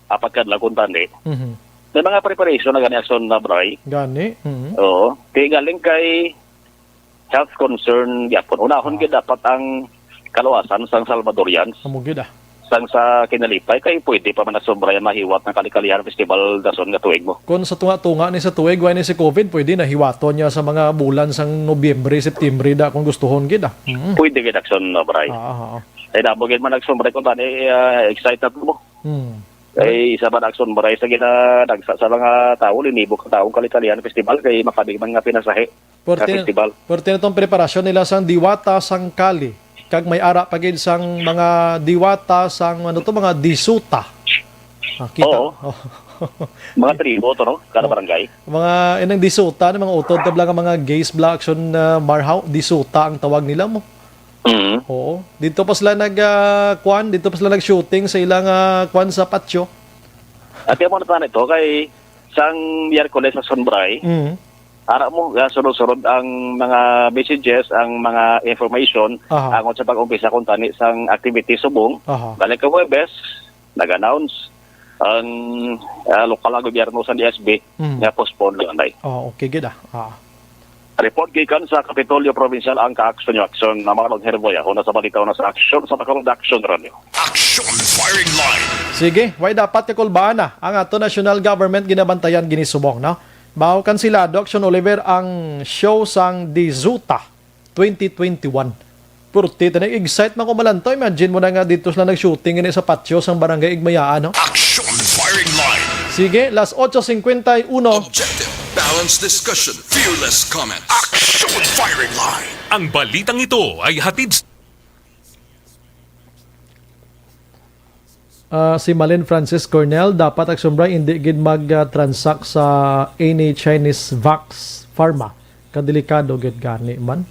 Apat ka lang kung tani. May mga preparation na gani action na bray. Gani? Oo. Kaya galing kay health concern yapon. Unahon gid dapat ang kaluwasan sang Salvadorians. Amugid sang sa kinalipay kay pwede pa man na sobraya mahiwat ng Kalikalihan Festival dason nga tuig mo. Kung sa tunga-tunga ni sa tuig way ni si COVID, pwede na hiwaton niya sa mga bulan sang Nobyembre, Septembre da kung gustuhon gid Pwede gid action na bray. Ay dabo gid man nagsombre ko tani excited mo. Kay isa ba action bray sa gina dagsa sa mga tao linibo ka taong Kalikalihan Festival kay mapadigman nga pinasahe. Festival. Porte na tong preparasyon nila sang Diwata Sangkali kag may ara pagid sang mga diwata sang ano to mga disuta. Kita. Oo. Mga tribo to, no? Kada barangay. Mga inang disuta, mga utod tabla nga mga gays black action marhaw, disuta ang tawag nila mo. Oo. Dito pa sila dito pa sila nag-shooting sa ilang kwan sa patio. At yung mga natanong ito, kay sang Miyerkules sa Sunbray, ara mo, sunod-sunod ang mga messages, ang mga information, angon sa pag-umpisa kung tani sang activity subong. Balik ka Webes, nag-announce ang lokal na gobyerno sa DSB na postpone lang ay. Okay, good Report gikan sa Kapitolyo Provincial ang ka-action na mga Herboya kung nasa balita na sa action sa Bacolod Action Radio. Action Firing Line. Sige, why dapat ikulbaan na ang ato national government ginabantayan ginisubong, no? Bao kansilado Action Oliver ang show sang Dizuta 2021. Purti na excite man ko malanto. Imagine mo na nga dito sila nag-shooting sa patio sang barangay Igmayaan, no? Action Firing Line. Sige, las 8:51. Objective, balanced discussion, fearless comment. Action Firing Line. Ang balitang ito ay hatid si Malin Francis Cornell dapat agsumbray hindi gid mag-transact sa any Chinese Vax Pharma. Kadelikado gid gani man.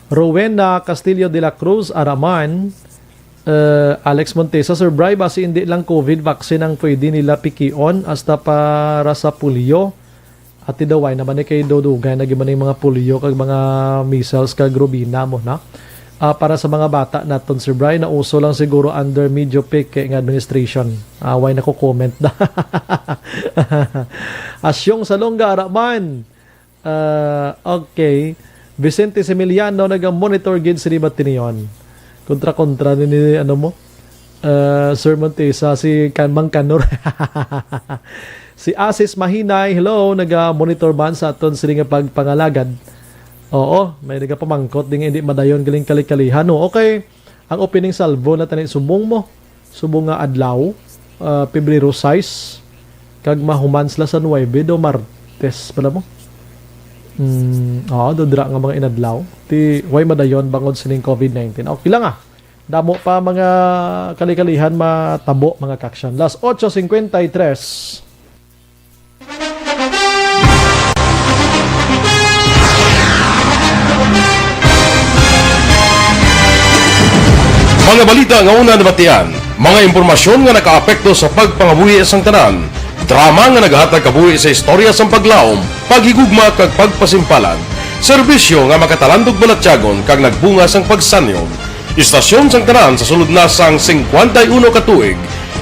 Rowena Castillo de la Cruz Araman, Alex Montesa, Sir Bry, basi hindi lang COVID vaccine ang pwede nila pikion hasta para sa polio. At tidaway naman ni kay Dodugay na giman yung mga polio kag mga measles kag rubina mo na. Para sa mga bata naton, Sir Bry, na uso lang siguro under medyo peke ng administration. Why na ko comment na. Asyong Salonga Araman. Okay. Vicente Semiliano nag-monitor gid sa libat tiniyon. Kontra-kontra ni ano mo? Sir Montesa, si Kanmang Kanor. Si Asis Mahinay, hello, nag-monitor man sa aton sila nga pagpangalagad. Oo, may nagapamangkot ding hindi madayon galing kalikalihan. No? Okay, ang opening salvo na tani subong mo. Subong nga adlaw, Pebrero 6, kag mahuman sila sa 9 do Martes pala mo. Dodra nga mga inadlaw. Ti way madayon bangod sining COVID-19. Okay lang Damo pa mga kalikalihan matabo mga kaksyan. Las 8:53. Mga balita nga una nabatian, mga impormasyon nga nakaapekto sa pagpangabuhi sang tanan, drama nga naghatag kabuhi sa istorya sang paglaom, paghigugma kag pagpasimpalan, serbisyo nga makatalandog balatyagon kag nagbunga sang pagsanyog, istasyon sang tanan sa sulod na sang 51 ka tuig,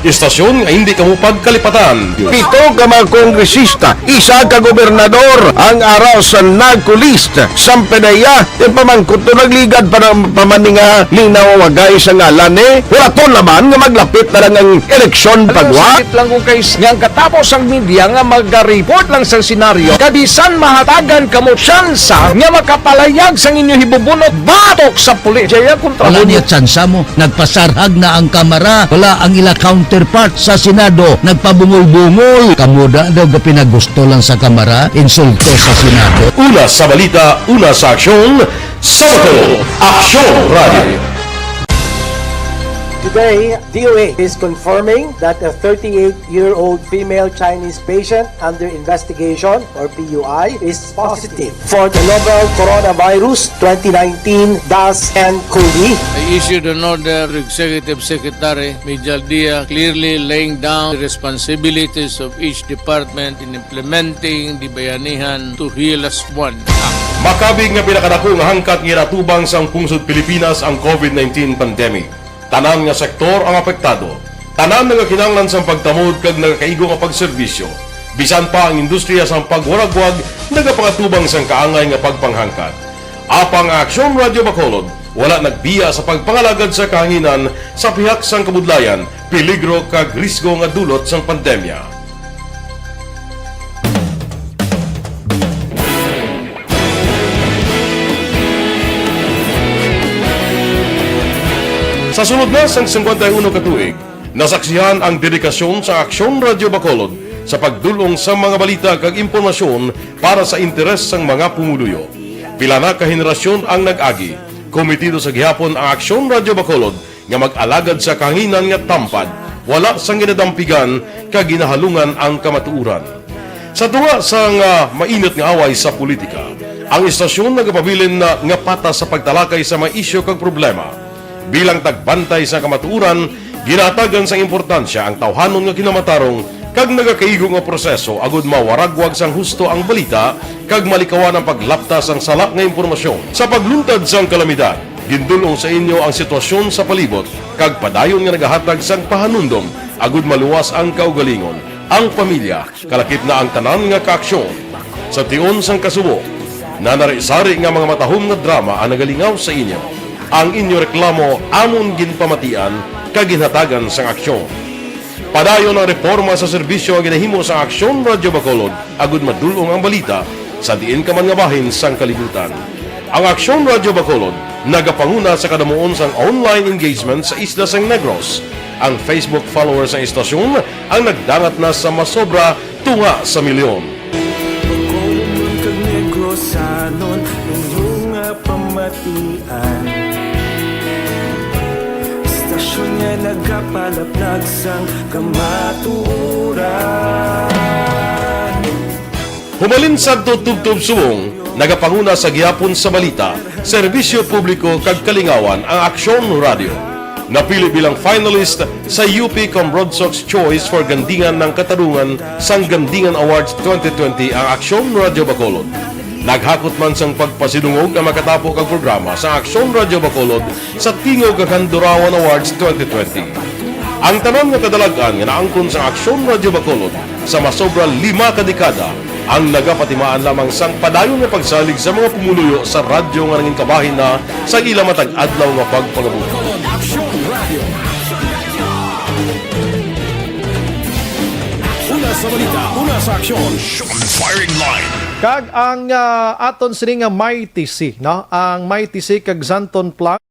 istasyon nga hindi kamupag kalipatan. 7 ka mga kongresista, 1 ka gobernador, ang araw sa nagkulist, sampedaya, yung pamangkot to nagligad para pamaninga linaw wagay sa ngalan wala to naman nga maglapit na lang ang eleksyon pagwa. Sakit lang kung kays nga katapos ang media nga mag-report lang sa senaryo, kabisan mahatagan kamo tsansa nga makapalayag sang inyo hibubunot batok sa pulis. Jaya kontra Wala niya tsansa mo, nagpasarhag na ang kamera, wala ang ila counterpart sa Senado, nagpabungol-bungol. Kamuda daw ga pinagusto lang sa kamera, insulto sa Senado. Una sa balita, una sa aksyon, sa Bacolod Action Radio. Today, DOA is confirming that a 38-year-old female Chinese patient under investigation, or PUI, is positive for the novel coronavirus 2019-10-CoV. I issued an order to Executive Secretary Mijal Dia clearly laying down the responsibilities of each department in implementing the Bayanihan to Heal as One Act. Makabig nga pinakadako nga hangkat nga iratubang sang pungsod Pilipinas ang COVID-19 pandemic. Tanan nga sektor ang apektado. Tanan nga kinahanglan sang pagtamod kag nagakaigo nga pagserbisyo. Bisan pa ang industriya sang pagwaragwag nagapangatubang sang kaangay nga pagpanghangkat. Apang Aksyon Radio Bacolod wala nagbiya sa pagpangalagad sa kahanginan sa pihak sang kabudlayan, peligro kag risgo nga dulot sang pandemya. Sa sunod na sang 51 ka tuig, nasaksihan ang dedikasyon sa Aksyon Radio Bacolod sa pagdulong sa mga balita kag impormasyon para sa interes sang mga pumuluyo. Pila na ka henerasyon ang nag-agi, Komitido sa gihapon ang Aksyon Radio Bacolod nga mag-alagad sa kahanginan nga tampad, wala sang ginadampigan kag ginahalungan ang kamatuuran. Sa tunga sa mainit nga away sa politika, ang istasyon nagapabilin na nga patas sa pagtalakay sa mga isyu kag problema. Bilang tagbantay sa kamatuuran, ginatagan sa importansya ang tawhanon nga kinamatarong kag nagakaigo nga proseso agud mawaragwag sang husto ang balita kag malikawan ang paglaptas ang salak nga impormasyon. Sa pagluntad sang kalamidad, gindulong sa inyo ang sitwasyon sa palibot kag padayon nga nagahatag sang pahanundom agud maluwas ang kaugalingon, ang pamilya, kalakip na ang tanan nga kaaksyon. Sa tion sang kasubo, nanari-sari nga mga matahom nga drama ang nagalingaw sa inyo. Ang inyo reklamo amon ginpamatian kag ginhatagan sang aksyon. Padayon ang reforma sa serbisyo ang ginahimo sa Aksyon Radio Bacolod agud madulong ang balita sa diin ka man nga bahin sang kalibutan. Ang Aksyon Radio Bacolod nagapanguna sa kadamuon sang online engagement sa Isla San Negros. Ang Facebook followers sa istasyon ang nagdangat na sa masobra tunga sa milyon. Bacolod kag Negros sanon inyong pamatian. Istasyon nga nagapalaplag sang kamaturan. Humalin sa tutubtub subong, nagapanguna sa gihapon sa balita, serbisyo publiko kag kalingawan ang Aksyon Radio. Napili bilang finalist sa UP Comrodsox Choice for Gandingan ng Katarungan sang Gandingan Awards 2020 ang Aksyon Radio Bacolod. Naghakot man sang pagpasinungog ang makatapo kag programa sa Aksyon Radio Bacolod sa Tingog kag Handurawan Awards 2020. Ang tanan nga kadalagan nga naangkon sa Aksyon Radio Bacolod sa masobra 5 ka dekada ang nagapatimaan lamang sang padayon nga pagsalig sa mga pumuluyo sa radyo nga nangin kabahin na sa ila matag adlaw nga pagpangabuhi. Una sa balita, una sa aksyon. Firing line. Kag ang aton sini nga Mighty C, no? Ang Mighty C kag Zanton Plank.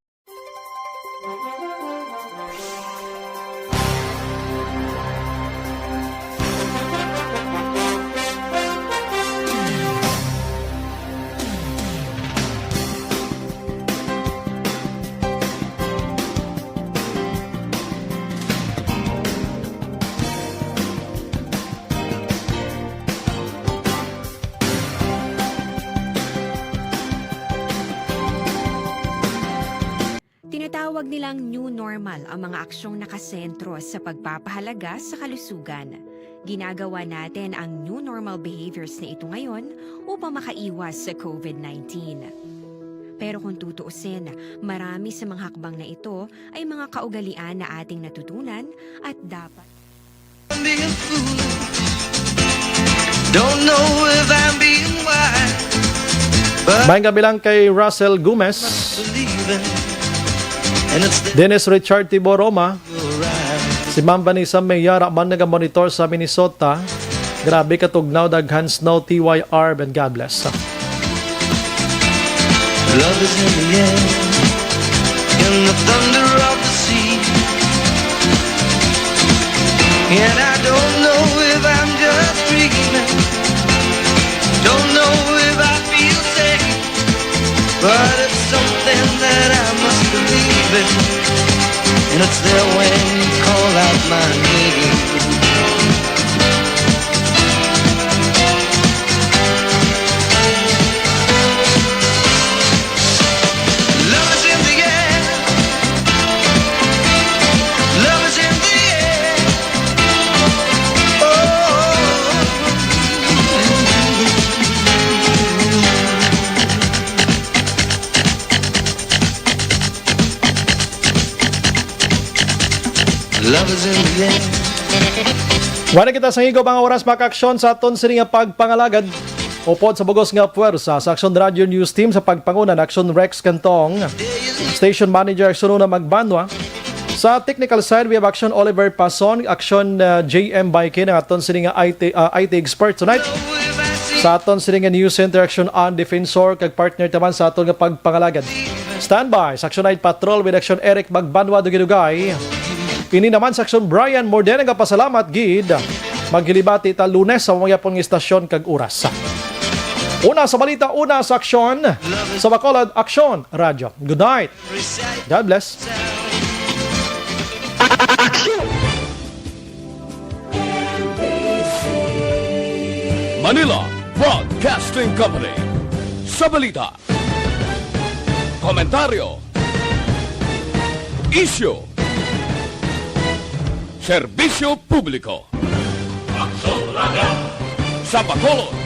Tinatawag nilang new normal ang mga aksyong nakasentro sa pagpapahalaga sa kalusugan. Ginagawa natin ang new normal behaviors na ito ngayon upang makaiwas sa COVID-19. Pero kung tutuusin, marami sa mga hakbang na ito ay mga kaugalian na ating natutunan at dapat Don't know if I'm being wise, Maayong gabi lang kay Russell Gomez, Dennis Richard Tiboroma, si Ma'am Vanessa Mayara man naga-monitor sa Minnesota. Grabe katugnaw, daghan snow, TYR, and God bless. love is in the air, in the thunder of the sea. And I don't know if I'm just dreaming, don't know if I feel safe, but it's something that I must believe in, and it's there when you call out my name. Wala kita sa higop ang oras makaksyon sa aton sini nga pagpangalagad. Upod sa bugos nga puwersa sa Aksyon Radio News Team sa pagpangunan Aksyon Rex Cantong, Station Manager Aksyon Una Magbanwa. Sa technical side, we have Aksyon Oliver Pason, Aksyon JM Baikin, ang aton sini nga IT expert tonight. Sa aton sini nga News Center Aksyon On Defensor, kag partner taman sa aton nga pagpangalagad. Standby sa Aksyon Night Patrol with Aksyon Eric Magbanwa Dugidugay. Ini naman sa Aksyon Brian Morden nga pasalamat gid. Maghilibati ta Lunes sa mga pong istasyon kag oras. Una sa balita, una sa aksyon. Sa Bacolod, Aksyon Radyo. Good night. God bless. Manila Broadcasting Company. Sa balita, komentaryo, issue, serbisyo publiko. Sa Bacolod,